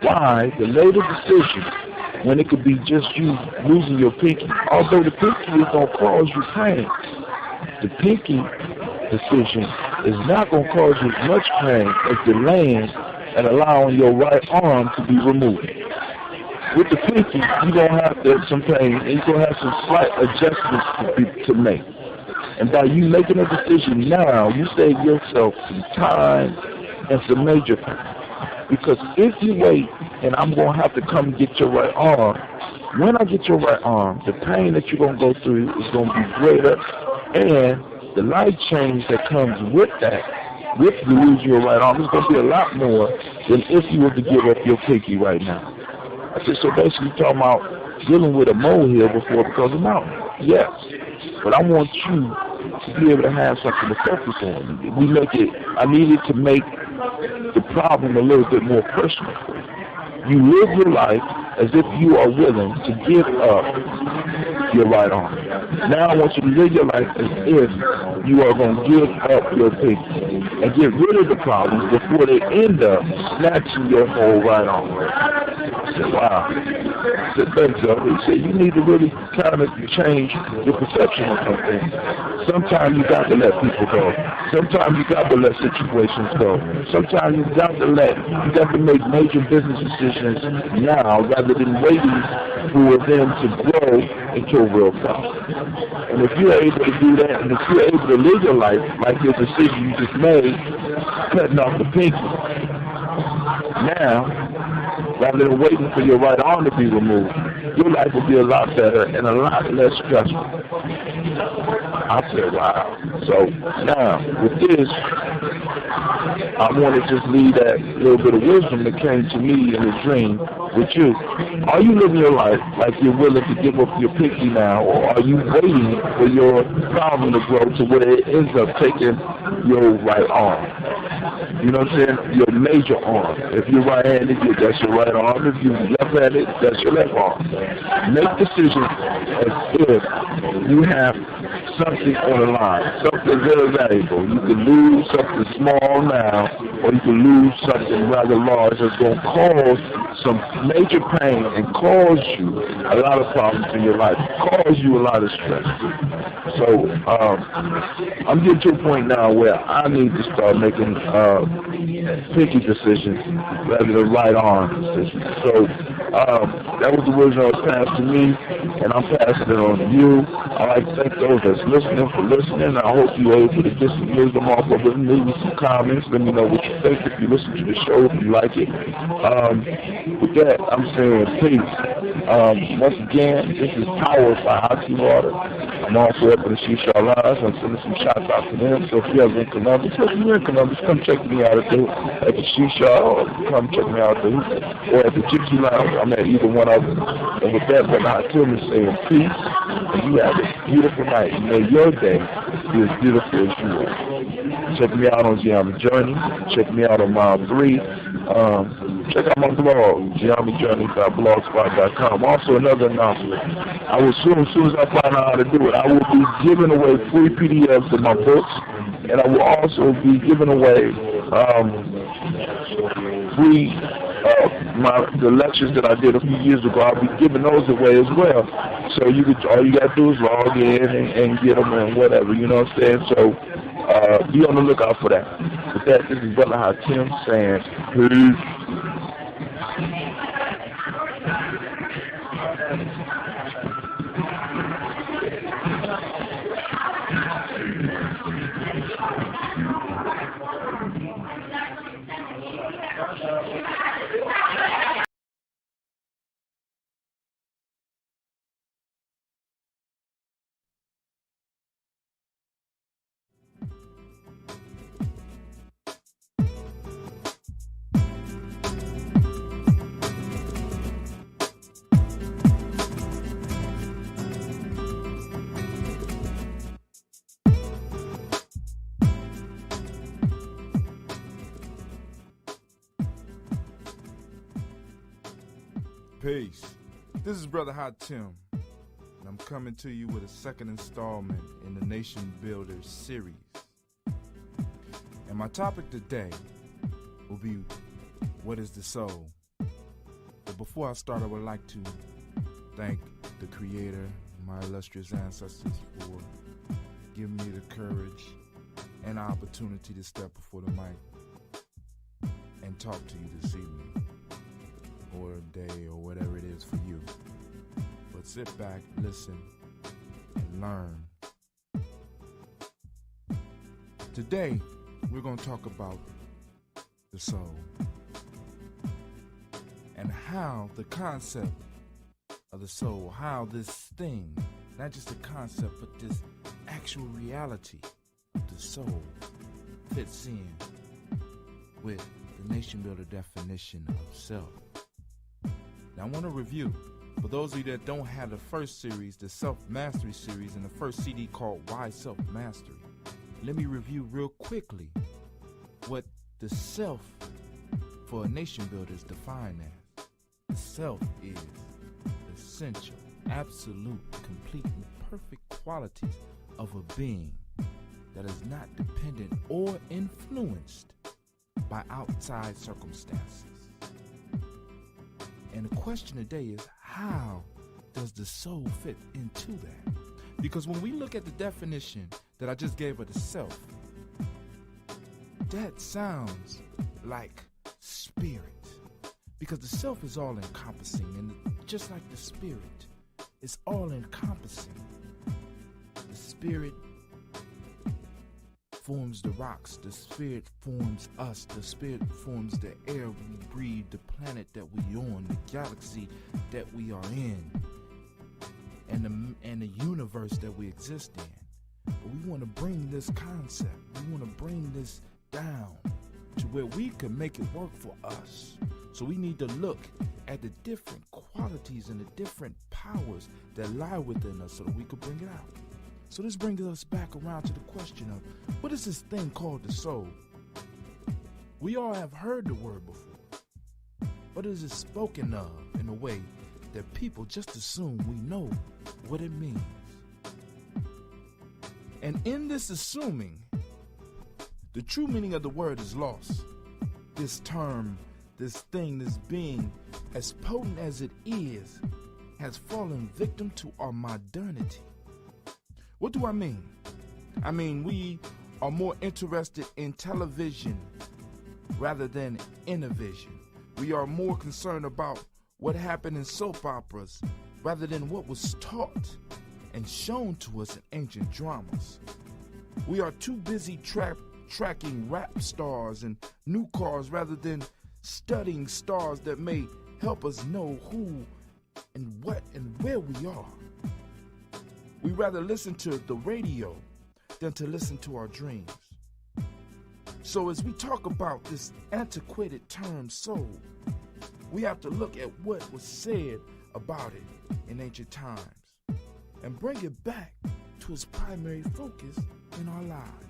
why delay the decision when it could be just you losing your pinky? Although the pinky is going to cause you pain, the pinky decision is not going to cause you as much pain as delaying and allowing your right arm to be removed. With the pinky, you're going to have some pain, and you're going to have some slight adjustments to make. And by you making a decision now, you save yourself some time and some major pain. Because if you wait, and I'm going to have to come get your right arm, when I get your right arm, the pain that you're going to go through is going to be greater, and the life change that comes with that, with you losing your right arm, is going to be a lot more than if you were to give up your pinky right now. I said, so basically talking about dealing with a molehill before it becomes a mountain. Yes. But I want you to be able to have something to focus on. I needed to make the problem a little bit more personal. You live your life as if you are willing to give up your right arm. Now I want you to live your life as if you are going to give up your pinky and get rid of the problems before they end up snatching your whole right arm. I said, wow. I said, thanks, Elder. He said, you need to really kind of change your perception of something. Sometimes you got to let people go. Sometimes you got to let situations go. Sometimes you got to make major business decisions now rather than waiting for them to grow into a real problem. And if you're able to do that, and if you're able to live your life like your decision you just made, cutting off the pinky, now, rather than waiting for your right arm to be removed, your life will be a lot better and a lot less stressful. I said, wow. So now, with this, I want to just leave that little bit of wisdom that came to me in a dream with you. Are you living your life like you're willing to give up your pinky now, or are you waiting for your problem to grow to where it ends up taking your right arm? You know what I'm saying? Your major arm. If you're right-handed, that's your right arm. If you're left-handed, that's your left arm. Make decisions as if you have something on the line, something very valuable. You can lose something small now, or you can lose something rather large that's going to cause some major pain and cause you a lot of problems in your life, cause you a lot of stress. So I'm getting to a point now where I need to start making picky decisions rather than right arm decisions. So that was the wisdom that was passed to me, and I'm passing it on to you. I'd like to thank those that's listening for listening. I hope you're able to get some wisdom off of it. Leave me some comments. Let me know what you think if you listen to the show, if you like it. With that, I'm saying peace. Once again, this is Power by Hockey Water. I'm also up in the Shisha Lines. I'm sending some shots out to them. So if you're ever in Columbus, come check me out at the Shisha, or come check me out or at the Gypsy Lounge. I'm at either one of them. And with that, Brother Hatim is saying peace, and you have a beautiful night. May your day be as beautiful as you are. Check me out on Gye-Nyame Journey. Check me out on Mile 3. Check out my blog, GNJMedia.support. Also, another announcement. I will as soon as I find out how to do it, I will be giving away free PDFs of my books, and I will also be giving away free the lectures that I did a few years ago. I'll be giving those away as well. So all you gotta do is log in and get them and whatever. You know what I'm saying? So be on the lookout for that. With that, this is Brother Hatim saying peace. Peace. This is Brother Hatim, and I'm coming to you with a second installment in the Nation Builders series. And my topic today will be, what is the soul? But before I start, I would like to thank the Creator, my illustrious ancestors, for giving me the courage and opportunity to step before the mic and talk to you this evening, or a day, or whatever it is for you. But sit back, listen, and learn. Today, we're going to talk about the soul and how the concept of the soul, how this thing, not just a concept, but this actual reality of the soul fits in with the Nation Builder definition of self. Now, I want to review, for those of you that don't have the first series, the Self-Mastery series, and the first CD called Why Self-Mastery, let me review real quickly what the self for a nation builder is defined as. The self is essential, absolute, complete, and perfect qualities of a being that is not dependent or influenced by outside circumstances. And the question today is, how does the soul fit into that? Because when we look at the definition that I just gave of the self, that sounds like spirit. Because the self is all encompassing, and just like the spirit, it's all encompassing. The spirit forms the rocks, the spirit forms us, the spirit forms the air we breathe, the planet that we on, the galaxy that we are in, and the universe that we exist in. But we want to bring this concept, we want to bring this down to where we can make it work for us. So we need to look at the different qualities and the different powers that lie within us so that we can bring it out. So this brings us back around to the question of, what is this thing called the soul? We all have heard the word before, but is it spoken of in a way that people just assume we know what it means? And in this assuming, the true meaning of the word is lost. This term, this thing, this being, as potent as it is, has fallen victim to our modernity. What do I mean? I mean, we are more interested in television rather than innovision. We are more concerned about what happened in soap operas rather than what was taught and shown to us in ancient dramas. We are too busy tracking rap stars and new cars rather than studying stars that may help us know who and what and where we are. We rather listen to the radio than to listen to our dreams. So as we talk about this antiquated term soul, we have to look at what was said about it in ancient times and bring it back to its primary focus in our lives.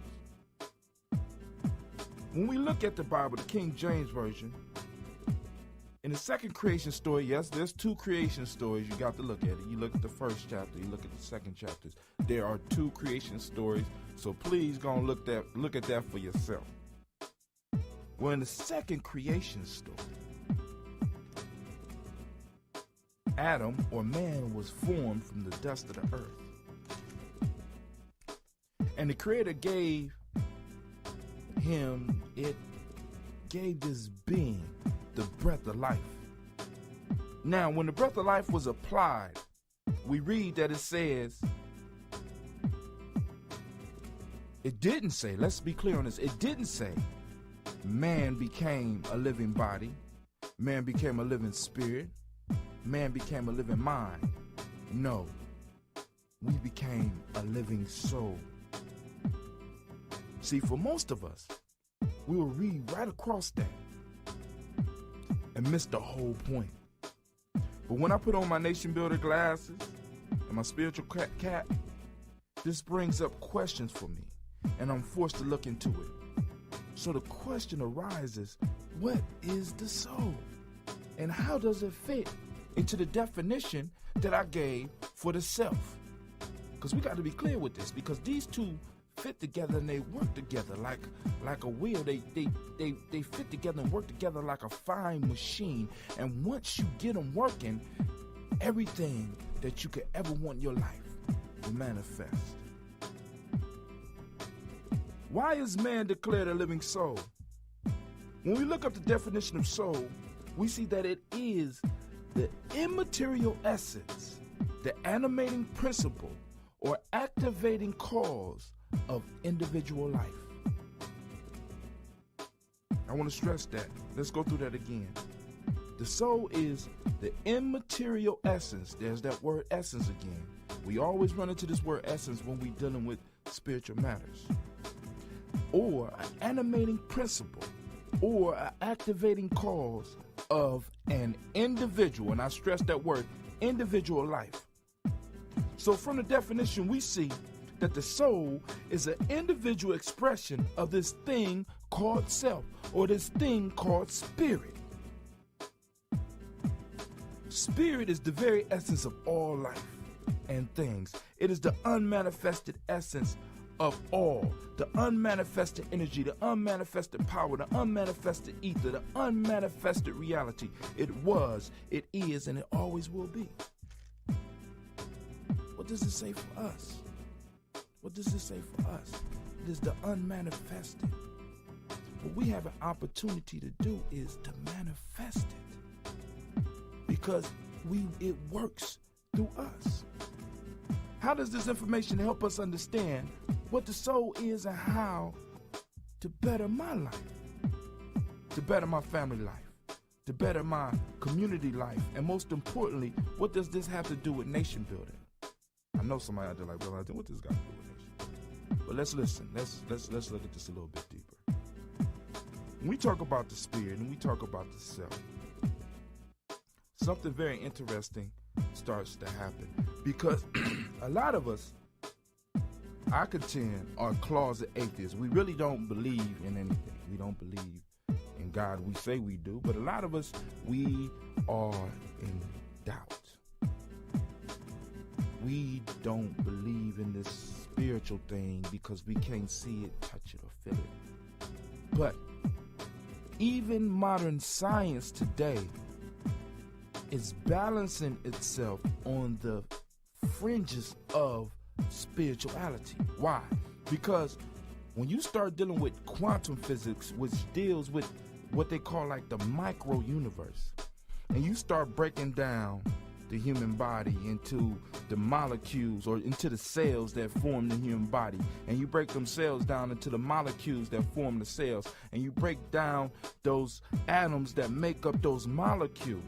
When we look at the Bible, the King James Version, in the second creation story, yes, there's two creation stories. You got to look at it. You look at the first chapter, you look at the second chapters. There are two creation stories, so please go and look at that for yourself. Well, in the second creation story, Adam, or man, was formed from the dust of the earth. And the Creator gave this being the breath of life. Now, when the breath of life was applied, we read that it says, it didn't say, let's be clear on this, it didn't say man became a living body, man became a living spirit, man became a living mind. No, we became a living soul. See, for most of us, we will read right across that and miss the whole point. But when I put on my nation builder glasses and my spiritual cap, this brings up questions for me, and I'm forced to look into it. So the question arises, what is the soul? And how does it fit into the definition that I gave for the self? Because we got to be clear with this, because these two fit together and they work together like a wheel. They fit together and work together like a fine machine. And once you get them working, everything that you could ever want in your life will manifest. Why is man declared a living soul? When we look up the definition of soul, we see that it is the immaterial essence, the animating principle, or activating cause of individual life. I want to stress that. Let's go through that again. The soul is the immaterial essence. There's that word essence again. We always run into this word essence when we're dealing with spiritual matters. Or an animating principle, or an activating cause of an individual, and I stress that word, individual life. So from the definition, we see that the soul is an individual expression of this thing called self, or this thing called spirit. Spirit is the very essence of all life and things. It is the unmanifested essence of all, the unmanifested energy, the unmanifested power, the unmanifested ether, the unmanifested reality. It was, it is, and it always will be. What does it say for us? What does it say for us? It is the unmanifested. What we have an opportunity to do is to manifest it, because it works through us. How does this information help us understand what the soul is and how to better my life, to better my family life, to better my community life, and most importantly, what does this have to do with nation building? I know somebody out there like, well, what does this got to do with nation? But let's listen. Let's look at this a little bit deeper. When we talk about the spirit and we talk about the self, something very interesting starts to happen, because a lot of us, I contend, are closet atheists. We really don't believe in anything. We don't believe in God. We say we do, but a lot of us, we are in doubt. We don't believe in this spiritual thing because we can't see it, touch it, or feel it. But even modern science today is balancing itself on the fringes of spirituality. Why? Because when you start dealing with quantum physics, which deals with what they call like the micro universe, and you start breaking down the human body into the molecules or into the cells that form the human body, and you break them cells down into the molecules that form the cells, and you break down those atoms that make up those molecules,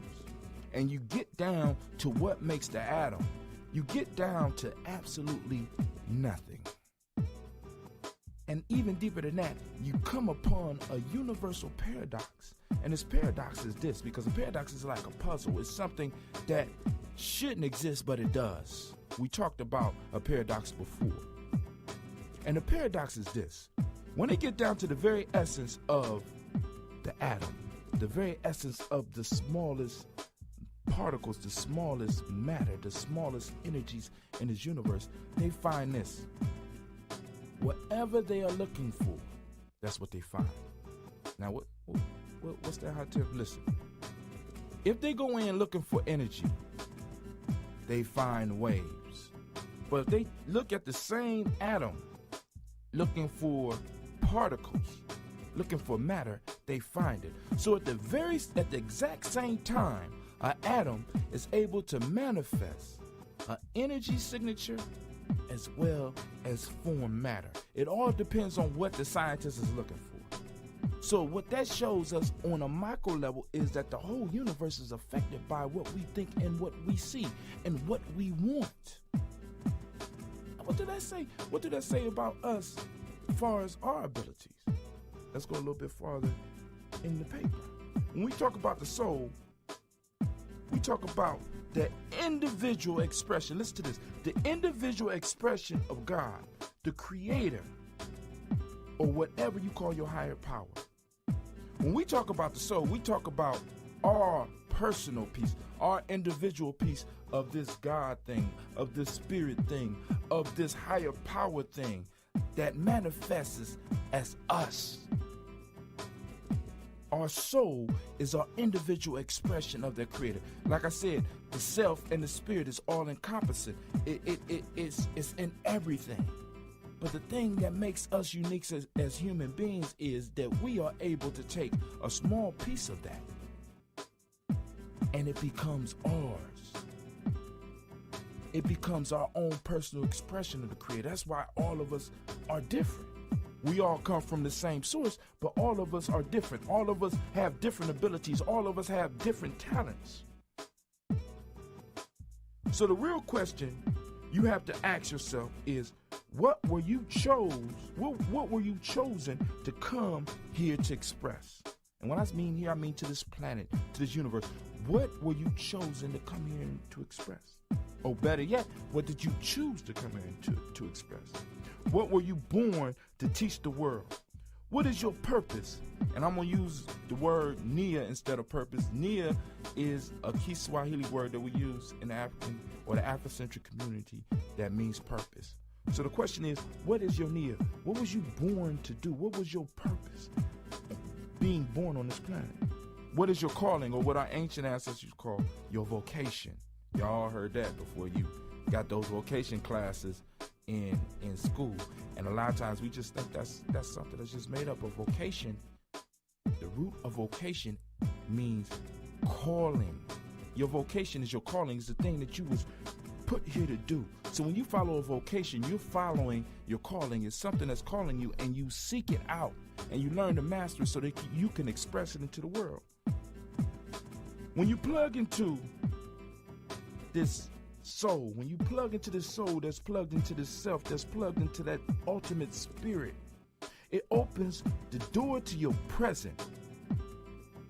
and you get down to what makes the atom, you get down to absolutely nothing. And even deeper than that, you come upon a universal paradox. And this paradox is this, because a paradox is like a puzzle. It's something that shouldn't exist, but it does. We talked about a paradox before. And the paradox is this. When they get down to the very essence of the atom, the very essence of the smallest particles, the smallest matter, the smallest energies in this universe, they find this. Whatever they are looking for, that's what they find. Now, what's that hot tip? Listen, if they go in looking for energy, they find waves. But if they look at the same atom, looking for particles, looking for matter, they find it. So at the exact same time, an atom is able to manifest an energy signature as well as form matter. It all depends on what the scientist is looking for. So what that shows us on a micro level is that the whole universe is affected by what we think and what we see and what we want. What did that say? What did that say about us as far as our abilities? Let's go a little bit farther in the paper. When we talk about the soul, we talk about the individual expression. Listen to this. The individual expression of God, the creator, or whatever you call your higher power. When we talk about the soul, we talk about our personal piece, our individual piece of this God thing, of this spirit thing, of this higher power thing that manifests as us. Our soul is our individual expression of the creator. Like I said, the self and the spirit is all encompassing. It's in everything. But the thing that makes us unique as human beings is that we are able to take a small piece of that and it becomes ours. It becomes our own personal expression of the creator. That's why all of us are different. We all come from the same source, but all of us are different. All of us have different abilities. All of us have different talents. So the real question you have to ask yourself is, what were you chosen to come here to express? And when I mean here, I mean to this planet, to this universe. What were you chosen to come here to express? Or better yet, what did you choose to come here to express? What were you born to teach the world? What is your purpose? And I'm going to use the word Nia instead of purpose. Nia is a Kiswahili word that we use in the African or the Afrocentric community that means purpose. So the question is, what is your Nia? What was you born to do? What was your purpose being born on this planet? What is your calling, or what our ancient ancestors call your vocation? Y'all heard that before. You got those vocation classes in school, and a lot of times we just think that's something that's just made up. Of vocation, the root of vocation means calling. Your vocation is your calling. It's the thing that you was put here to do. So when you follow a vocation, you're following your calling. It's something that's calling you, and you seek it out and you learn to master it so that you can express it into the world. When you plug into this soul, when you plug into this soul that's plugged into this self, that's plugged into that ultimate spirit, it opens the door to your present.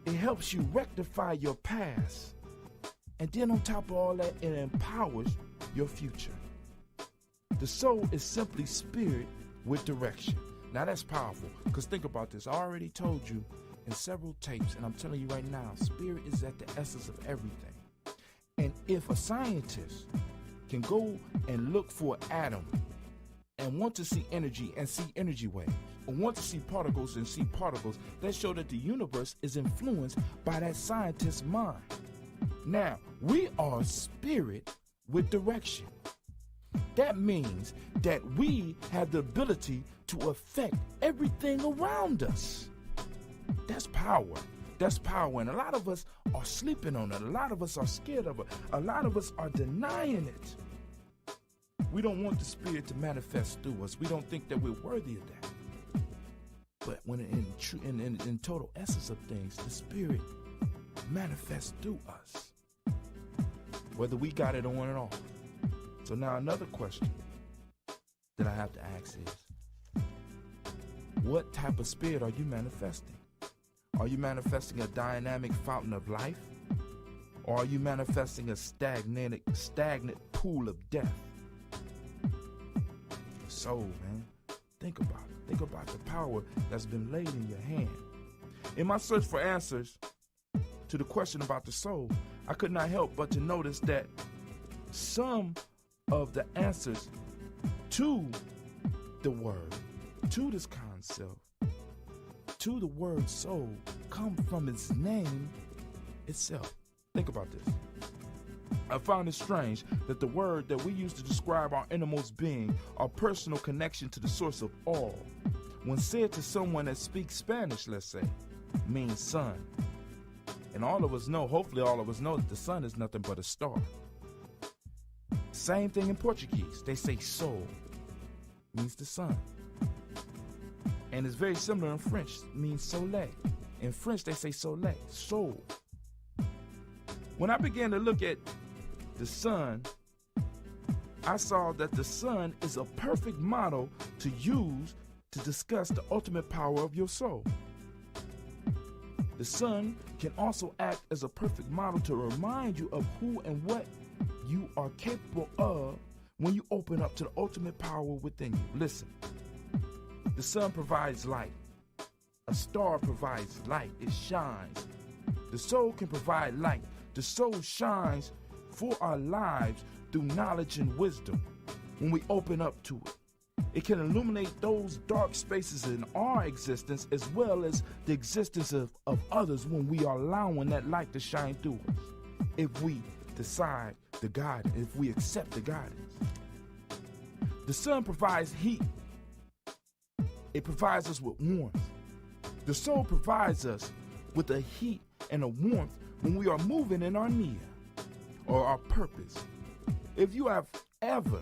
It helps you rectify your past. And then on top of all that, it empowers your future. The soul is simply spirit with direction. Now that's powerful, because think about this. I already told you in several tapes, and I'm telling you right now, spirit is at the essence of everything. And if a scientist can go and look for an atom and want to see energy and see energy waves, or want to see particles and see particles, that show that the universe is influenced by that scientist's mind. Now, we are spirit with direction. That means that we have the ability to affect everything around us. That's power. That's power. And a lot of us are sleeping on it. A lot of us are scared of it. A lot of us are denying it. We don't want the spirit to manifest through us. We don't think that we're worthy of that. But when in total essence of things, the spirit manifests through us, whether we got it on or off. So now another question that I have to ask is, what type of spirit are you manifesting? Are you manifesting a dynamic fountain of life? Or are you manifesting a stagnant pool of death? Soul, man. Think about it. Think about the power that's been laid in your hand. In my search for answers to the question about the soul, I could not help but to notice that some of the answers to the word, to this concept, to the word soul, come from its name itself. Think about this. I found it strange that the word that we use to describe our innermost being, our personal connection to the source of all, when said to someone that speaks Spanish, let's say, means sun. And all of us know, hopefully all of us know, that the sun is nothing but a star. Same thing in Portuguese. They say sol, means the sun. And it's very similar in French, means soleil. In French, they say soleil, soul. When I began to look at the sun, I saw that the sun is a perfect model to use to discuss the ultimate power of your soul. The sun can also act as a perfect model to remind you of who and what you are capable of when you open up to the ultimate power within you. Listen, the sun provides light. A star provides light. It shines. The soul can provide light. The soul shines for our lives through knowledge and wisdom when we open up to it. It can illuminate those dark spaces in our existence as well as the existence of others when we are allowing that light to shine through us. If we decide the guidance, if we accept the guidance. The sun provides heat. It provides us with warmth. The soul provides us with a heat and a warmth when we are moving in our nia, or our purpose. If you have ever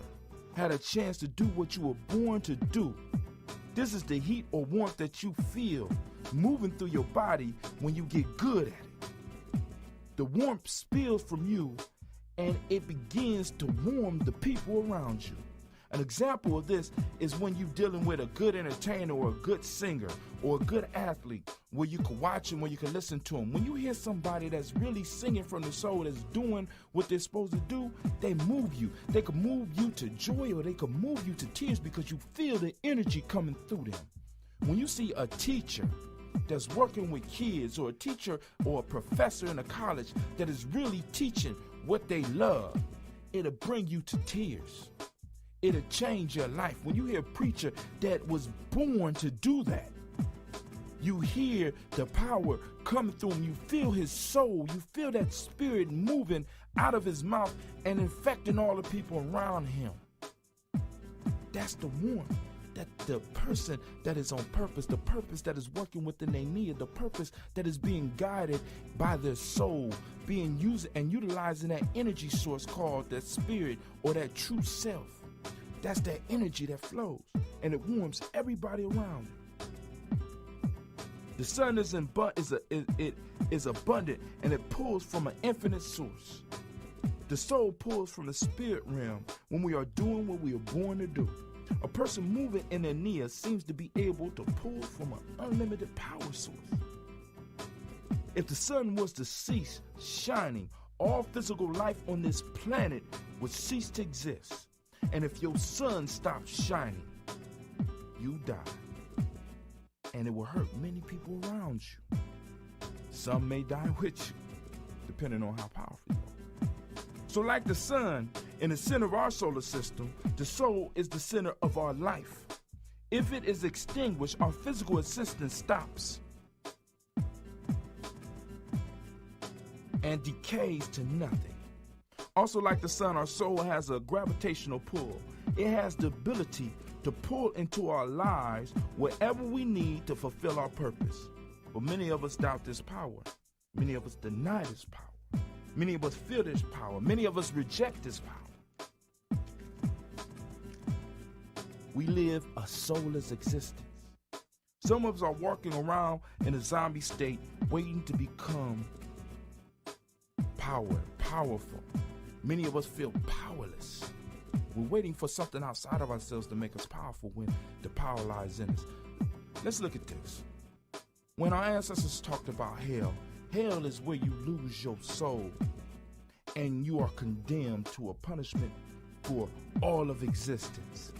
had a chance to do what you were born to do, this is the heat or warmth that you feel moving through your body when you get good at it. The warmth spills from you and it begins to warm the people around you. An example of this is when you're dealing with a good entertainer or a good singer or a good athlete, where you can watch them, where you can listen to them. When you hear somebody that's really singing from the soul, that's doing what they're supposed to do, they move you. They can move you to joy, or they can move you to tears because you feel the energy coming through them. When you see a teacher that's working with kids, or a teacher or a professor in a college that is really teaching what they love, it'll bring you to tears. It'll change your life. When you hear a preacher that was born to do that, you hear the power coming through him. You feel his soul. You feel that spirit moving out of his mouth and infecting all the people around him. That's the warmth. That the person that is on purpose, the purpose that is working within their nia, the purpose that is being guided by their soul, being used and utilizing that energy source called that spirit or that true self. That's that energy that flows, and it warms everybody around it. The sun is abundant, and it pulls from an infinite source. The soul pulls from the spirit realm when we are doing what we are born to do. A person moving in their nia seems to be able to pull from an unlimited power source. If the sun was to cease shining, all physical life on this planet would cease to exist. And if your sun stops shining, you die. And it will hurt many people around you. Some may die with you, depending on how powerful you are. So like the sun in the center of our solar system, the soul is the center of our life. If it is extinguished, our physical existence stops and decays to nothing. Also like the sun, our soul has a gravitational pull. It has the ability to pull into our lives wherever we need to fulfill our purpose. But many of us doubt this power. Many of us deny this power. Many of us fear this power. Many of us reject this power. We live a soulless existence. Some of us are walking around in a zombie state, waiting to become powerful. Many of us feel powerless. We're waiting for something outside of ourselves to make us powerful when the power lies in us. Let's look at this. When our ancestors talked about hell, hell is where you lose your soul and you are condemned to a punishment for all of existence.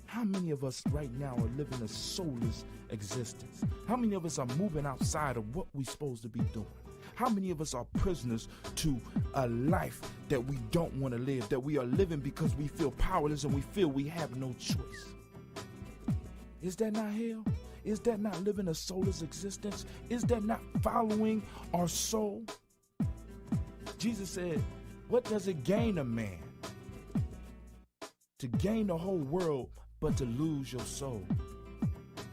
How many of us right now are living a soulless existence? How many of us are moving outside of what we're supposed to be doing? How many of us are prisoners to a life that we don't want to live, that we are living because we feel powerless and we feel we have no choice? Is that not hell? Is that not living a soulless existence? Is that not following our soul? Jesus said, what does it gain a man? To gain the whole world, but to lose your soul.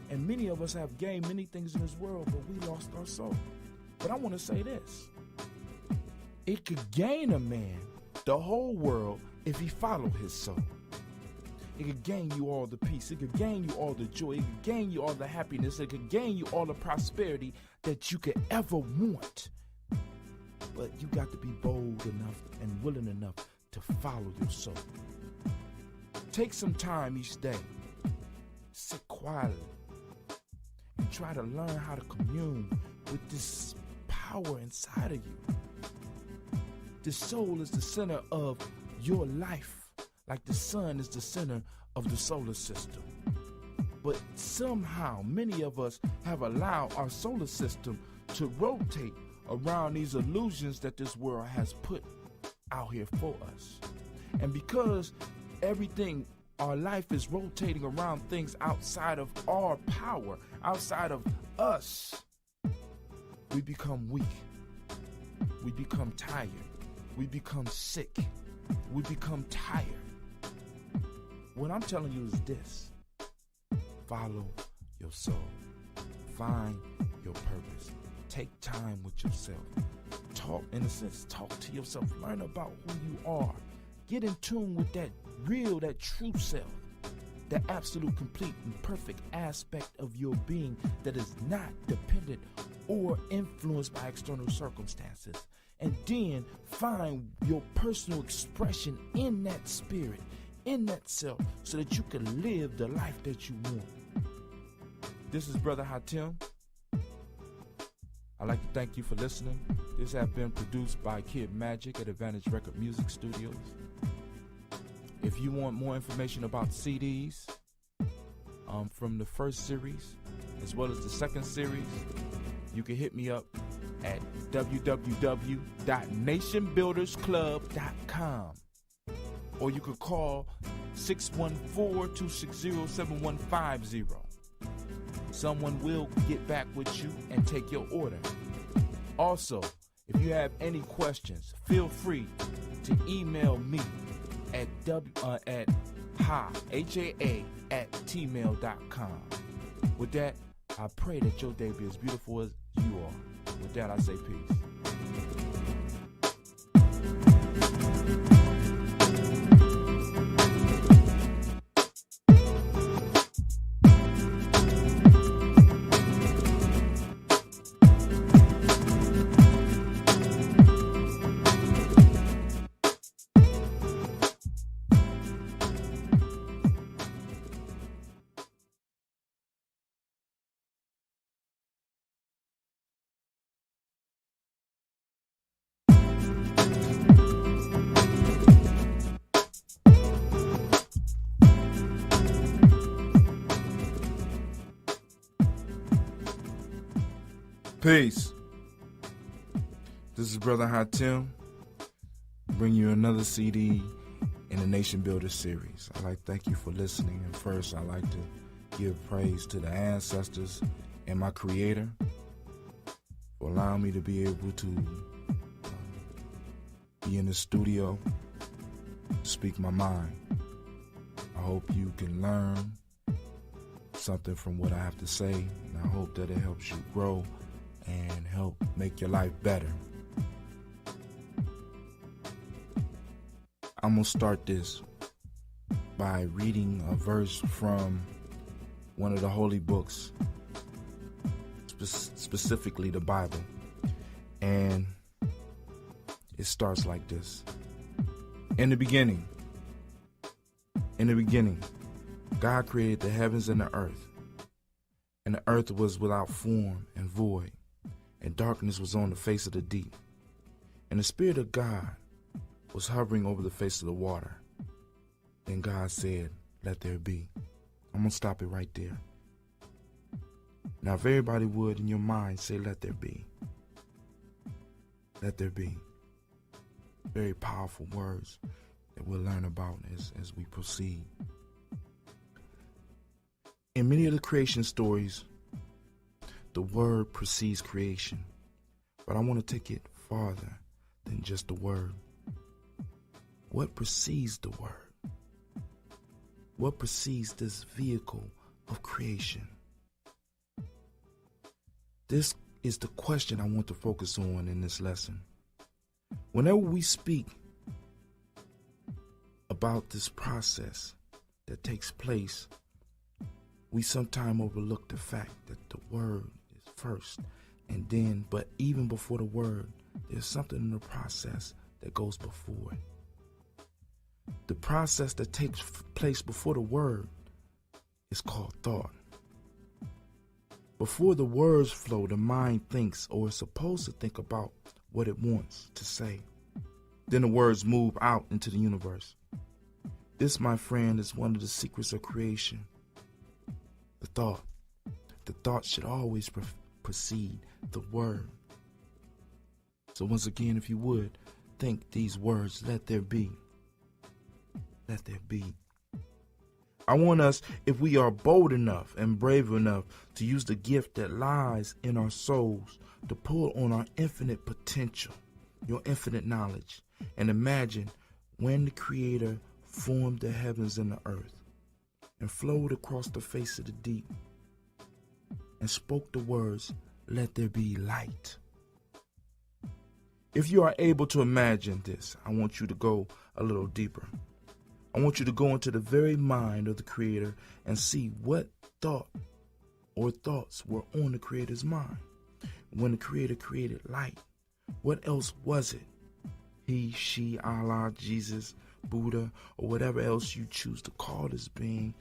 And many of us have gained many things in this world, but we lost our soul. But I want to say this. It could gain a man the whole world if he followed his soul. It could gain you all the peace. It could gain you all the joy. It could gain you all the happiness. It could gain you all the prosperity that you could ever want. But you got to be bold enough and willing enough to follow your soul. Take some time each day. Sit quietly and try to learn how to commune with this power inside of you. The soul is the center of your life, like the sun is the center of the solar system. But somehow, many of us have allowed our solar system to rotate around these illusions that this world has put out here for us. And because everything, our life is rotating around things outside of our power, outside of us, we become weak. We become tired. We become sick. We become tired. What I'm telling you is this. Follow your soul. Find your purpose. Take time with yourself. Talk, in a sense, talk to yourself. Learn about who you are. Get in tune with that real, that true self. That absolute, complete, and perfect aspect of your being that is not dependent or influenced by external circumstances. And then find your personal expression in that spirit, in that self, so that you can live the life that you want. This is Brother Hatim. I'd like to thank you for listening. This has been produced by Kid Magic at Advantage Record Music Studios. If you want more information about CDs from the first series as well as the second series, you can hit me up at www.nationbuildersclub.com, or you could call 614-260-7150. Someone will get back with you and take your order. Also, if you have any questions, feel free to email me at ha@tmail.com. With that, I pray that your day be as beautiful as you are. With that, I say peace. Peace. This is Brother Hatim, bring you another CD in the Nation Builder series. I'd like to thank you for listening. And first, I'd like to give praise to the ancestors and my Creator for allowing me to be able to be in the studio, speak my mind. I hope you can learn something from what I have to say, and I hope that it helps you grow and help make your life better. I'm going to start this by reading a verse from one of the holy books, specifically the Bible. And it starts like this. In the beginning, God created the heavens and the earth. And the earth was without form and void, and darkness was on the face of the deep. And the Spirit of God was hovering over the face of the water. Then God said, let there be. I'm going to stop it right there. Now, if everybody would in your mind say, let there be. Let there be. Very powerful words that we'll learn about as we proceed. In many of the creation stories, the word precedes creation. But I want to take it farther than just the word. What precedes the word? What precedes this vehicle of creation? This is the question I want to focus on in this lesson. Whenever we speak about this process that takes place, we sometimes overlook the fact that the word is first, and then, but even before the word, there's something in the process that goes before it. The process that takes place before the word is called thought. Before the words flow, the mind thinks, or is supposed to think about what it wants to say. Then the words move out into the universe. This, my friend, is one of the secrets of creation. The thought. The thought should always precede the word. So once again, if you would, think these words, let there be. Let there be. I want us, if we are bold enough and brave enough to use the gift that lies in our souls, to pull on our infinite potential, your infinite knowledge, and imagine when the Creator formed the heavens and the earth and flowed across the face of the deep and spoke the words, let there be light. If you are able to imagine this, I want you to go a little deeper. I want you to go into the very mind of the Creator and see what thought or thoughts were on the Creator's mind. When the Creator created light, what else was it? He, she, Allah, Jesus, Buddha, or whatever else you choose to call this being,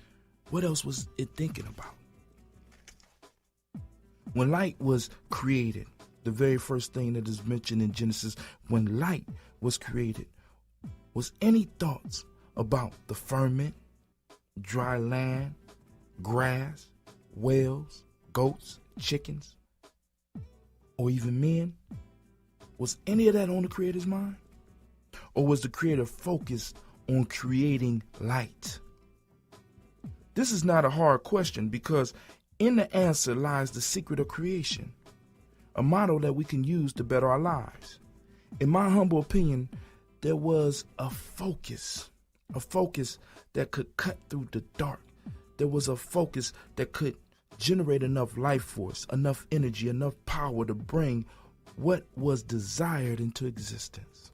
what else was it thinking about? When light was created, the very first thing that is mentioned in Genesis, when light was created, was any thoughts about the firmament, dry land, grass, whales, goats, chickens, or even men? Was any of that on the Creator's mind? Or was the Creator focused on creating light? This is not a hard question, because in the answer lies the secret of creation, a model that we can use to better our lives. In my humble opinion, there was a focus that could cut through the dark. There was a focus that could generate enough life force, enough energy, enough power to bring what was desired into existence.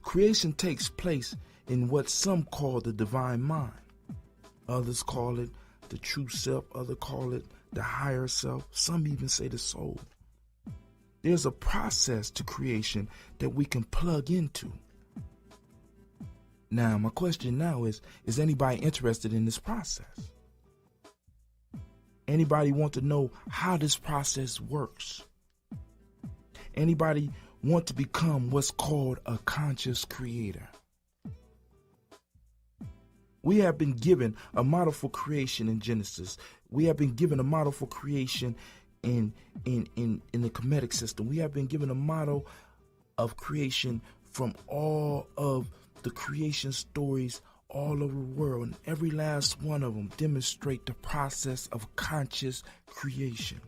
Creation takes place in what some call the divine mind. Others call it the true self. Others call it the higher self. Some even say the soul. There's a process to creation that we can plug into. Now, my question now is anybody interested in this process? Anybody want to know how this process works? Anybody want to become what's called a conscious creator? We have been given a model for creation in Genesis. We have been given a model for creation in the Kemetic system. We have been given a model of creation from all of the creation stories all over the world, and every last one of them demonstrate the process of conscious creation.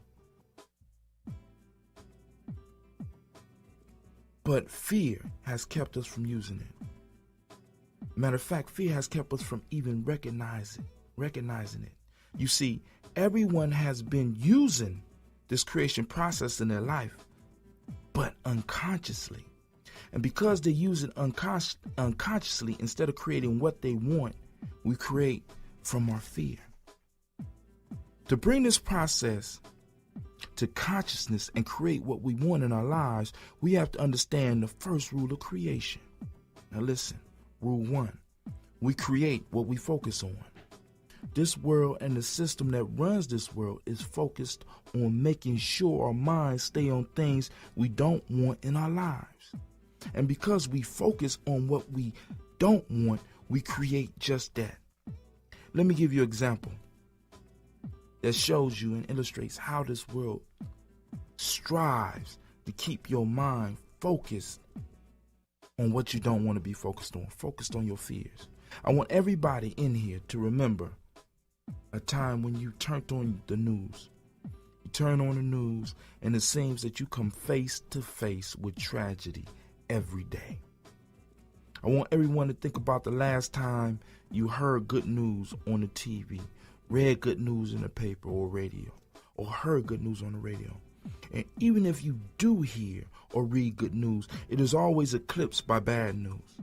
But fear has kept us from using it. Matter of fact, fear has kept us from even recognizing it. You see, everyone has been using this creation process in their life, but unconsciously. And because they use it unconsciously, instead of creating what they want, we create from our fear. To bring this process to consciousness and create what we want in our lives, we have to understand the first rule of creation. Now listen, rule 1, we create what we focus on. This world and the system that runs this world is focused on making sure our minds stay on things we don't want in our lives. And because we focus on what we don't want, we create just that. Let me give you an example that shows you and illustrates how this world strives to keep your mind focused on what you don't want to be focused on your fears. I want everybody in here to remember a time when you turned on the news. You turn on the news and it seems that you come face to face with tragedy every day. I want everyone to think about the last time you heard good news on the TV, read good news in the paper or radio, or heard good news on the radio. And even if you do hear or read good news, it is always eclipsed by bad news.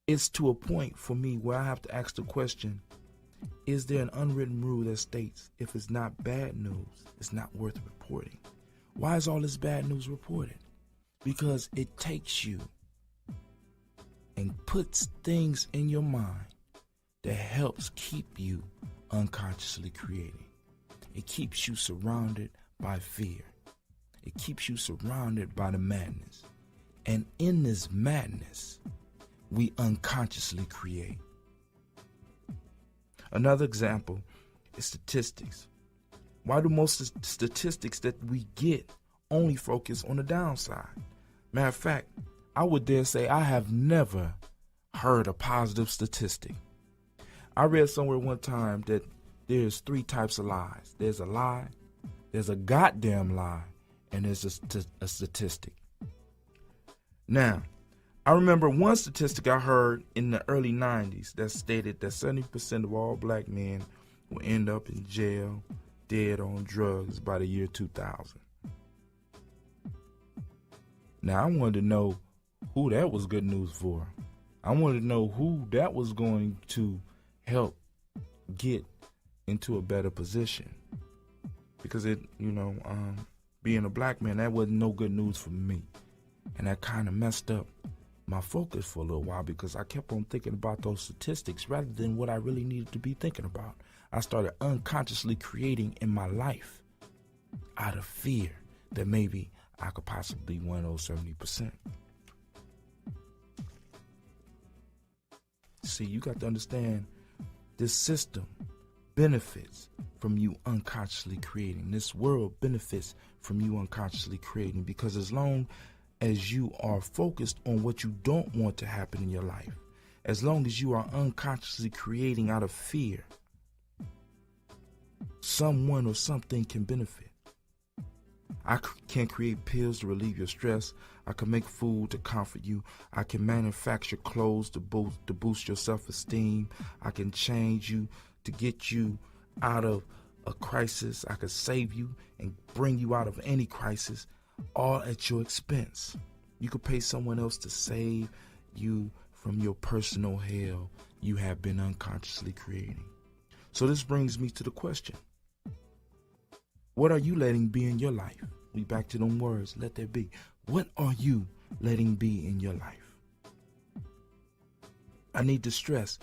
It's to a point for me where I have to ask the question, is there an unwritten rule that states if it's not bad news, it's not worth reporting? Why is all this bad news reported? Because it takes you and puts things in your mind that helps keep you unconsciously creating. It keeps you surrounded by fear. It keeps you surrounded by the madness. And in this madness, we unconsciously create. Another example is statistics. Why do most statistics that we get only focus on the downside? Matter of fact, I would dare say I have never heard a positive statistic. I read somewhere one time that there's 3 types of lies. There's a lie, there's a goddamn lie, and there's a statistic. Now, I remember one statistic I heard in the early 90s that stated that 70% of all black men will end up in jail, dead on drugs by the year 2000. Now, I wanted to know who that was good news for. I wanted to know who that was going to help get into a better position. Because being a black man, that wasn't no good news for me. And that kind of messed up my focus for a little while because I kept on thinking about those statistics rather than what I really needed to be thinking about. I started unconsciously creating in my life out of fear that maybe I could possibly be one of those 70%. See, you got to understand this system benefits from you unconsciously creating. This world benefits from you unconsciously creating because as long as you are focused on what you don't want to happen in your life, as long as you are unconsciously creating out of fear, someone or something can benefit. I can create pills to relieve your stress. I can make food to comfort you. I can manufacture clothes to boost your self-esteem. I can change you to get you out of a crisis. I can save you and bring you out of any crisis, all at your expense. You could pay someone else to save you from your personal hell you have been unconsciously creating. So this brings me to the question. What are you letting be in your life? We back to them words, let there be. What are you letting be in your life? I need to stress,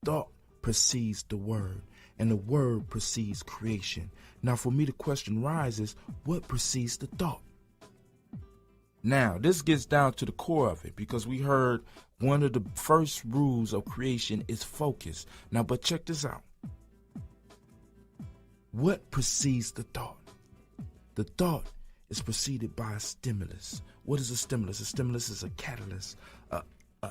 the thought precedes the word, and the word precedes creation. Now for me the question rises, what precedes the thought? Now, this gets down to the core of it because we heard one of the first rules of creation is focus. Now, but check this out. What precedes the thought? The thought is preceded by a stimulus. What is a stimulus? A stimulus is a catalyst, an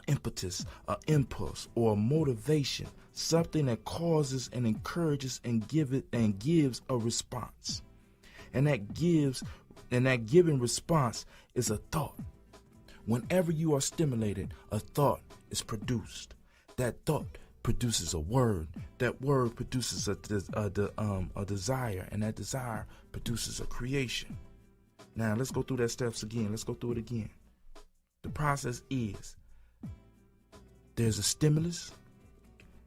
impetus, an impulse, or a motivation, something that causes and encourages and gives a response. And that given response is a thought. Whenever you are stimulated, a thought is produced. That thought produces a word. That word produces a desire, and that desire produces a creation. Now, let's go through that steps again. Let's go through it again. The process is, there's a stimulus,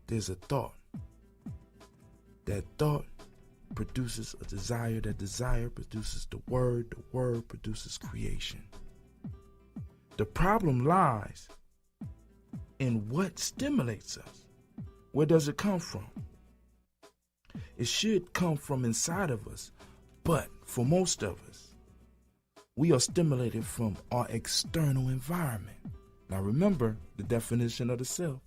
there's a thought. That thought produces a desire. That desire produces the word produces creation. The problem lies in what stimulates us. Where does it come from? It should come from inside of us, but for most of us, we are stimulated from our external environment. Now remember the definition of the self.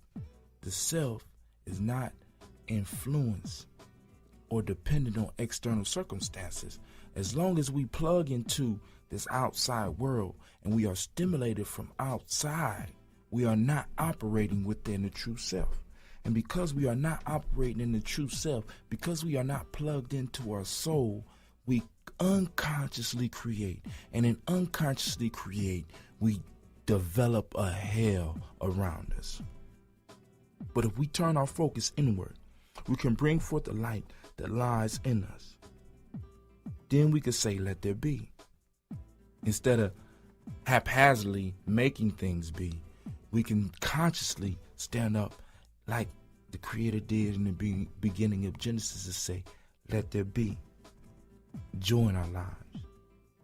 The self is not influenced or dependent on external circumstances. As long as we plug into this outside world and we are stimulated from outside, we are not operating within the true self. And because we are not operating in the true self, because we are not plugged into our soul, we unconsciously create. And in unconsciously create, we develop a hell around us. But if we turn our focus inward, we can bring forth the light that lies in us. Then we could say, let there be. Instead of haphazardly making things be, we can consciously stand up like the Creator did in the beginning of Genesis to say, let there be joy in our lives.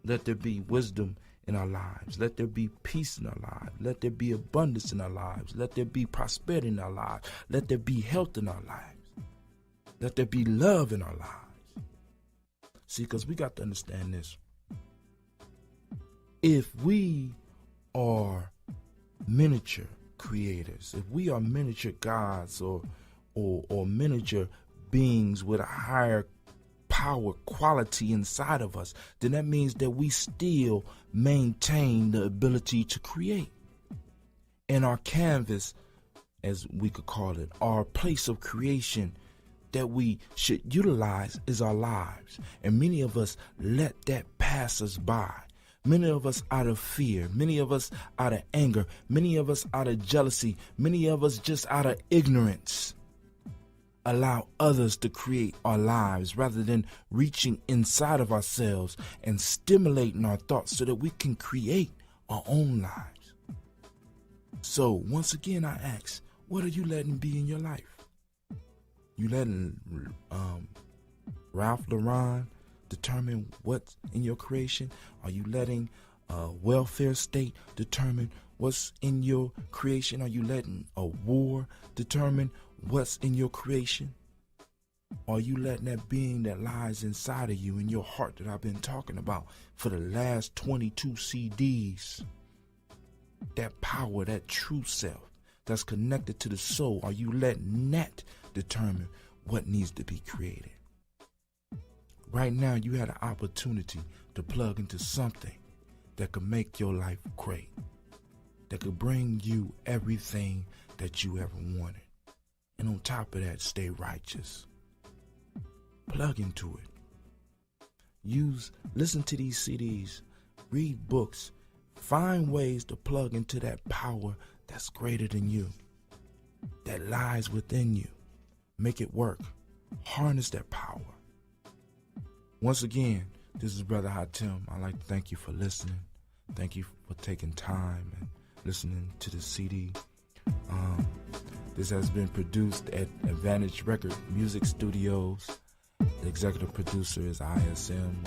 Let there be wisdom in our lives. Let there be peace in our lives. Let there be abundance in our lives. Let there be prosperity in our lives. Let there be health in our lives. Let there be love in our lives. See, because we got to understand this. If we are miniature creators, if we are miniature gods or miniature beings with a higher power quality inside of us, then that means that we still maintain the ability to create. And our canvas, as we could call it, our place of creation that we should utilize is our lives. And many of us let that pass us by. Many of us out of fear, many of us out of anger, many of us out of jealousy, many of us just out of ignorance allow others to create our lives rather than reaching inside of ourselves and stimulating our thoughts so that we can create our own lives. So once again, I ask, what are you letting be in your life? You letting Ralph Lauren determine what's in your creation? Are you letting a welfare state determine what's in your creation? Are you letting a war determine what's in your creation? Are you letting that being that lies inside of you in your heart that I've been talking about for the last 22 CDs, that power, that true self that's connected to the soul, are you letting that determine what needs to be created? Right now, you had an opportunity to plug into something that could make your life great, that could bring you everything that you ever wanted. And on top of that, stay righteous. Plug into it. Listen to these CDs, read books, find ways to plug into that power that's greater than you, that lies within you. Make it work. Harness that power. Once again, this is Brother Hatem. I'd like to thank you for listening. Thank you for taking time and listening to the CD. This has been produced at Advantage Record Music Studios. The executive producer is ISM,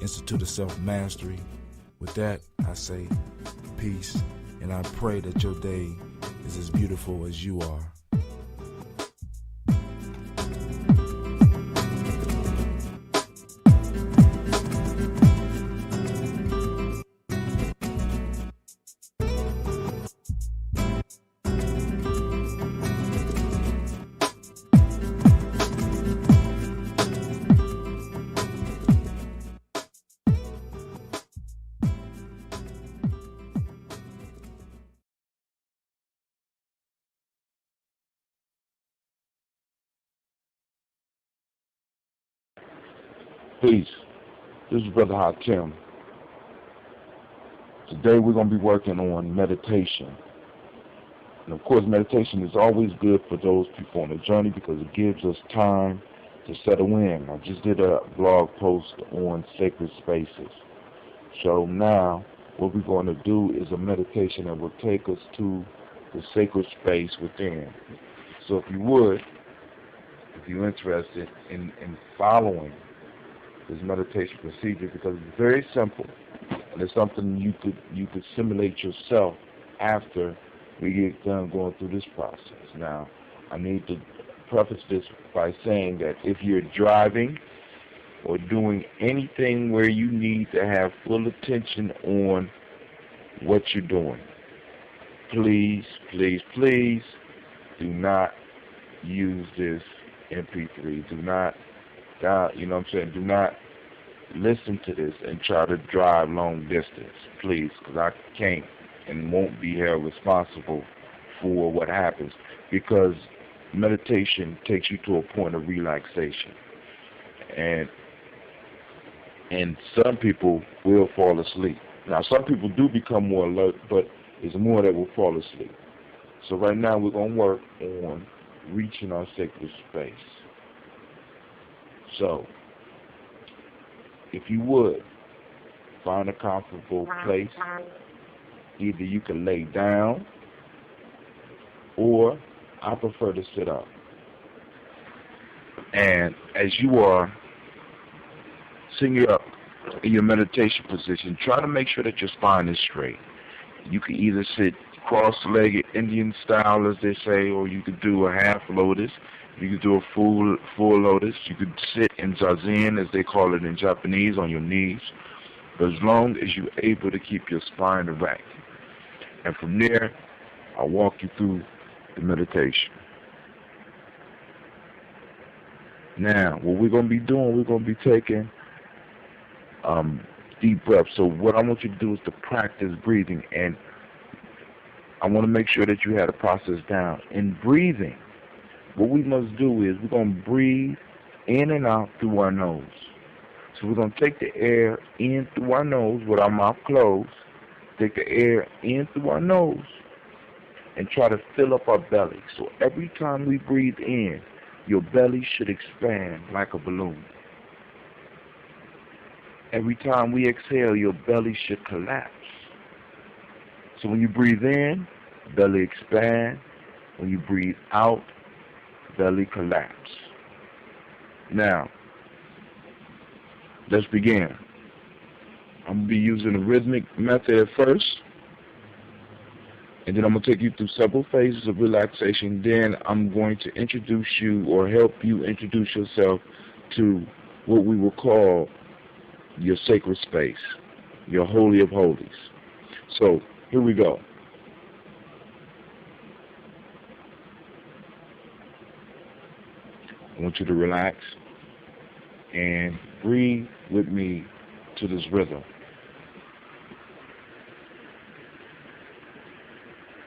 Institute of Self-Mastery. With that, I say peace, and I pray that your day is as beautiful as you are. Peace. This is Brother Hakim. Today we're going to be working on meditation. And of course, meditation is always good for those people on the journey because it gives us time to settle in. I just did a blog post on sacred spaces. So now what we're going to do is a meditation that will take us to the sacred space within. So if you would, if you're interested in following this meditation procedure, because it's very simple and it's something you could simulate yourself after we get done going through this process. Now, I need to preface this by saying that if you're driving or doing anything where you need to have full attention on what you're doing, please, please, please do not use this MP3. Do not, you know what I'm saying? Do not listen to this and try to drive long distance, please, because I can't and won't be held responsible for what happens, because meditation takes you to a point of relaxation. And some people will fall asleep. Now, some people do become more alert, but there's more that will fall asleep. So right now we're going to work on reaching our sacred space. So, if you would, find a comfortable place. Either you can lay down, or I prefer to sit up. And as you are sitting up in your meditation position, try to make sure that your spine is straight. You can either sit cross-legged Indian style, as they say, or you could do a half lotus. You could do a full lotus. You could sit in zazen, as they call it in Japanese, on your knees. But as long as you're able to keep your spine erect. And from there, I'll walk you through the meditation. Now, what we're going to be doing, we're going to be taking deep breaths. So what I want you to do is to practice breathing. And I want to make sure that you have the process down. In breathing, what we must do is we're going to breathe in and out through our nose. So we're going to take the air in through our nose with our mouth closed. Take the air in through our nose and try to fill up our belly. So every time we breathe in, your belly should expand like a balloon. Every time we exhale, your belly should collapse. So when you breathe in, belly expand. When you breathe out, belly collapse. Now, let's begin. I'm going to be using a rhythmic method at first, and then I'm going to take you through several phases of relaxation. Then I'm going to introduce you or help you introduce yourself to what we will call your sacred space, your holy of holies. So, here we go. I want you to relax and breathe with me to this rhythm.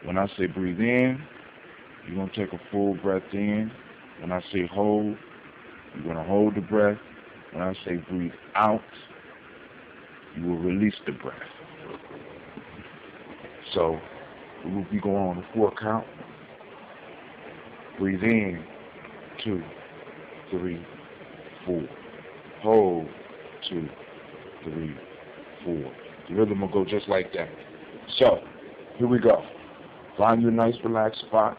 When I say breathe in, you're going to take a full breath in. When I say hold, you're going to hold the breath. When I say breathe out, you will release the breath. So, we will be going on a 4 count. Breathe in, 2, 3, 4. Hold, 2, 3, 4. The rhythm will go just like that. So, here we go. Find you a nice relaxed spot.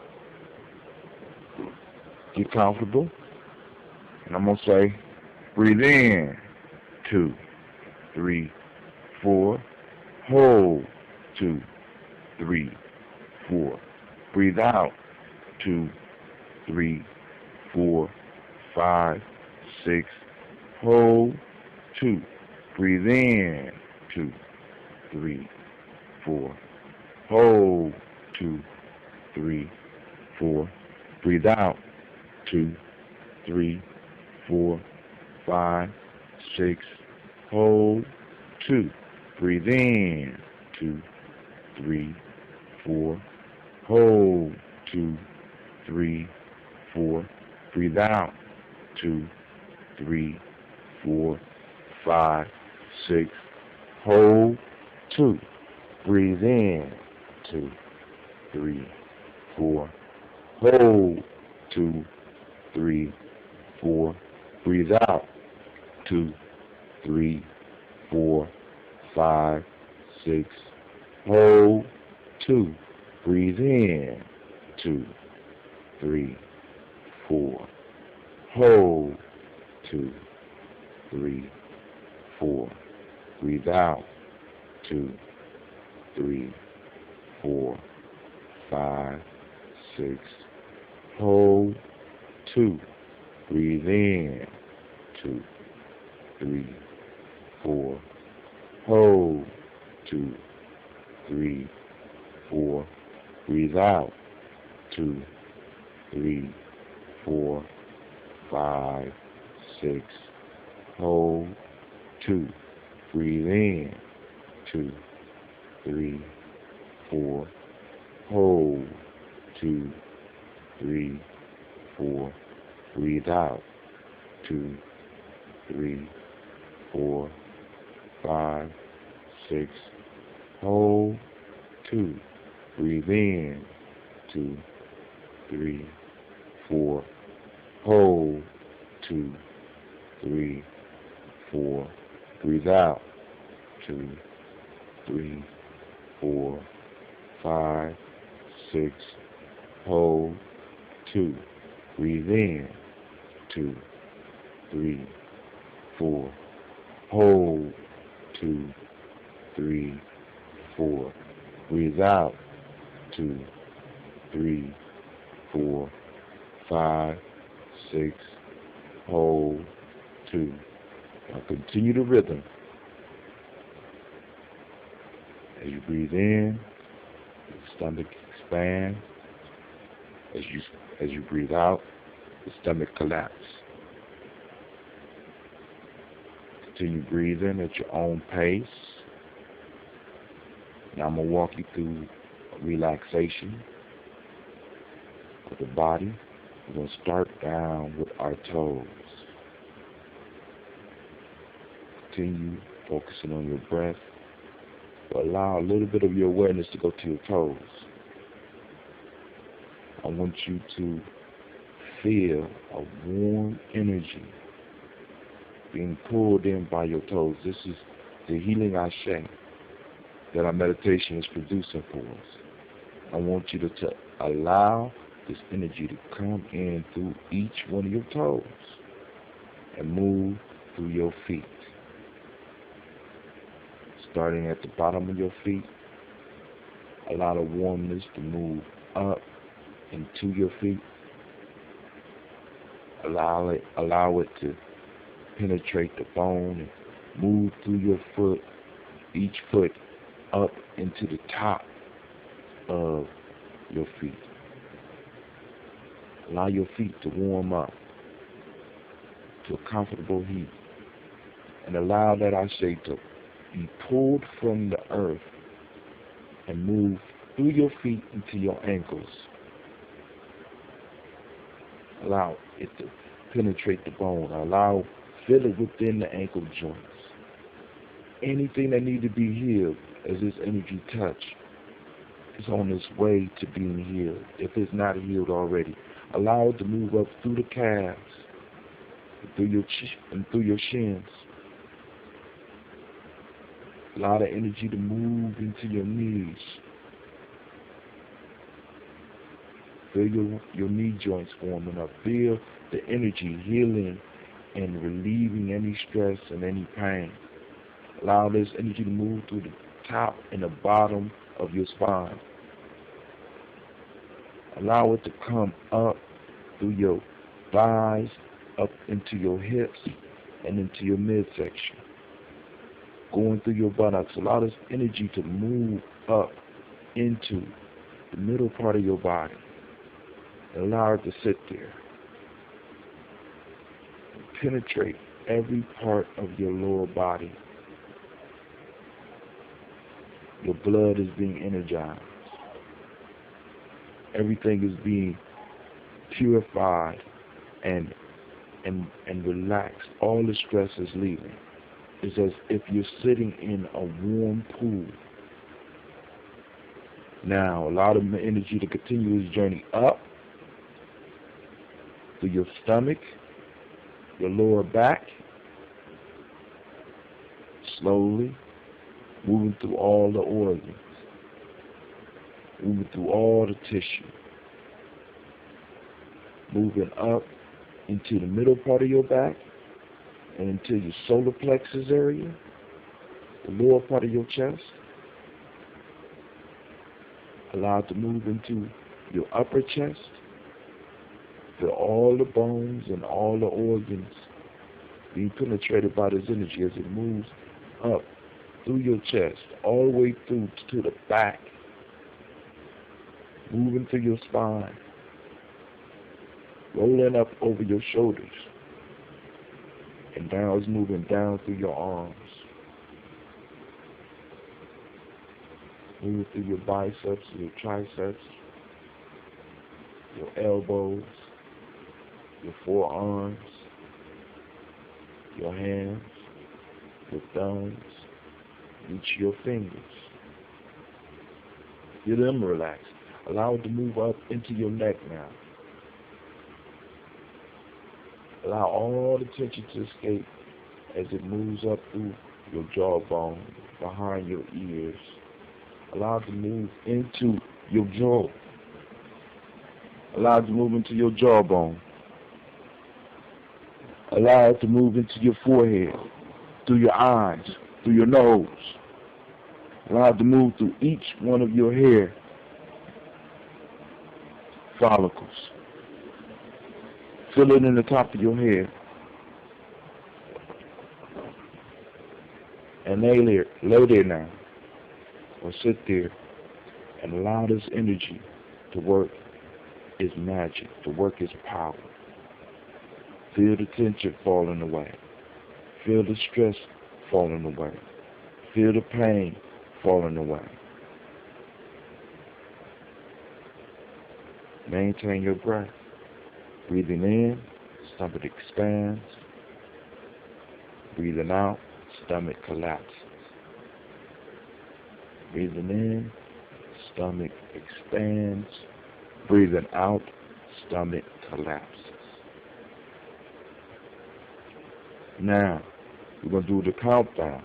Get comfortable. And I'm going to say, breathe in, 2, 3, 4. Hold, 2, 3, 4. Breathe out, 2, 3, 4, 5, 6. Hold, 2. Breathe in, 2, 3, 4. Hold, 2, 3, 4. Breathe out, 2, 3, 4, 5, 6. Hold, 2. Breathe in, 2, 3, 4. Hold, 2, 3, 4. Breathe out, 2, 3, 4, 5, 6. Hold. 2. Breathe in. 2, 3, 4. Hold. 2, 3, 4. Breathe out. 2, 3, 4, 5, 6. Hold. 2. Breathe in. 2, 3, 4. Hold. 2, 3, 4. Breathe out. 2, 3, 4, 5, 6. Hold. 2. Breathe in. 2, 3, 4. Hold. 2, 3, 4. Breathe out. 2, 3, 4, 5, 6. Hold. 2. Breathe in. 2, 3, 4. Hold. 2, 3, 4. Breathe out. 2, 3, 4, 5, 6. Hold. 2. Breathe in. 2, 3, 4. Hold. 2, 3, 4. Breathe out. 2, 3, 4, 5, 6. Hold. 2. Breathe in. 2, 3, 4. Hold. 2, 3, 4. Breathe out. 2, 3, 4, 5, 6. Hold. 2. Now continue the rhythm. As you breathe in, the stomach expands. As you breathe out, the stomach collapses. Continue breathing at your own pace. Now I'm going to walk you through relaxation of the body. We're going to start down with our toes. Continue focusing on your breath. But allow a little bit of your awareness to go to your toes. I want you to feel a warm energy being pulled in by your toes. This is the healing ashe that our meditation is producing for us. I want you to allow this energy to come in through each one of your toes and move through your feet. Starting at the bottom of your feet, allow the warmness to move up into your feet. Allow it to penetrate the bone and move through your foot, each foot up into the top of your feet. Allow your feet to warm up to a comfortable heat, and allow that ashe to be pulled from the earth and move through your feet into your ankles. Allow it to penetrate the bone. Feel it within the ankle joints. Anything that needs to be healed as this energy touch is on its way to being healed. If it's not healed already, allow it to move up through the calves, through your shins. Allow the energy to move into your knees. Feel your knee joints warming up. Feel the energy healing and relieving any stress and any pain. Allow this energy to move through the top and the bottom of your spine. Allow it to come up through your thighs, up into your hips, and into your midsection. Going through your buttocks. Allow this energy to move up into the middle part of your body. Allow it to sit there. Penetrate every part of your lower body. Your blood is being energized. Everything is being purified and relaxed. All the stress is leaving. is as if you're sitting in a warm pool. Now, allow the energy to continue its journey up through your stomach, your lower back, slowly moving through all the organs, moving through all the tissue, moving up into the middle part of your back and into your solar plexus area, the lower part of your chest. Allow it to move into your upper chest. Feel all the bones and all the organs being penetrated by this energy as it moves up through your chest, all the way through to the back, moving through your spine, rolling up over your shoulders, and now it's moving down through your arms, moving through your biceps, your triceps, your elbows, your forearms, your hands, your thumbs, each of your fingers. Get them relaxed. Allow it to move up into your neck now. Allow all the tension to escape as it moves up through your jawbone, behind your ears. Allow it to move into your jaw. Allow it to move into your jawbone. Allow it to move into your forehead, through your eyes, through your nose. Allow it to move through each one of your hair follicles. Feel it in the top of your head. And lay there now, or sit there, and allow this energy to work its magic, to work its power. Feel the tension falling away. Feel the stress falling away. Feel the pain falling away. Maintain your breath. Breathing in, stomach expands. Breathing out, stomach collapses. Breathing in, stomach expands. Breathing out, stomach collapses. Now, we're going to do the countdown.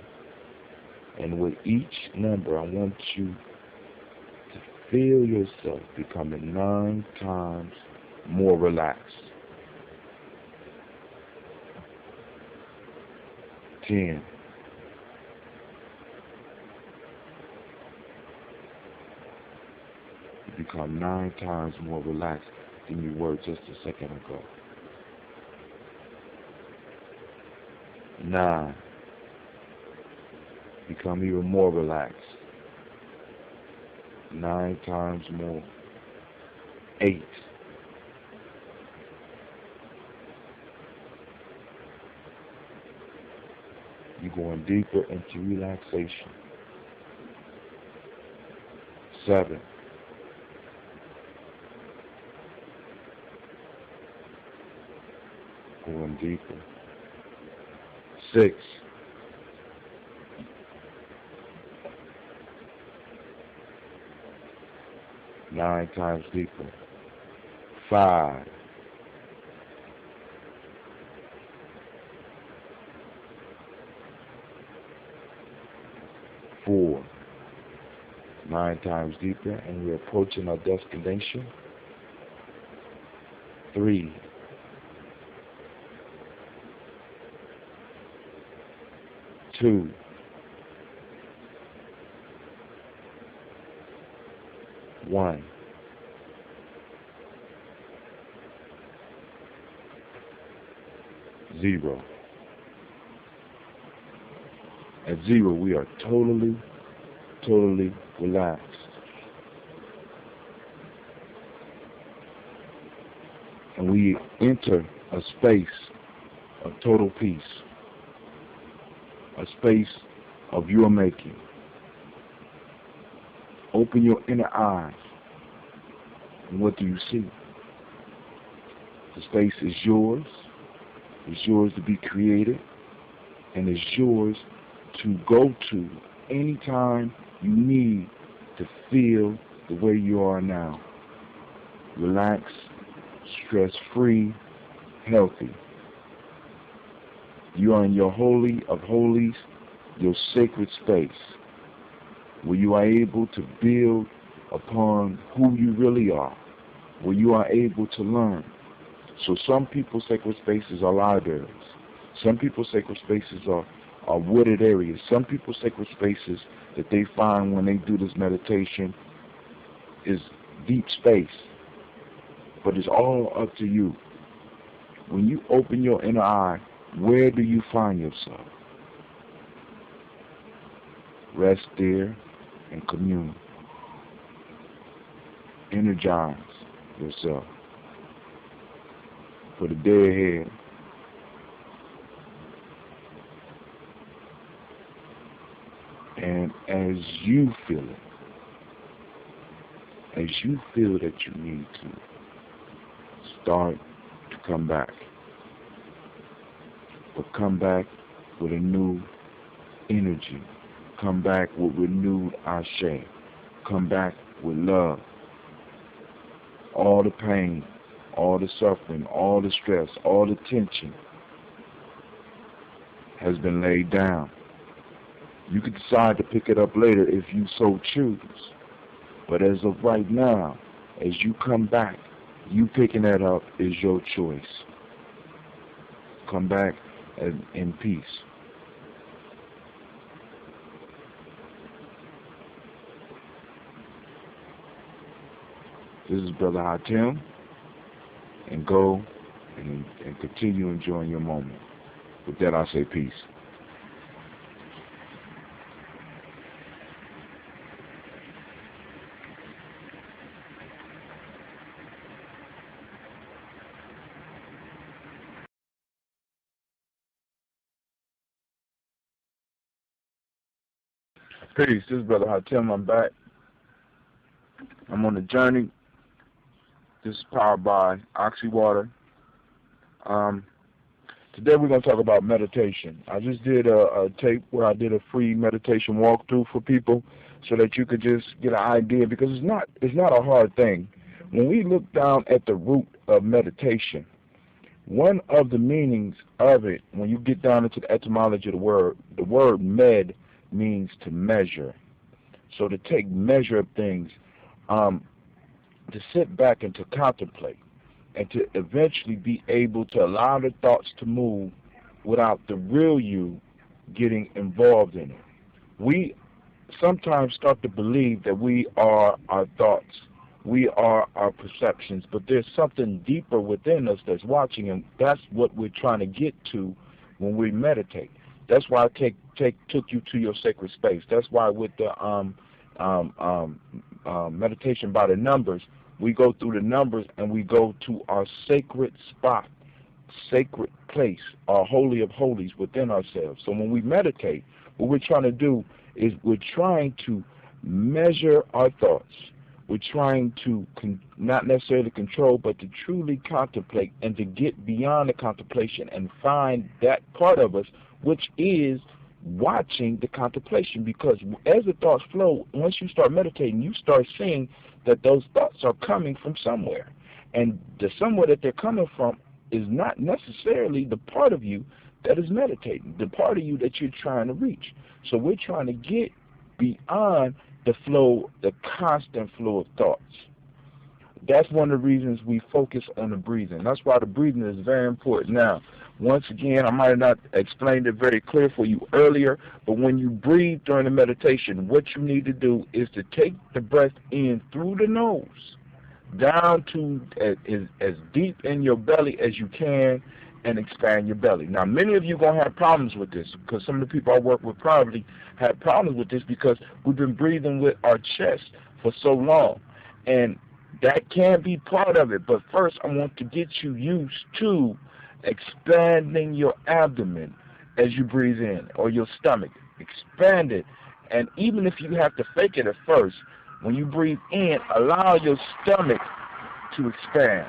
And with each number, I want you to feel yourself becoming 9 times more relaxed. 10. 'You become 9 times more relaxed than you were just a second ago. 9. Become even more relaxed. 9 times more. 8. You're going deeper into relaxation. 7. Going deeper. 6. 9 times deeper. 5. 4. 9 times deeper, and we're approaching our destination. 3. 2. 1. 0. At 0, we are totally relaxed. And we enter a space of total peace. A space of your making. Open your inner eyes. And what do you see? The space is yours. It's yours to be created. and is yours to go to anytime you need to feel the way you are now. Relaxed, stress-free, healthy. You are in your holy of holies, your sacred space, where you are able to build upon who you really are, where you are able to learn. So some people's sacred spaces are libraries. Some people's sacred spaces are wooded areas. Some people's sacred spaces that they find when they do this meditation is deep space. But it's all up to you. When you open your inner eye, where do you find yourself? Rest there and commune. Energize yourself for the day ahead. And as you feel it, as you feel that you need to, start to come back. But come back with a new energy. Come back with renewed ashe. Come back with love. All the pain, all the suffering, all the stress, all the tension has been laid down. You can decide to pick it up later if you so choose. But as of right now, as you come back, you picking that up is your choice. Come back in peace. This is Brother Hatem, and go and continue enjoying your moment. With that, I say peace. Peace. This is Brother Hatem. I'm back. I'm on the journey. This is powered by Oxy Water. Today we're going to talk about meditation. I just did a tape where I did a free meditation walkthrough for people so that you could just get an idea, because it's not a hard thing. When we look down at the root of meditation, one of the meanings of it, when you get down into the etymology of the word med means to measure. So to take measure of things, to sit back and to contemplate, and to eventually be able to allow the thoughts to move without the real you getting involved in it. We sometimes start to believe that we are our thoughts, we are our perceptions, but there's something deeper within us that's watching, and that's what we're trying to get to when we meditate. That's why I took you to your sacred space. That's why with the meditation by the numbers, we go through the numbers and we go to our sacred spot, sacred place, our holy of holies within ourselves. So when we meditate, what we're trying to do is we're trying to measure our thoughts. We're trying to not necessarily control, but to truly contemplate and to get beyond the contemplation and find that part of us which is watching the contemplation. Because as the thoughts flow, once you start meditating, you start seeing that those thoughts are coming from somewhere. And the somewhere that they're coming from is not necessarily the part of you that is meditating, the part of you that you're trying to reach. So we're trying to get beyond the flow, the constant flow of thoughts. That's one of the reasons we focus on the breathing. That's why the breathing is very important. Now, once again, I might have not explained it very clear for you earlier, but when you breathe during the meditation, what you need to do is to take the breath in through the nose, down to as deep in your belly as you can, and expand your belly. Now, many of you are going to have problems with this, because some of the people I work with probably have problems with this because we've been breathing with our chest for so long. And that can be part of it, but first I want to get you used to expanding your abdomen as you breathe in, or your stomach. Expand it. And even if you have to fake it at first, when you breathe in, allow your stomach to expand.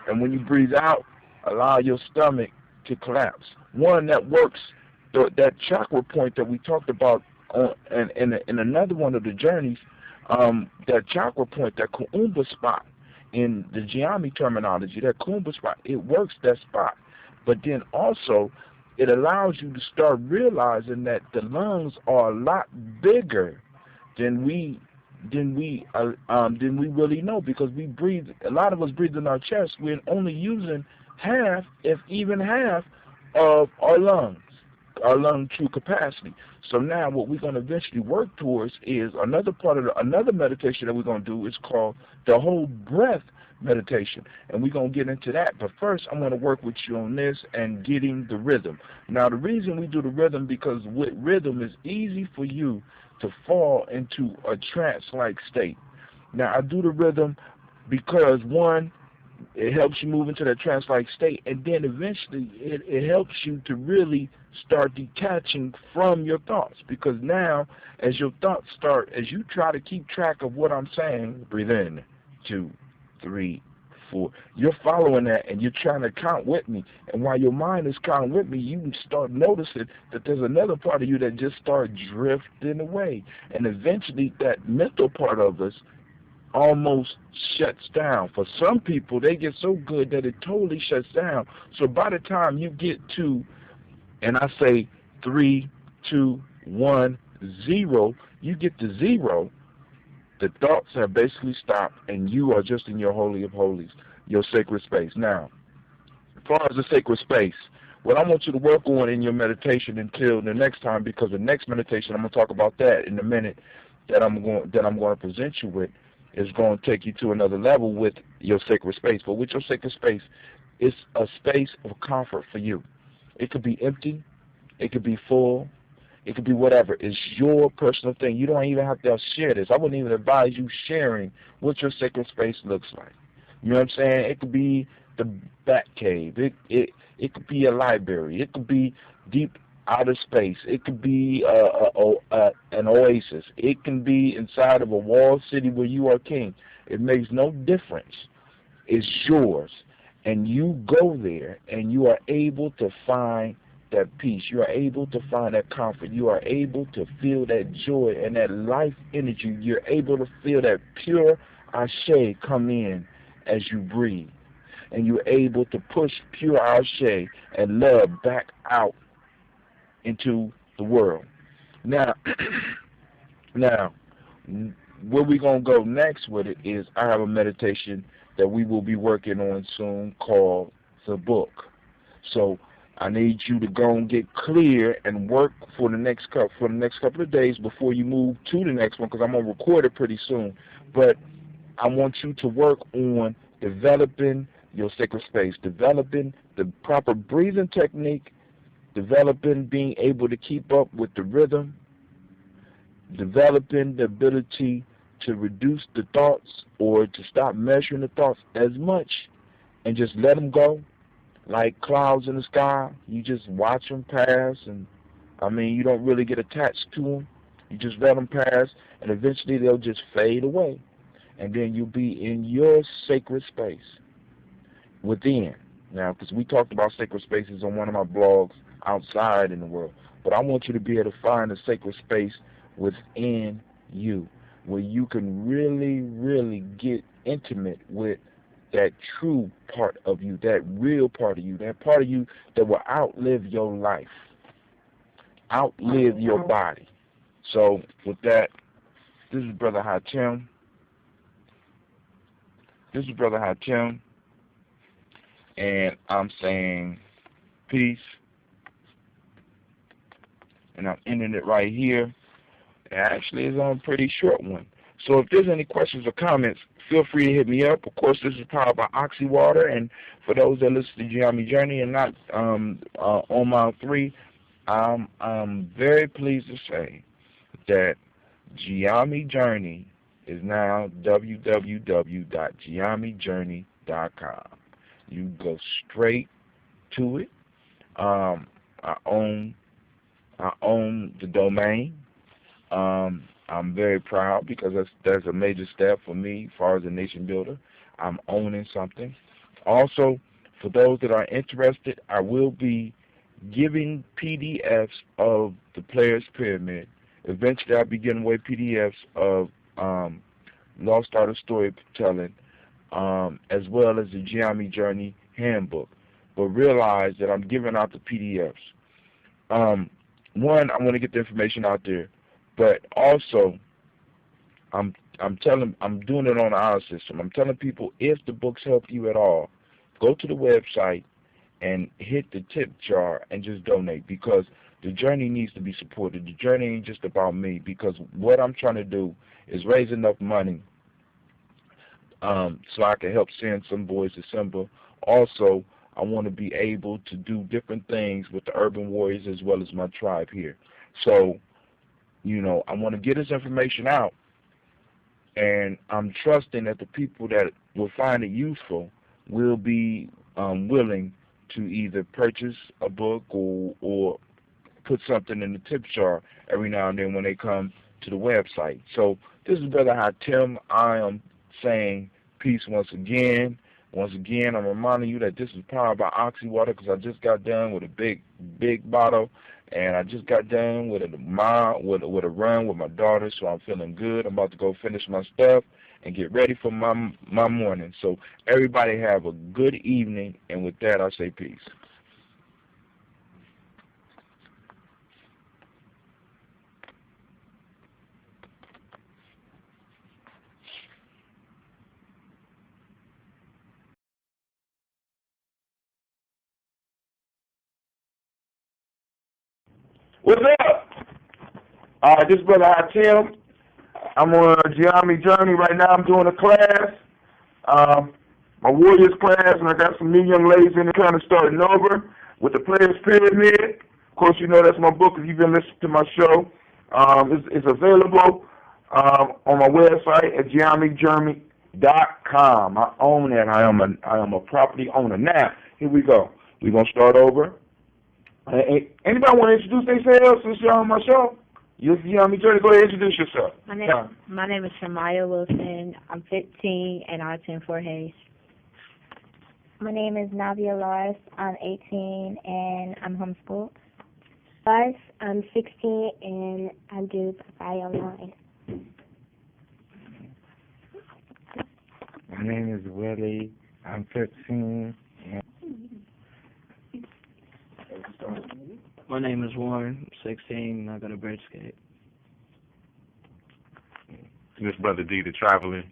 And when you breathe out, allow your stomach to collapse. one that works that chakra point that we talked about in another one of the journeys, that chakra point, that Kuumba spot in the Gye-Nyame terminology, that Kuumba spot, it works that spot. But then also, it allows you to start realizing that the lungs are a lot bigger than we really know, because we breathe. A lot of us breathe in our chest. We're only using half, if even half, of our lungs, our lung true capacity. So now what we're going to eventually work towards is another part of another meditation that we're going to do is called the whole breath meditation, and we're going to get into that. But first, I'm going to work with you on this and getting the rhythm. Now, the reason we do the rhythm, because with rhythm it's easy for you to fall into a trance-like state. Now, I do the rhythm because, one, it helps you move into that trance-like state, and then eventually it helps you to really start detaching from your thoughts, because now as your thoughts start, as you try to keep track of what I'm saying, breathe in, 2, 3, 4, you're following that and you're trying to count with me, and while your mind is counting with me, you start noticing that there's another part of you that just starts drifting away, and eventually that mental part of us almost shuts down. For some people, they get so good that it totally shuts down. So by the time you get to, and I say 3, 2, 1, 0, you get to 0, the thoughts have basically stopped, and you are just in your holy of holies, your sacred space. Now, as far as the sacred space, what I want you to work on in your meditation until the next time, because the next meditation, I'm going to talk about that in a minute, that I'm going to present you with, is going to take you to another level with your sacred space. But with your sacred space, it's a space of comfort for you. It could be empty, it could be full, it could be whatever. It's your personal thing. You don't even have to share this. I wouldn't even advise you sharing what your sacred space looks like. You know what I'm saying? It could be the bat cave. It could be a library. It could be deep outer space. It could be an oasis. It can be inside of a walled city where you are king. It makes no difference. It's yours. And you go there and you are able to find that peace. You are able to find that comfort. You are able to feel that joy and that life energy. You're able to feel that pure ashe come in as you breathe. And you're able to push pure ashe and love back out into the world. Now, where we're going to go next with it is I have a meditation that we will be working on soon called the book. So I need you to go and get clear and work for the next couple of days before you move to the next one, because I'm going to record it pretty soon. But I want you to work on developing your sacred space, developing the proper breathing technique, developing being able to keep up with the rhythm, developing the ability to reduce the thoughts or to stop measuring the thoughts as much and just let them go like clouds in the sky. You just watch them pass, and you don't really get attached to them. You just let them pass, and eventually they'll just fade away, and then you'll be in your sacred space within. Now, because we talked about sacred spaces on one of my blogs outside in the world, but I want you to be able to find a sacred space within you where you can really, really get intimate with that true part of you, that real part of you, that part of you that will outlive your life, outlive your body. So with that, this is Brother Hatim. And I'm saying peace. And I'm ending it right here. Actually, it's on a pretty short one. So if there's any questions or comments, feel free to hit me up. Of course, this is powered by Oxy Water. And for those that listen to Gye-Nyame Journey and not on Mile 3, I'm very pleased to say that Gye-Nyame Journey is now www.GNJMedia.support. You go straight to it. I own the domain. I'm very proud because that's a major step for me as far as a nation builder. I'm owning something. Also, for those that are interested, I will be giving PDFs of the Players Pyramid. Eventually, I'll be giving away PDFs of Lost Art of Storytelling, as well as the Gye-Nyame Journey Handbook. But realize that I'm giving out the PDFs. One, I want to get the information out there, but also I'm doing it on our system. I'm telling people, if the books help you at all, go to the website and hit the tip jar and just donate, because the journey needs to be supported. The journey ain't just about me, because what I'm trying to do is raise enough money so I can help send some boys to Simba. Also, I want to be able to do different things with the urban warriors as well as my tribe here. So, you know, I want to get this information out, and I'm trusting that the people that will find it useful will be willing to either purchase a book or put something in the tip jar every now and then when they come to the website. So this is Brother Hatim. I am saying peace once again. Once again, I'm reminding you that this is powered by Oxy Water, because I just got done with a big bottle, and I just got done with a run with my daughter, so I'm feeling good. I'm about to go finish my stuff and get ready for my morning. So everybody have a good evening, and with that, I say peace. What's up? This is Brother Hatim. I'm on a Gye-Nyame journey right now. I'm doing a class, my Warriors class, and I got some new young ladies in there kind of starting over with the Players Pyramid. Of course, you know that's my book if you've been listening to my show. It's available on my website at GNJMedia.support. I own that. I am a property owner. Now, here we go. We're going to start over. Anybody want to introduce themselves since you're on my show? You're Gye-Nyame Journey. Go ahead and introduce yourself. My name is Shamaya Wilson. I'm 15 and I attend Fort Hayes. My name is Navia Lars. I'm 18 and I'm homeschooled. Lars, I'm 16 and I do Papaya Online. My name is Willie. I'm 15. My name is Warren, 16, and I go to Bridgegate. This Brother D, the Traveling.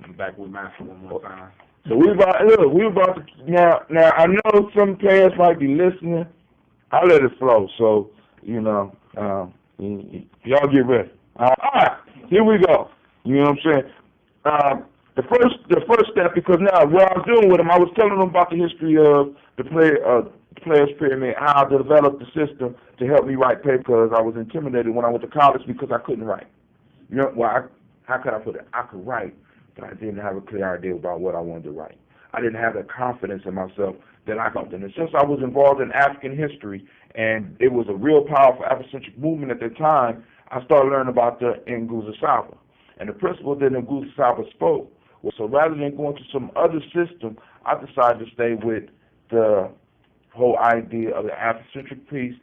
I'm back with Master one more time. So we about to now I know some players might be listening. I'll let it flow. So, you know, y'all get ready. All right, here we go. You know what I'm saying? The first step, because now what I was doing with them, I was telling them about the history of the Players Pyramid, how I developed the system to help me write paper, because I was intimidated when I went to college because I couldn't write. You know, well, how could I put it? I could write, but I didn't have a clear idea about what I wanted to write. I didn't have the confidence in myself that I got. And since I was involved in African history, and it was a real powerful Afrocentric movement at the time, I started learning about the Nguzo Saba. And the principle that Nguzo Saba spoke was, so rather than going to some other system, I decided to stay with the whole idea of the Afrocentric piece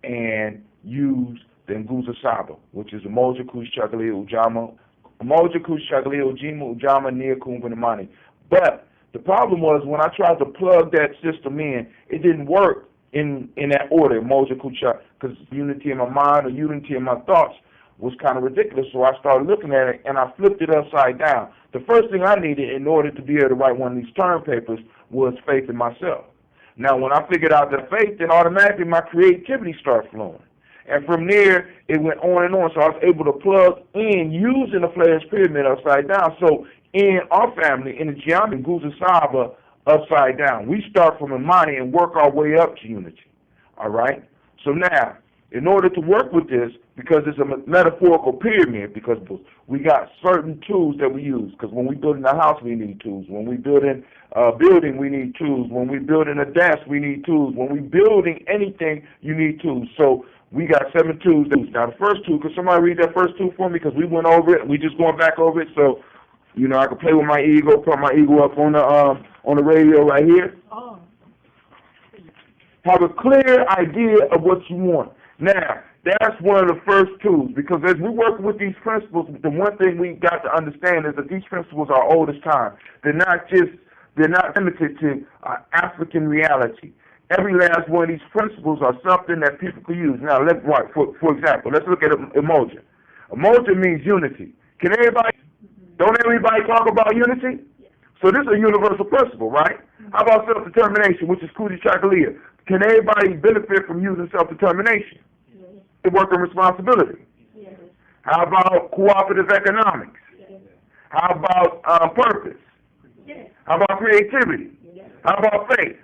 and use the Nguzo Saba, which is Umoja Kushagalia Ujama, Umoja Kushagalia Ujima Ujama Nia Kumbanamani. But the problem was when I tried to plug that system in, it didn't work in that order, Umoja Kushagalia, because unity in my mind or unity in my thoughts was kind of ridiculous. So I started looking at it and I flipped it upside down. The first thing I needed in order to be able to write one of these term papers was faith in myself. Now, when I figured out the faith, then automatically my creativity started flowing. And from there, it went on and on. So I was able to plug in using the Players Pyramid upside down. So in our family, in the Gye-Nyame Nguzo Saba, upside down, we start from Imani and work our way up to unity. All right? So now, in order to work with this, because it's a metaphorical pyramid, because we got certain tools that we use. Because when we build in a house, we need tools. When we build in a building, we need tools. When we build in a desk, we need tools. When we building anything, you need tools. So we got 7 tools. Now the first tool, could somebody read that first tool for me? Because we went over it, and we just going back over it. So, you know, I can play with my ego, put my ego up on the radio right here. Oh. Have a clear idea of what you want. Now, that's one of the first tools, because as we work with these principles, the one thing we got to understand is that these principles are old as time. They're not limited to African reality. Every last one of these principles are something that people can use. Now, for example, let's look at emoji. Emoji means unity. Don't everybody talk about unity? So this is a universal principle, right? How about self-determination, which is Kuti Chakalia? Can everybody benefit from using self-determination? The work and responsibility. How about cooperative economics? How about purpose? How about creativity? How about faith?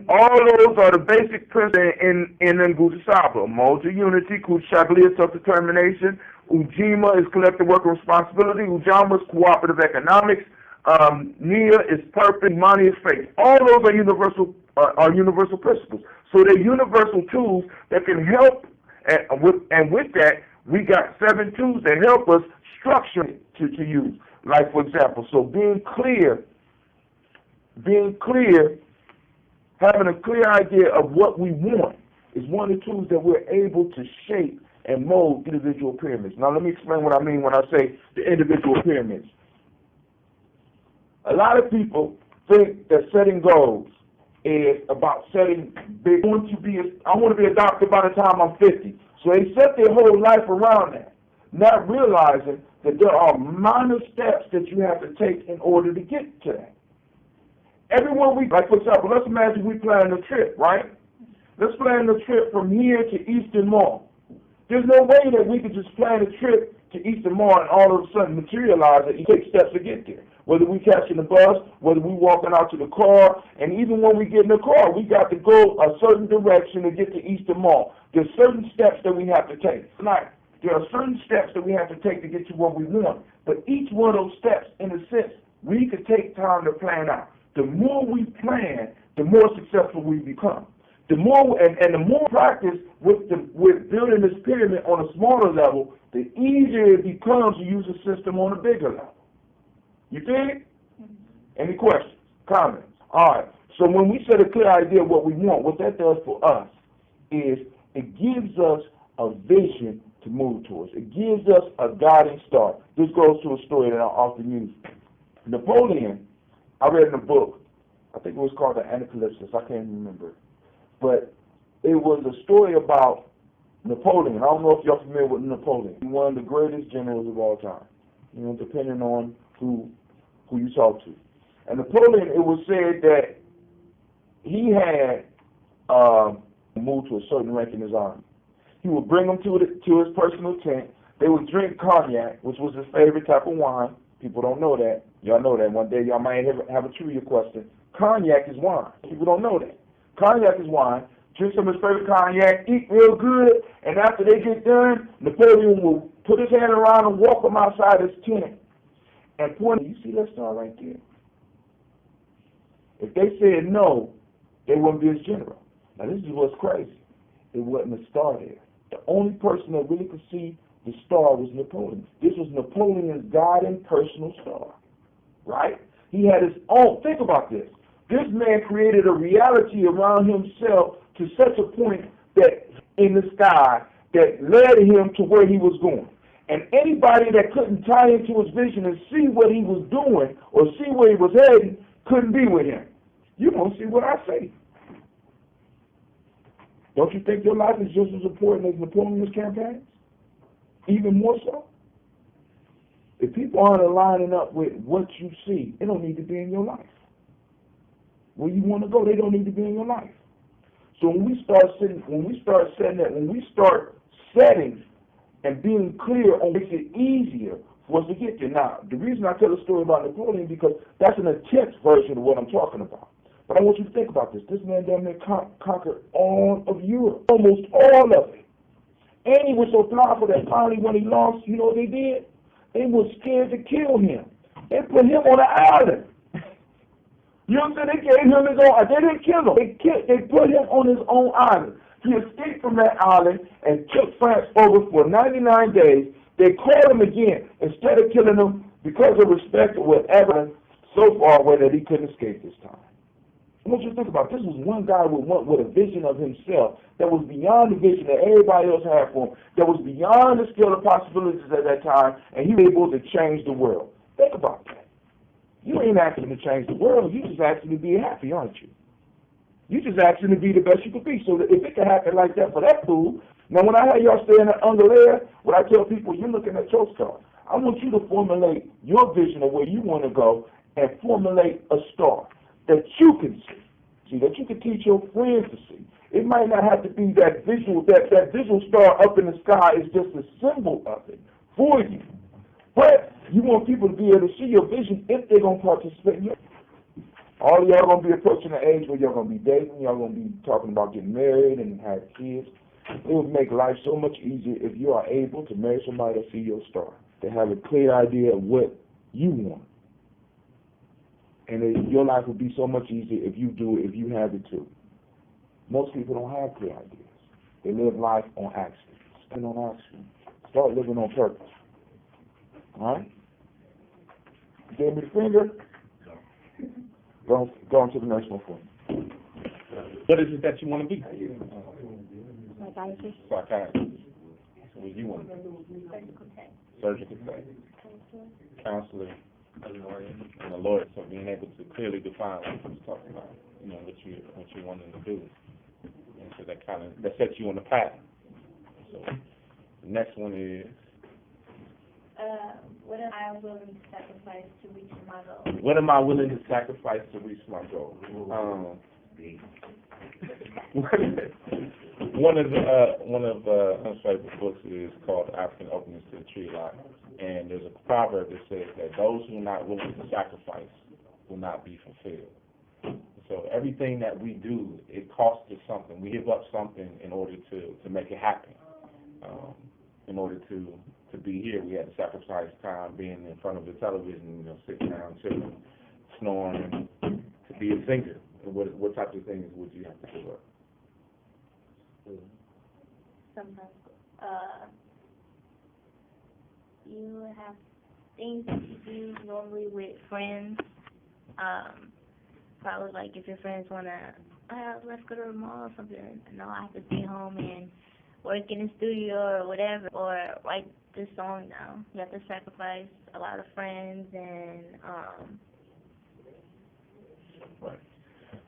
All those are the basic principles in Nguzi Saba. Emoji, unity. Kuti Chakalia, self-determination. Ujima is collective work and responsibility. Ujama is cooperative economics. Nia is purpose. Mani is faith. All those are universal principles. So they're universal tools that can help. And with that, we got 7 tools that help us structure to use. Like, for example, so being clear, having a clear idea of what we want is one of the tools that we're able to shape and mold individual pyramids. Now, let me explain what I mean when I say the individual pyramids. A lot of people think that setting goals is about setting big. I want to be a doctor by the time I'm 50. So they set their whole life around that, not realizing that there are minor steps that you have to take in order to get to that. Everyone like for example, let's imagine we plan a trip, right? Let's plan a trip from here to Eastern Mall. There's no way that we could just plan a trip to Eastern Mall and all of a sudden materialize it and take steps to get there. Whether we catching the bus, whether we walking out to the car, and even when we get in the car, we got to go a certain direction to get to Eastern Mall. There's certain steps that we have to take. There are certain steps that we have to take to get to what we want. But each one of those steps, in a sense, we could take time to plan out. The more we plan, the more successful we become. The more and the more practice with building this pyramid on a smaller level, the easier it becomes to use a system on a bigger level. You dig? Any questions? Comments? All right. So when we set a clear idea of what we want, what that does for us is it gives us a vision to move towards. It gives us a guiding star. This goes to a story that I often use. Napoleon, I read in a book, I think it was called The Anacalypsis, I can't remember. But it was a story about Napoleon. I don't know if you're familiar with Napoleon. He's one of the greatest generals of all time, depending on who you talk to. And Napoleon, it was said that he had moved to a certain rank in his army. He would bring them to his personal tent. They would drink cognac, which was his favorite type of wine. People don't know that. Y'all know that. One day y'all might have a trivia question. Cognac is wine. People don't know that. Cognac is wine. Drink some of his favorite cognac, eat real good, and after they get done, Napoleon will put his hand around and walk them outside his tent and point. You see that star right there? If they said no, they wouldn't be his general. Now this is what's crazy. It wasn't a star there. The only person that really could see the star was Napoleon. This was Napoleon's guiding personal star, right? He had his own. Think about this. This man created a reality around himself to such a point that in the sky that led him to where he was going. And anybody that couldn't tie into his vision and see what he was doing or see where he was heading couldn't be with him. You don't see what I say. Don't you think your life is just as important as Napoleon's campaigns? Even more so? If people aren't lining up with what you see, it don't need to be in your life. Where you want to go, they don't need to be in your life. So when we start setting and being clear on makes it easier for us to get there. Now, the reason I tell a story about Napoleon because that's an intense version of what I'm talking about. But I want you to think about this. This man down there conquered all of Europe, almost all of it. And he was so powerful that finally when he lost, you know what they did? They were scared to kill him. They put him on an island. You know what I'm saying? They gave him his own. They didn't kill him. They put him on his own island. He escaped from that island and took France over for 99 days. They called him again. Instead of killing him, because of respect or whatever, so far away that he couldn't escape this time. I want you to think about it. This was one guy with a vision of himself that was beyond the vision that everybody else had for him, that was beyond the scale of possibilities at that time, and he was able to change the world. Think about that. You ain't asking to change the world. You just asking to be happy, aren't you? You just asking to be the best you could be. So that if it can happen like that for that fool, now when I have y'all stay in the underlayer, what I tell people, you're looking at your star. I want you to formulate your vision of where you want to go and formulate a star that you can see, that you can teach your friends to see. It might not have to be that visual star up in the sky is just a symbol of it for you. But you want people to be able to see your vision if they're going to participate in it. All of y'all going to be approaching the age where y'all going to be dating, y'all going to be talking about getting married and have kids. It would make life so much easier if you are able to marry somebody that see your star, to have a clear idea of what you want. And your life would be so much easier if you do it, if you have it too. Most people don't have clear ideas. They live life on accident. Stand on accident. Start living on purpose. All right? You gave me the finger? Go on to the next one for me. What is it that you want to be? Psychiatrist. Psychiatrist. So what do you want to be? Surgical tech. Counselor. And a lawyer. So being able to clearly define what you're talking about, you know, what you wanting to do. And so that sets you on the path. So the next one is what am I willing to sacrifice to reach my goal? what am I willing to sacrifice to reach my goal? One of Hunt's favorite books is called African Openness to the Tree of Life, and there's a proverb that says that those who are not willing to sacrifice will not be fulfilled. So everything that we do, it costs us something. We give up something in order to make it happen. In order to be here, we had to sacrifice time being in front of the television, sitting down, chilling, snoring, to be a singer. What types of things would you have to give up? Sometimes you have things that you do normally with friends. Probably like if your friends want to, let's go to the mall or something. No, I have to stay home and work in the studio or whatever, or write this song down. You have to sacrifice a lot of friends and Right.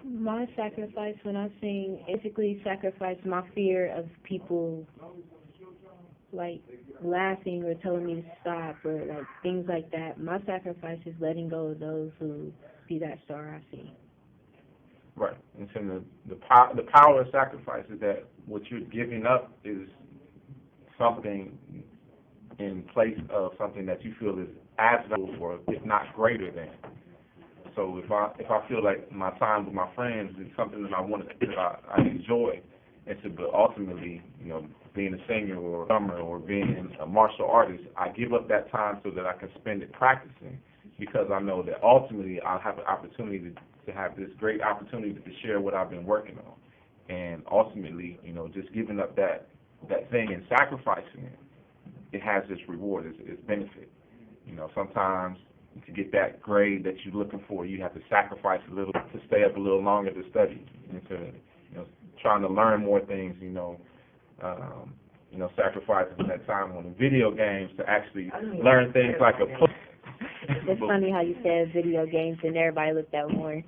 My sacrifice when I sing, basically sacrifice my fear of people like laughing or telling me to stop or like things like that. My sacrifice is letting go of those who be that star I see. Right. And so the power of sacrifice is that what you're giving up is something in place of something that you feel is as valuable or if not greater than. So if I feel like my time with my friends is something that I want to do, I enjoy, but ultimately, being a singer or a drummer or being a martial artist, I give up that time so that I can spend it practicing, because I know that ultimately I'll have an opportunity to have this great opportunity to share what I've been working on. And ultimately, just giving up that thing and sacrificing it has its reward, its benefit. Sometimes to get that grade that you're looking for, you have to sacrifice a little to stay up a little longer to study, and to trying to learn more things. Sacrificing that time on the video games to actually learn things like a. It's funny how you said video games and everybody looked at more.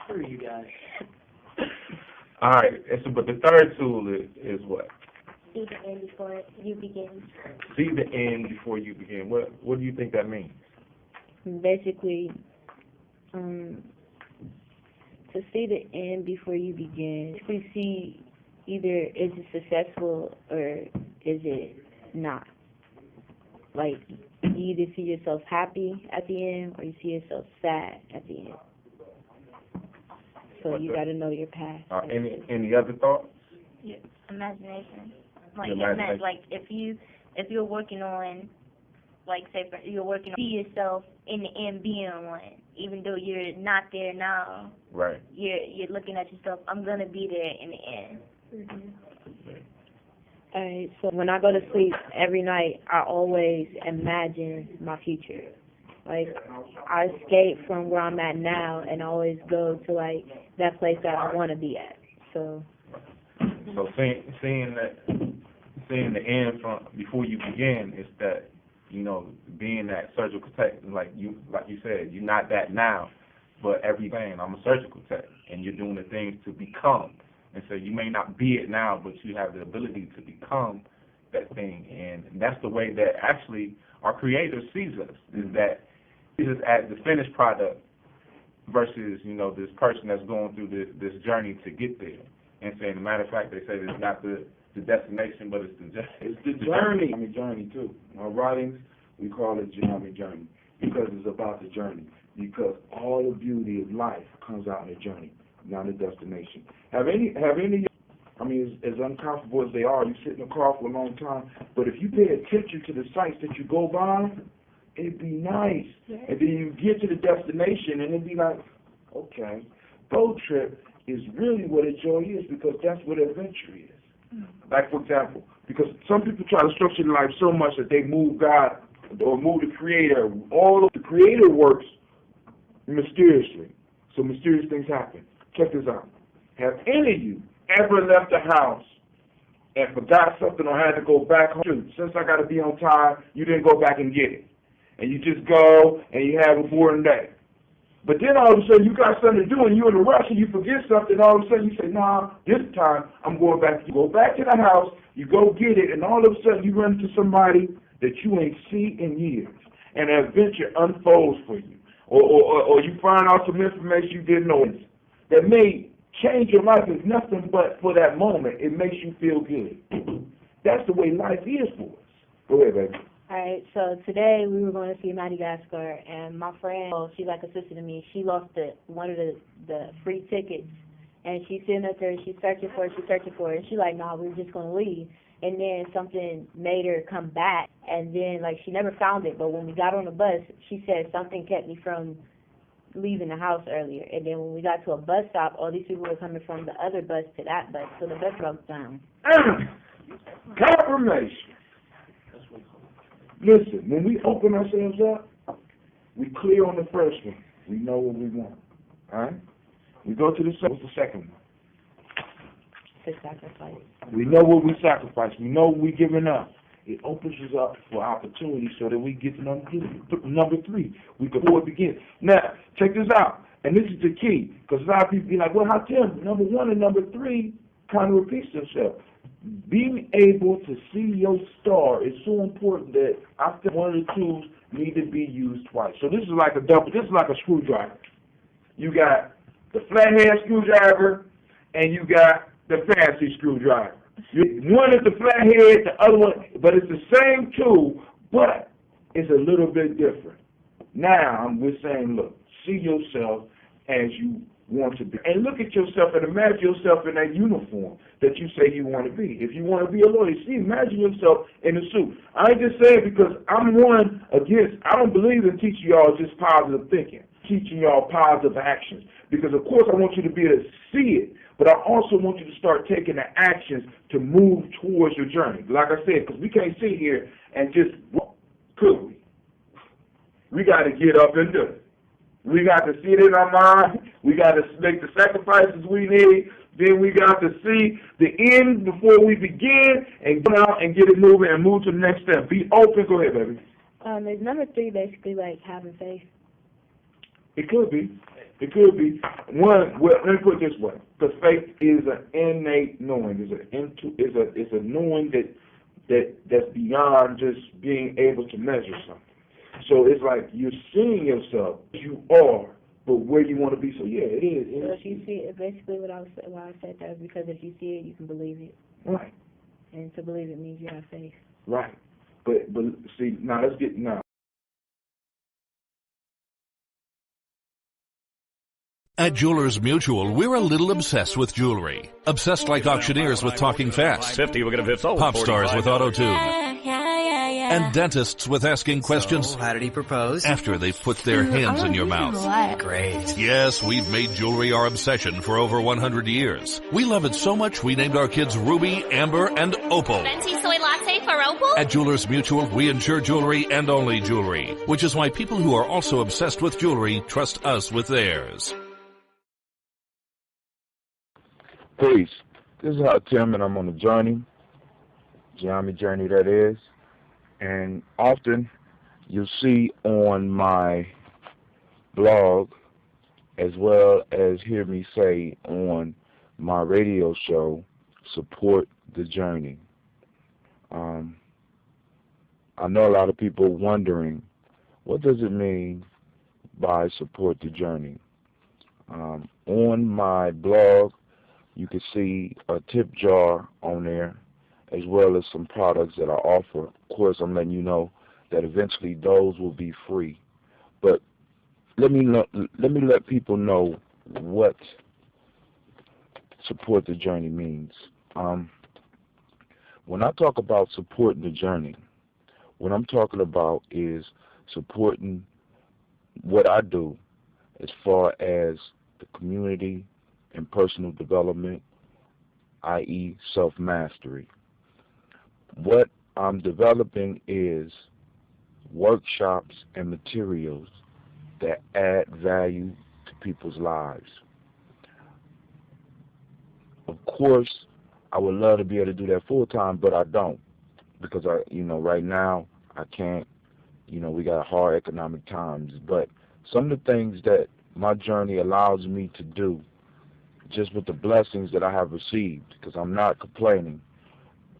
Screw you guys. All right, but the third tool is what? see the end before you begin. See the end before you begin. What do you think that means? Basically, to see the end before you begin, we see either is it successful or is it not. Like, you either see yourself happy at the end or you see yourself sad at the end. So you got to know your path. Any other thoughts? Your imagination. Like, Imagination. like if you're working on, like, say you're working on, see yourself in the end being one, even though you're not there now. Right. You're looking at yourself. I'm gonna be there in the end. Mm-hmm. Alright, so when I go to sleep every night, I always imagine my future. Like, I escape from where I'm at now and always go to, like, that place that I want to be at. So seeing the end from before you begin is that, you know, being that surgical tech, like you said, you're not that now, but everything, I'm a surgical tech, and you're doing the things to become. And so you may not be it now, but you have the ability to become that thing. And that's the way that actually our Creator sees us, is that sees us as the finished product versus, you know, this person that's going through this journey to get there. And saying, as a matter of fact, they say it's not the destination, but it's the journey. Journey too. My writings, we call it Gye-Nyame journey, because it's about the journey. Because all the beauty of life comes out in the journey, not the destination. Have any I mean, as uncomfortable as they are, you sit in the car for a long time, but if you pay attention to the sights that you go by, it'd be nice. Yeah. And then you get to the destination and it'd be like, okay, road trip is really what a joy is, because that's what adventure is. Like, for example, because some people try to structure their life so much that they move God or move the Creator. All of the Creator works mysteriously. So mysterious things happen. Check this out. Have any of you ever left the house and forgot something or had to go back home? Since I got to be on time, you didn't go back and get it. And you just go and you have a boring day. But then all of a sudden you got something to do and you're in a rush and you forget something. All of a sudden you say, nah, this time I'm going back. You go back to the house, you go get it, and all of a sudden you run into somebody that you ain't seen in years. And an adventure unfolds for you. Or you find out some information you didn't know that may change your life. Is nothing but for that moment. It makes you feel good. That's the way life is for us. Go ahead, baby. All right, so today we were going to see Madagascar, and my friend, she's like a sister to me, she lost one of the free tickets, and she's sitting up there, and she's searching for it, and she's like, nah, we're just going to leave. And then something made her come back, and then, like, she never found it, but when we got on the bus, she said something kept me from leaving the house earlier. And then when we got to a bus stop, all these people were coming from the other bus to that bus, so the bus broke down. Confirmation. Listen, when we open ourselves up, we clear on the first one. We know what we want. All right? We go to the second one. The sacrifice. We know what we sacrifice. We know what we're giving up. It opens us up for opportunity so that we get to number three. We can before it begins. Now, check this out. And this is the key. Because a lot of people be like, well, how come number one and number three kind of repeats themselves? Being able to see your star is so important that I think one of the tools need to be used twice. So this is like a screwdriver. You got the flathead screwdriver and you got the fancy screwdriver. One is the flathead, the other one, but it's the same tool, but it's a little bit different. Now we're saying, look, see yourself as you want to be. And look at yourself and imagine yourself in that uniform that you say you want to be. If you want to be a lawyer, imagine yourself in a suit. I ain't just saying because I'm I don't believe in teaching y'all just positive thinking, teaching y'all positive actions. Because, of course, I want you to be able to see it, but I also want you to start taking the actions to move towards your journey. Like I said, because we can't sit here and just walk, could we? We got to get up and do it. We got to see it in our mind. We got to make the sacrifices we need. Then we got to see the end before we begin and get out and get it moving and move to the next step. Be open. Go ahead, baby. Is number three basically like having faith? It could be. It could be. Well, let me put it this way. Because faith is an innate knowing. It's a knowing that's beyond just being able to measure something. So it's like you're seeing yourself as you are, but where you want to be. So yeah, it is. So if you see it, basically why I said that is because if you see it, you can believe it. Right. And to believe it means you have faith. Right. But see, now let's get now. At Jewelers Mutual, we're a little obsessed with jewelry. Obsessed like auctioneers with talking fast. 50, we're going to 50. Pop stars with auto-tune. Yeah. And dentists with asking questions. How did he propose? After they've put their hands in your mouth. Great. Yes, we've made jewelry our obsession for over 100 years. We love it so much we named our kids Ruby, Amber, and Opal. Venti soy latte for Opal? At Jewelers Mutual, we insure jewelry and only jewelry, which is why people who are also obsessed with jewelry trust us with theirs. Peace. This is Tim, and I'm on a journey. Gye-Nyame journey, that is. And often you'll see on my blog, as well as hear me say on my radio show, support the journey. I know a lot of people wondering, what does it mean by support the journey? On my blog, you can see a tip jar on there, as well as some products that I offer. Of course, I'm letting you know that eventually those will be free. But let me let people know what support the journey means. When I talk about supporting the journey, what I'm talking about is supporting what I do as far as the community and personal development, i.e. self-mastery. What I'm developing is workshops and materials that add value to people's lives. Of course, I would love to be able to do that full time, but I don't, because right now I can't. We got hard economic times. But some of the things that my journey allows me to do, just with the blessings that I have received, because I'm not complaining.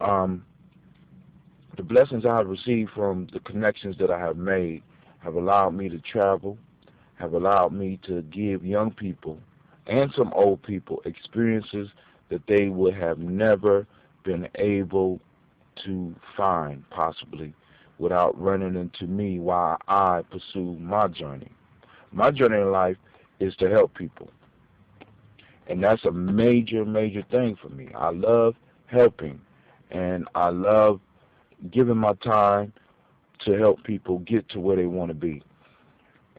The blessings I have received from the connections that I have made have allowed me to travel, have allowed me to give young people and some old people experiences that they would have never been able to find, possibly, without running into me while I pursue my journey. My journey in life is to help people. And that's a major, major thing for me. I love helping, and I love giving my time to help people get to where they want to be.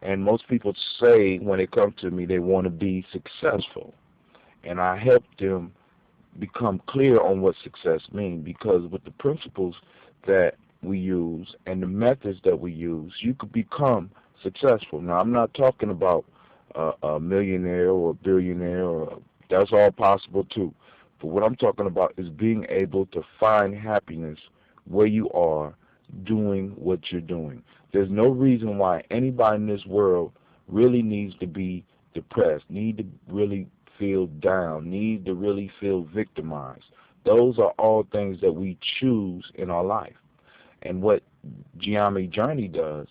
And most people say when they come to me they want to be successful. And I help them become clear on what success means, because with the principles that we use and the methods that we use, you could become successful. Now, I'm not talking about a millionaire or a billionaire, that's all possible too. But what I'm talking about is being able to find happiness where you are doing what you're doing. There's no reason why anybody in this world really needs to be depressed, need to really feel down, need to really feel victimized. Those are all things that we choose in our life. And what Gye-Nyame Journey does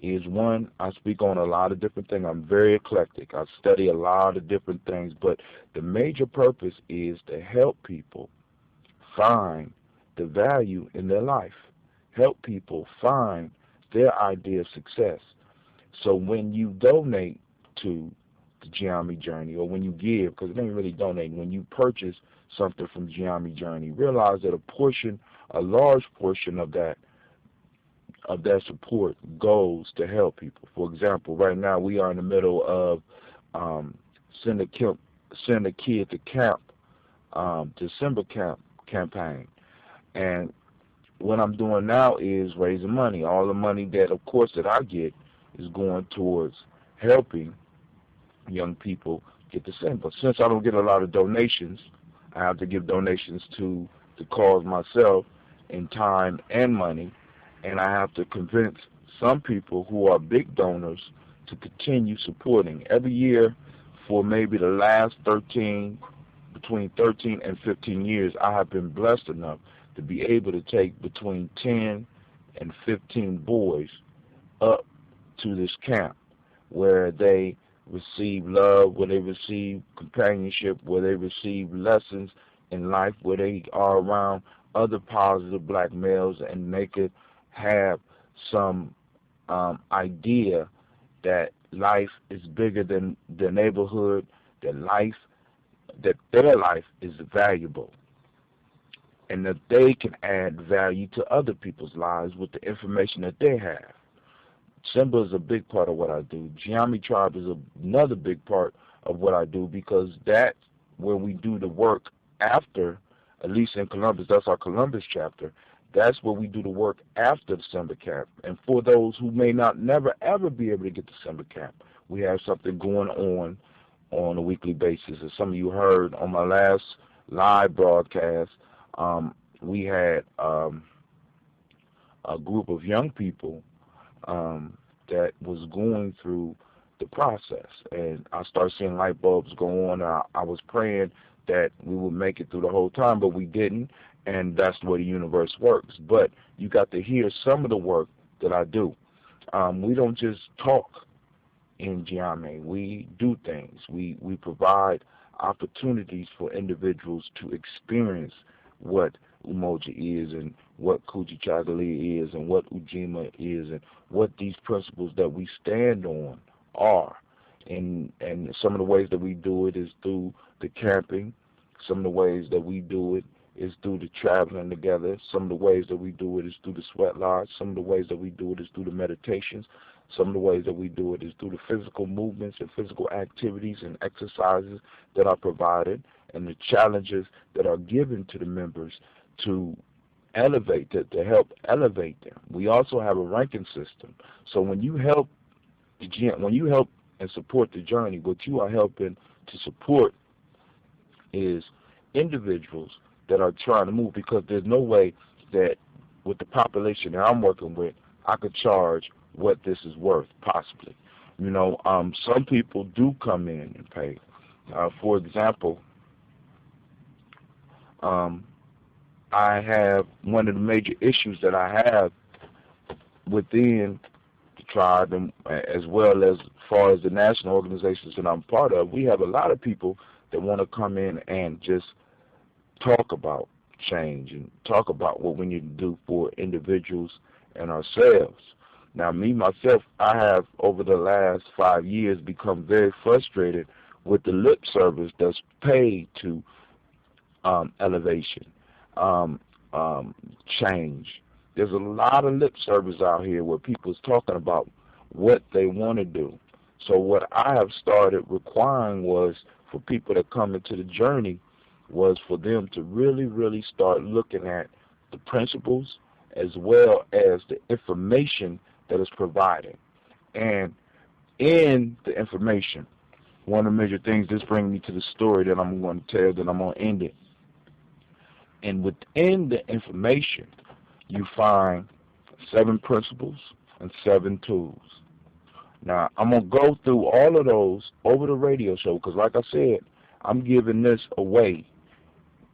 is, one, I speak on a lot of different things. I'm very eclectic. I study a lot of different things, but the major purpose is to help people find the value in their life, help people find their idea of success. So when you donate to the Gye-Nyame Journey, or when you give, because it ain't really donating, when you purchase something from Gye-Nyame Journey, realize that a large portion of that support goes to help people. For example, right now we are in the middle of send a kid to camp, December camp campaign. And what I'm doing now is raising money. All the money that, of course, that I get is going towards helping young people get the same. But since I don't get a lot of donations, I have to give donations to the cause myself in time and money, and I have to convince some people who are big donors to continue supporting. Every year for maybe the last between 13 and 15 years, I have been blessed enough to be able to take between 10 and 15 boys up to this camp where they receive love, where they receive companionship, where they receive lessons in life, where they are around other positive black males, and they could have some idea that life is bigger than their neighborhood, that their life is valuable. and that they can add value to other people's lives with the information that they have. Simba is a big part of what I do. Gye-Nyame Tribe is another big part of what I do, because that's where we do the work after, at least in Columbus, that's our Columbus chapter. That's where we do the work after the summer camp. And for those who may not never ever be able to get to summer camp, we have something going on a weekly basis. As some of you heard on my last live broadcast, we had a group of young people that was going through the process, and I started seeing light bulbs go on. I was praying that we would make it through the whole time, but we didn't, and that's the way the universe works. But you got to hear some of the work that I do. We don't just talk in Gye-Nyame. We do things. We provide opportunities for individuals to experience what Umoja is, and what Kujichagali is, and what Ujima is, and what these principles that we stand on are. And some of the ways that we do it is through the camping. Some of the ways that we do it is through the traveling together. Some of the ways that we do it is through the sweat lodge. Some of the ways that we do it is through the meditations. Some of the ways that we do it is through the physical movements and physical activities and exercises that are provided, and the challenges that are given to the members to elevate, to help elevate them. We also have a ranking system. So when you help and support the journey, what you are helping to support is individuals that are trying to move, because there's no way that with the population that I'm working with, I could charge what this is worth, possibly. You know, some people do come in and pay. For example, I have one of the major issues that I have within the tribe, and as well as far as the national organizations that I'm part of, we have a lot of people that want to come in and just talk about change and talk about what we need to do for individuals and ourselves. Now, me, myself, I have, over the last 5 years, become very frustrated with the lip service that's paid to elevation, change. There's a lot of lip service out here where people's talking about what they want to do. So what I have started requiring was for people that come into the journey was for them to really, really start looking at the principles as well as the information that is provided. And in the information, one of the major things, this brings me to the story that I'm going to tell, that I'm going to end it. And within the information, you find 7 principles and 7 tools. Now, I'm going to go through all of those over the radio show, because like I said, I'm giving this away.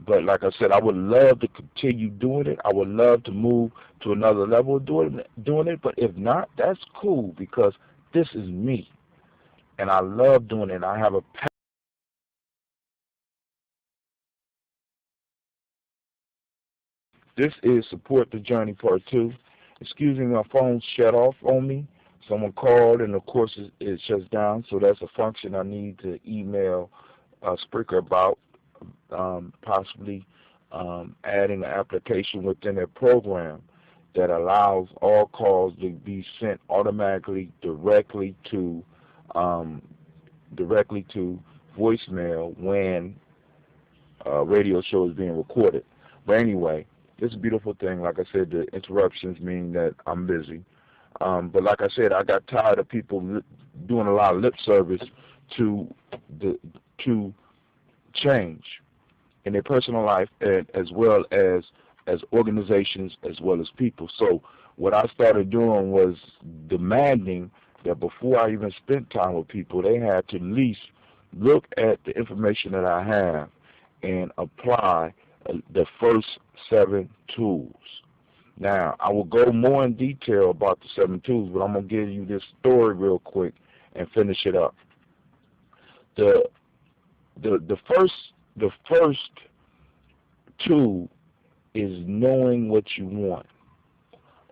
But like I said, I would love to continue doing it. I would love to move to another level of doing it. But if not, that's cool, because this is me. And I love doing it. I have a passion. This is Support the Journey Part 2. Excuse me, my phone shut off on me. Someone called, and of course it shuts down. So that's a function I need to email Spreaker about. Possibly adding an application within their program that allows all calls to be sent automatically directly to voicemail when a radio show is being recorded. But anyway, it's a beautiful thing. Like I said, the interruptions mean that I'm busy. But like I said, I got tired of people doing a lot of lip service to change in their personal life, and as well as organizations, as well as people. So what I started doing was demanding that before I even spent time with people, they had to at least look at the information that I have and apply the first 7 tools. Now, I will go more in detail about the 7 tools, but I'm going to give you this story real quick and finish it up. The first tool is knowing what you want,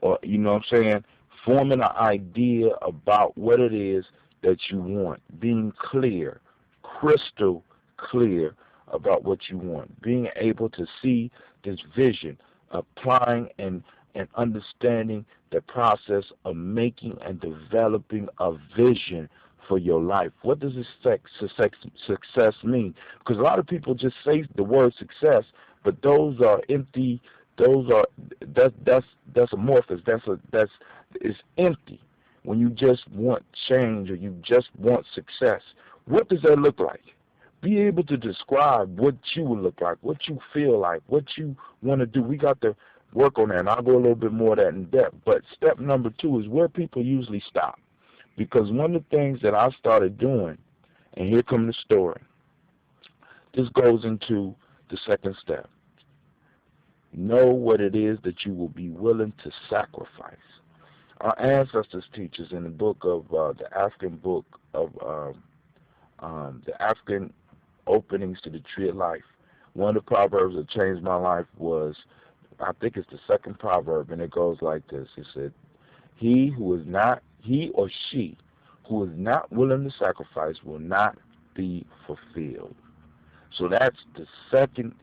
or, you know what I'm saying, forming an idea about what it is that you want, being clear, crystal clear about what you want, being able to see this vision, applying and understanding the process of making and developing a vision for your life. What does success mean? Because a lot of people just say the word success, but those are empty. That's amorphous. It's empty. When you just want change or you just want success, what does that look like? Be able to describe what you would look like, what you feel like, what you want to do. We got to work on that, and I'll go a little bit more of that in depth. But step number 2 is where people usually stop. Because one of the things that I started doing, and here comes the story, this goes into the second step. Know what it is that you will be willing to sacrifice. Our ancestors teach us in the book of the African book of the African openings to the tree of life. One of the proverbs that changed my life was, I think it's the second proverb, and it goes like this. It said, he or she who is not willing to sacrifice will not be fulfilled. So that's the second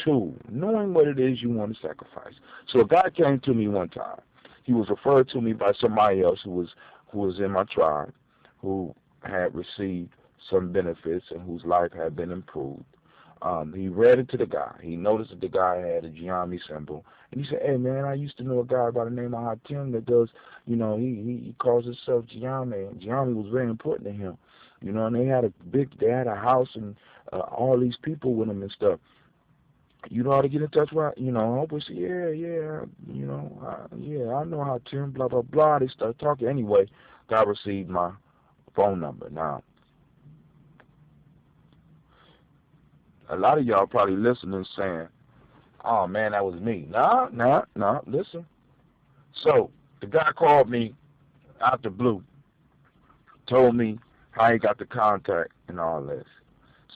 tool, knowing what it is you want to sacrifice. So a guy came to me one time. He was referred to me by somebody else who was in my tribe, who had received some benefits and whose life had been improved. He read it to the guy. He noticed that the guy had a Gye-Nyame symbol. And he said, hey, man, I used to know a guy by the name of Hatim that does, he calls himself Gye-Nyame. And Gye-Nyame was very important to him. And they had a house and all these people with him and stuff. You know how to get in touch with, I was, I know how Tim, blah, blah, blah. They start talking. Anyway, God received my phone number. Now, a lot of y'all probably listening saying, oh, man, that was me. No, listen. So, the guy called me out the blue, told me how he got the contact and all this.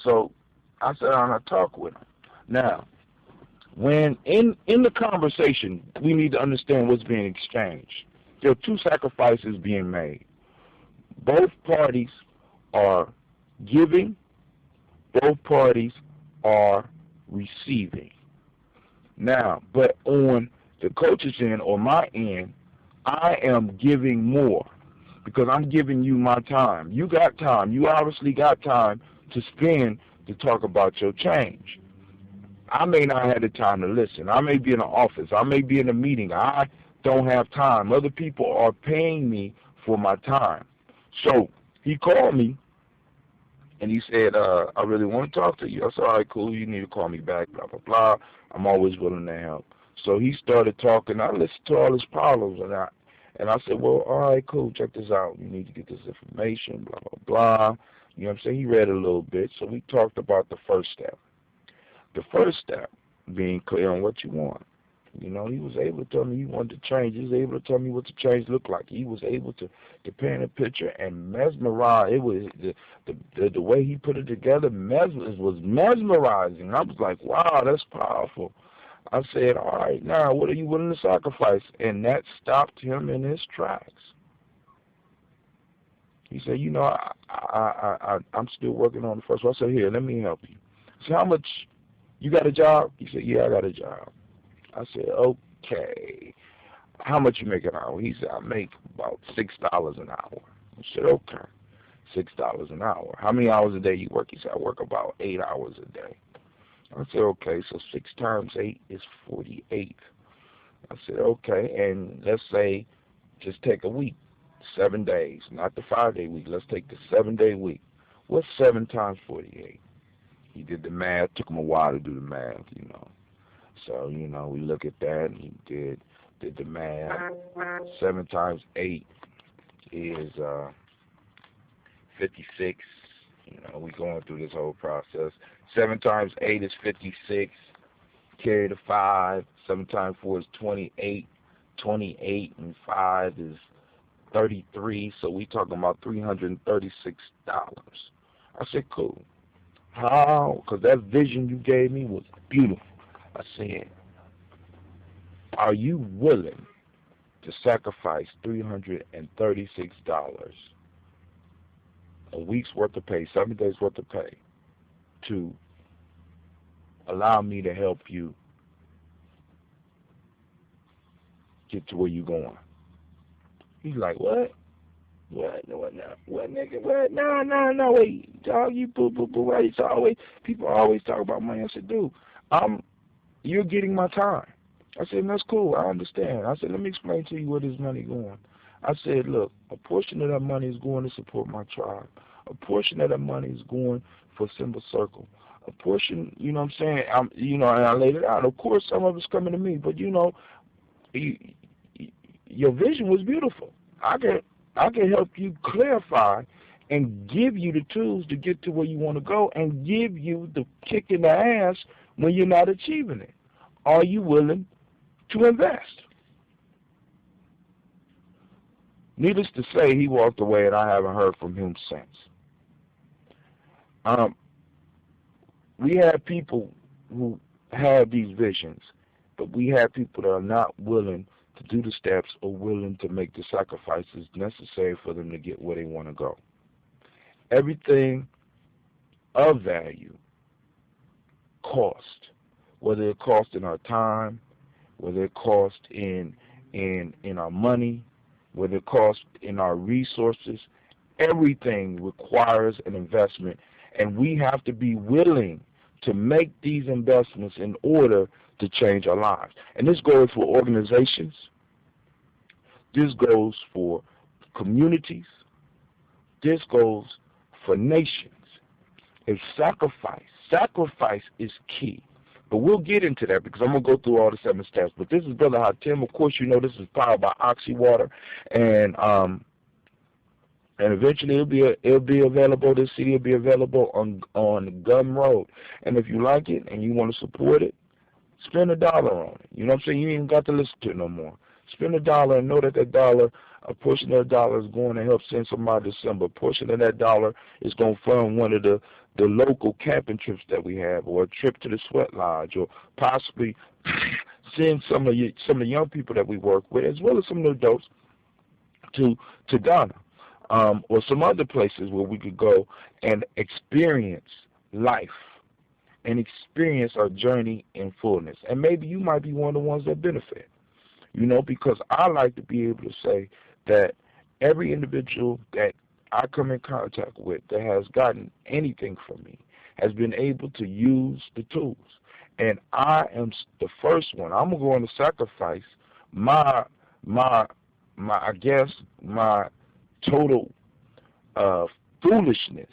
So, I sat down and I talked with him. Now, when in the conversation, we need to understand what's being exchanged. There are 2 sacrifices being made. Both parties are giving. Both parties are receiving. Now, but on the coach's end or my end, I am giving more because I'm giving you my time. You got time. You obviously got time to spend to talk about your change. I may not have the time to listen. I may be in an office. I may be in a meeting. I don't have time. Other people are paying me for my time. So he called me, and he said, I really want to talk to you. I said, all right, cool. You need to call me back, blah, blah, blah. I'm always willing to help. So he started talking. I listened to all his problems, and I said, well, all right, cool. Check this out. You need to get this information, blah, blah, blah. You know what I'm saying? He read a little bit. So we talked about the first step. The first step being clear on what you want. He was able to tell me he wanted to change. He was able to tell me what the change looked like. He was able to paint a picture and mesmerize. It was the way he put it together was mesmerizing. I was like, wow, that's powerful. I said, all right, now what are you willing to sacrifice? And that stopped him in his tracks. He said, I'm still working on the first one. I said, here, let me help you. I said, how much? You got a job? He said, yeah, I got a job. I said, okay. How much you make an hour? He said, I make about $6 an hour. I said, okay, $6 an hour. How many hours a day you work? He said, I work about 8 hours a day. I said, okay, so 6 times 8 is 48. I said, okay, and let's say just take a week, 7 days, not the 5-day week. Let's take the 7-day week. What's 7 times 48? He did the math. Took him a while to do the math, So, we look at that, and he did the math. 7 times 8 is 56. We going through this whole process. 7 times 8 is 56. Carry the 5. 7 times 4 is 28. 28 and 5 is 33. So we talking about $336. I said, cool. How? Because that vision you gave me was beautiful. I said, are you willing to sacrifice $336, a week's worth of pay, 7 days worth of pay, to allow me to help you get to where you're going. He's like, what? What now? What, nigga? What? No, wait, dog, you boo. Wait, it's always, people always talk about money. I said, dude, you're getting my time. I said, that's cool, I understand. I said, let me explain to you where this money going. I said, look, a portion of that money is going to support my tribe. A portion of that money is going for Simba Circle. A portion, you know what I'm saying, and I laid it out. Of course, some of it's coming to me, but, your vision was beautiful. I can help you clarify and give you the tools to get to where you want to go and give you the kick in the ass when you're not achieving it. Are you willing to invest? Needless to say, he walked away, and I haven't heard from him since. We have people who have these visions, but we have people that are not willing to do the steps or willing to make the sacrifices necessary for them to get where they want to go. Everything of value cost, whether it costs in our time, whether it costs in our money, whether it costs in our resources, everything requires an investment, and we have to be willing to make these investments in order to change our lives. And this goes for organizations, this goes for communities, this goes for nations. It's sacrifice is key. But we'll get into that because I'm going to go through all the 7 steps. But this is Brother Hatim. Of course, you know this is powered by Oxy Water. And eventually it'll be available. This CD will be available on Gum Road. And if you like it and you want to support it, spend $1 on it. You know what I'm saying? You ain't even got to listen to it no more. Spend $1 and know that that dollar, a portion of that dollar is going to help send somebody to December. A portion of that dollar is going to fund one of the local camping trips that we have, or a trip to the Sweat Lodge, or possibly send some of the young people that we work with, as well as some of the adults, to Ghana, or some other places where we could go and experience life and experience our journey in fullness. And maybe you might be one of the ones that benefit. Because I like to be able to say that every individual that I come in contact with that has gotten anything from me has been able to use the tools. And I am the first one. I'm going to sacrifice my total foolishness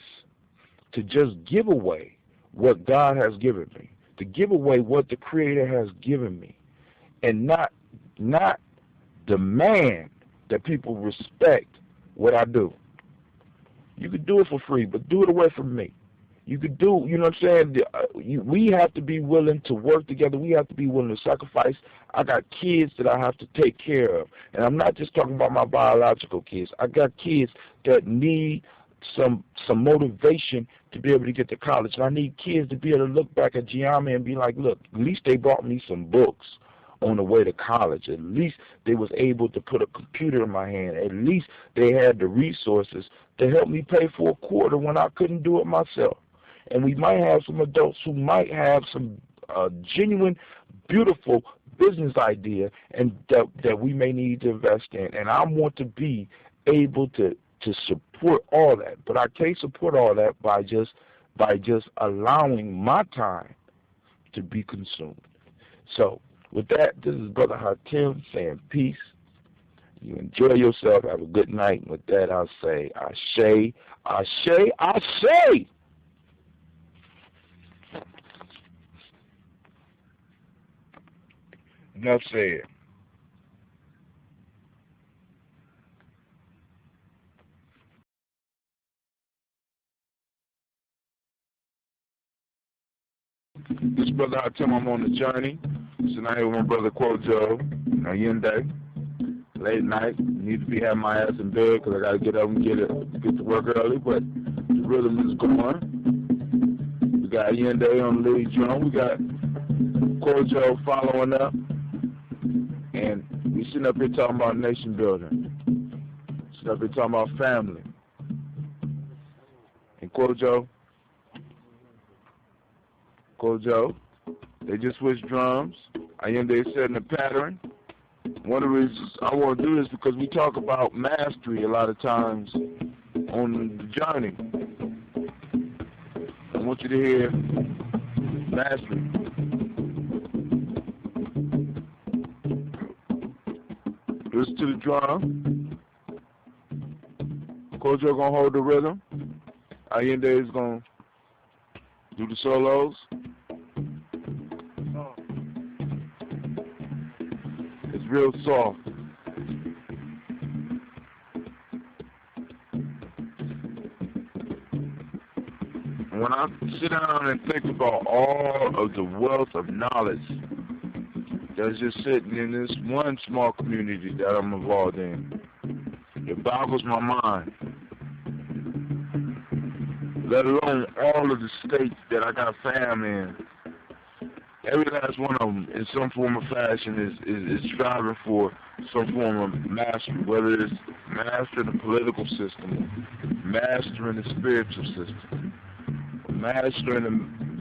to just give away what God has given me, to give away what the Creator has given me, and not demand that people respect what I do. You could do it for free, but do it away from me. You could do, you know what I'm saying? We have to be willing to work together. We have to be willing to sacrifice. I got kids that I have to take care of. And I'm not just talking about my biological kids. I got kids that need some motivation to be able to get to college. And I need kids to be able to look back at Gye-Nyame and be like, look, at least they bought me some books on the way to college. At least they was able to put a computer in my hand. At least they had the resources to help me pay for a quarter when I couldn't do it myself. And we might have some adults who might have some genuine, beautiful business idea and that we may need to invest in. And I want to be able to support all that. But I can't support all that by just allowing my time to be consumed. So with that, this is Brother Hatim saying peace. You enjoy yourself. Have a good night. And with that, I'll say, Ashe, Ashe, Ashe. Enough said. This Brother Hatim, I'm on the journey. Tonight with my brother Quojo, Yende. Late night, need to be having my ass in bed because I got to get up and get to work early, but the rhythm is going. We got Yende on the lead drum. We got Quojo following up. And we sitting up here talking about nation building. Sitting up here talking about family. And Quojo, They just switched drums. Allende is setting a pattern. One of the reasons I want to do this because we talk about mastery a lot of times on the journey. I want you to hear mastery. Listen to the drum. Kojo gonna hold the rhythm. Allende is gonna do the solos. It's real soft. And when I sit down and think about all of the wealth of knowledge that's just sitting in this one small community that I'm involved in, it boggles my mind. Let alone all of the states that I got fam in. Every last one of them, in some form or fashion, is striving for some form of mastery, whether it's mastering the political system, mastering the spiritual system, mastering the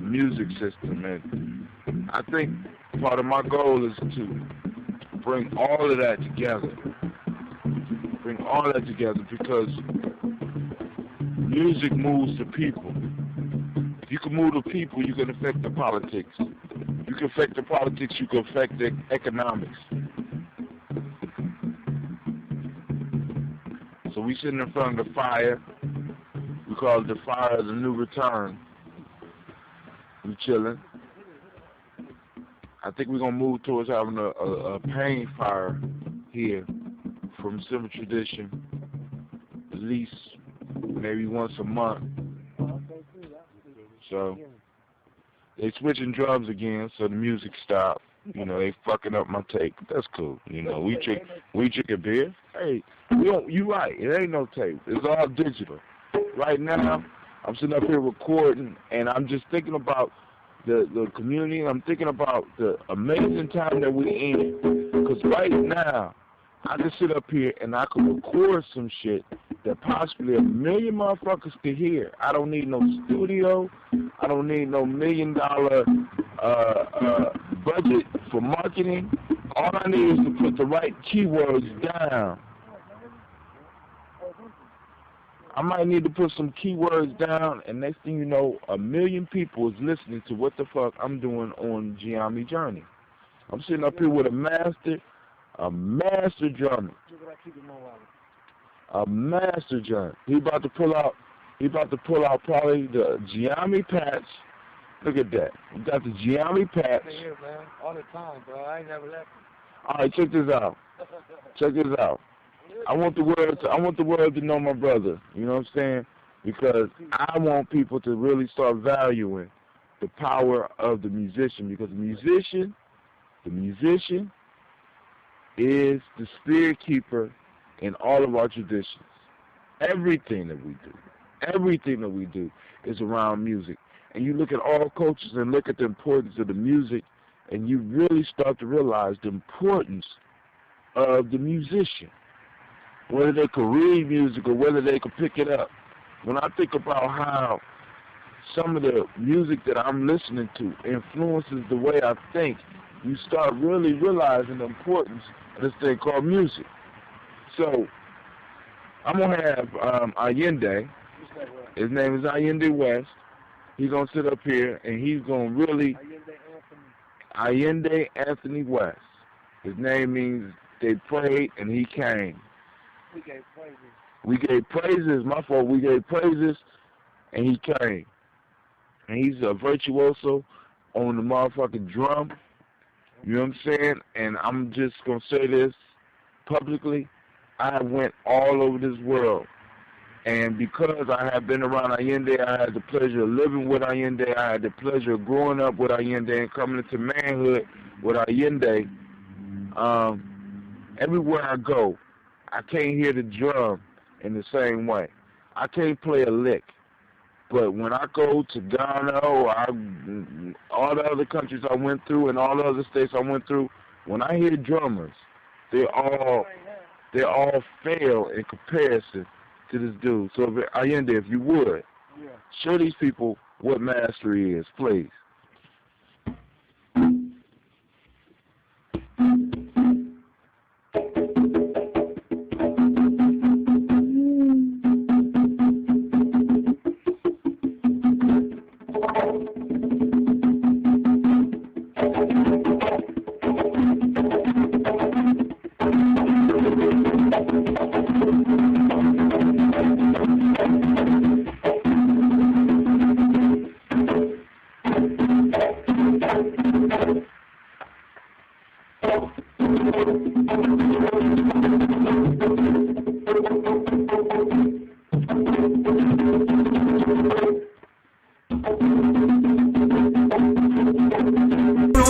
music system. And I think part of my goal is to bring all of that together. Bring all that together because music moves the people. If you can move the people, you can affect the politics. You can affect the politics, you can affect the economics. So we sitting in front of the fire. We call it the fire of the new return. We chilling. I think we're going to move towards having a pain fire here from Civil Tradition, at least maybe once a month. So they switching drums again, so the music stopped. You know, they fucking up my tape. That's cool. You know, we drink a beer. Hey, you right. It ain't no tape. It's all digital. Right now, I'm sitting up here recording, and I'm just thinking about the community, and I'm thinking about the amazing time that we're in. Because right now, I can sit up here and I can record some shit that possibly 1 million motherfuckers could hear. I don't need no studio. I don't need no $1 million budget for marketing. All I need is to put the right keywords down. I might need to put some keywords down, and next thing you know, 1 million people is listening to what the fuck I'm doing on Gye-Nyame Journey. I'm sitting up here with a master drummer. A master drummer. He about to pull out probably the Gye-Nyame patch. Look at that. We got the Gye-Nyame patch. Here, man. All the time, bro. I ain't never left. All right, check this out. Check this out. I want the world to know my brother. You know what I'm saying? Because I want people to really start valuing the power of the musician. Because the musician is the spirit keeper in all of our traditions. Everything that we do is around music. And you look at all cultures and look at the importance of the music, and you really start to realize the importance of the musician. Whether they could read music or whether they could pick it up. When I think about how some of the music that I'm listening to influences the way I think, you start really realizing the importance of this thing called music. So, I'm going to have Allende. His name is Allende West. He's going to sit up here and he's going to really... Allende Anthony West. His name means they prayed and he came. We gave praises, my fault. We gave praises, and he came. And he's a virtuoso on the motherfucking drum. You know what I'm saying? And I'm just going to say this publicly. I went all over this world. And because I have been around Allende, I had the pleasure of living with Allende. I had the pleasure of growing up with Allende and coming into manhood with Allende. Everywhere I go, I can't hear the drum in the same way. I can't play a lick. But when I go to Ghana or all the other countries I went through and all the other states I went through, when I hear drummers, they all fail in comparison to this dude. So Allende, if you would, show these people what mastery is, please.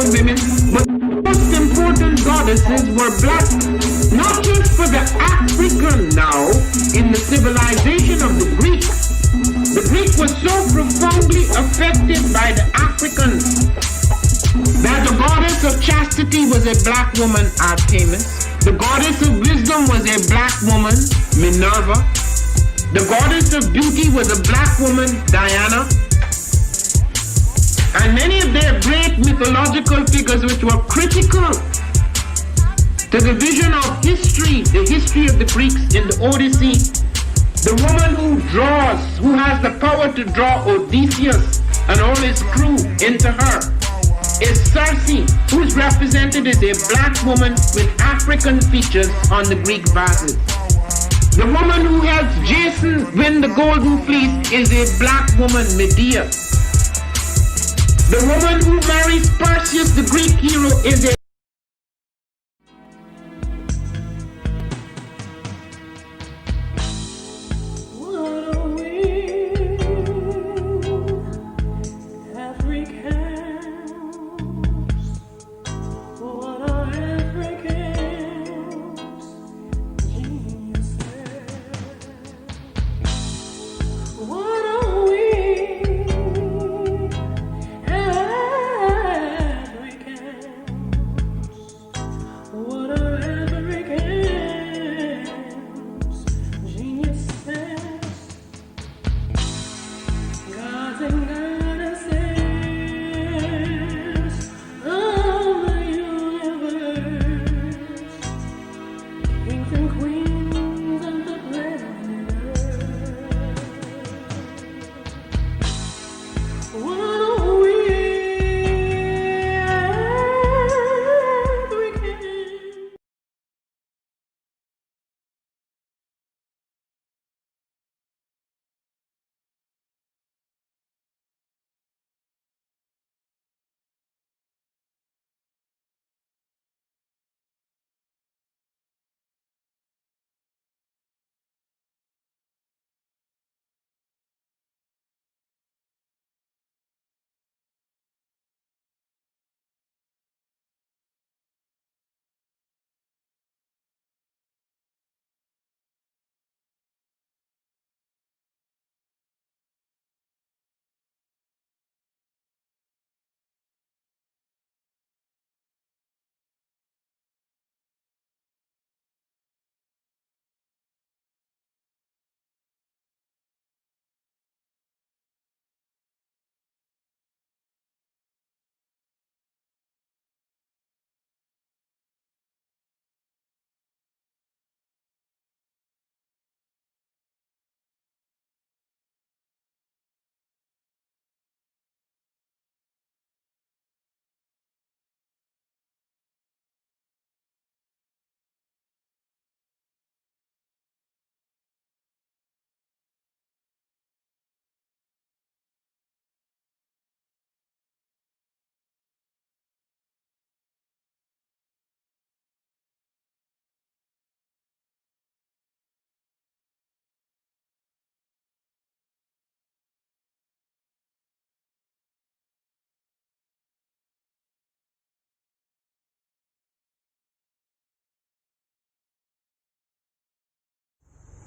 Women, but most important goddesses were black, not just for the African now in the civilization of the Greek. The Greek was so profoundly affected by the Africans that the goddess of chastity was a black woman, Artemis. The goddess of wisdom was a black woman, Minerva. The goddess of beauty was a black woman, Diana. And many of their great mythological figures which were critical to the vision of history, the history of the Greeks in the Odyssey. The woman who draws, who has the power to draw Odysseus and all his crew into her, is Circe, who's represented as a black woman with African features on the Greek vases. The woman who helps Jason win the Golden Fleece is a black woman, Medea. The woman who marries Perseus, the Greek hero, is a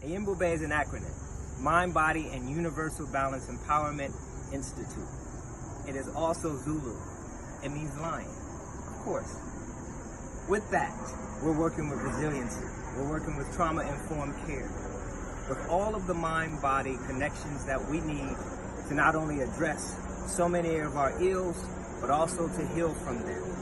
Ayimbobe is an acronym, Mind, Body, and Universal Balance Empowerment Institute. It is also Zulu. It means lion, of course. With that, we're working with resiliency. We're working with trauma-informed care. With all of the mind-body connections that we need to not only address so many of our ills, but also to heal from them.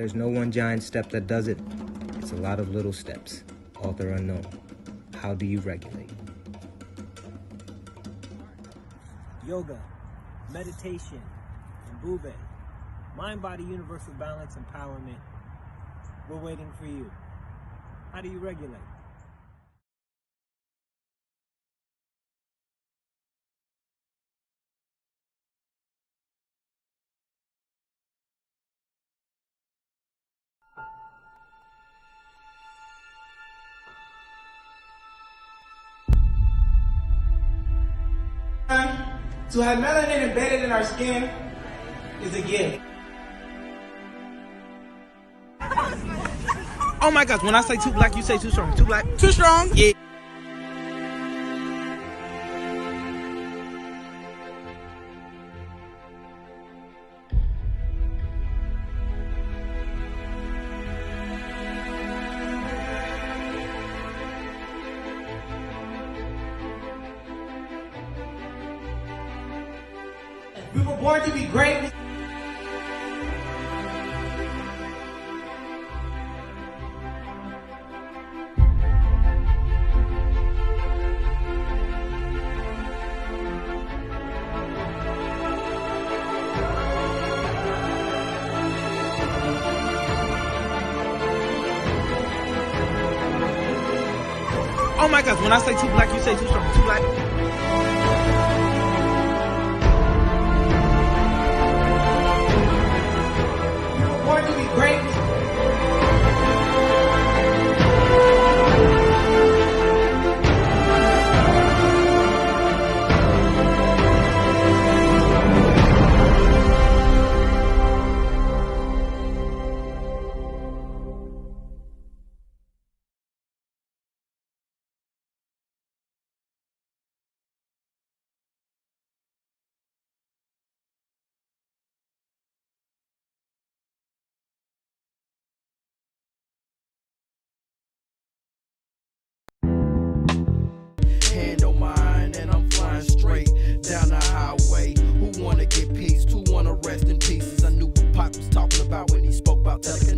There's no one giant step that does it. It's a lot of little steps. Author unknown. How do you regulate? Yoga, meditation, and Bube. Mind, body, universal balance, empowerment. We're waiting for you. How do you regulate? To have melanin embedded in our skin is a gift. Oh my gosh, when I say too black, you say too strong. Too black? Too strong? Yeah. We were born to be great. Oh my gosh, when I say too black, you say too strong. Too black? Born to be great. Hand on mine and I'm flying straight down the highway. Who wanna get peace? Who wanna rest in pieces? I knew what Pac was talking about when he spoke about telekinesis.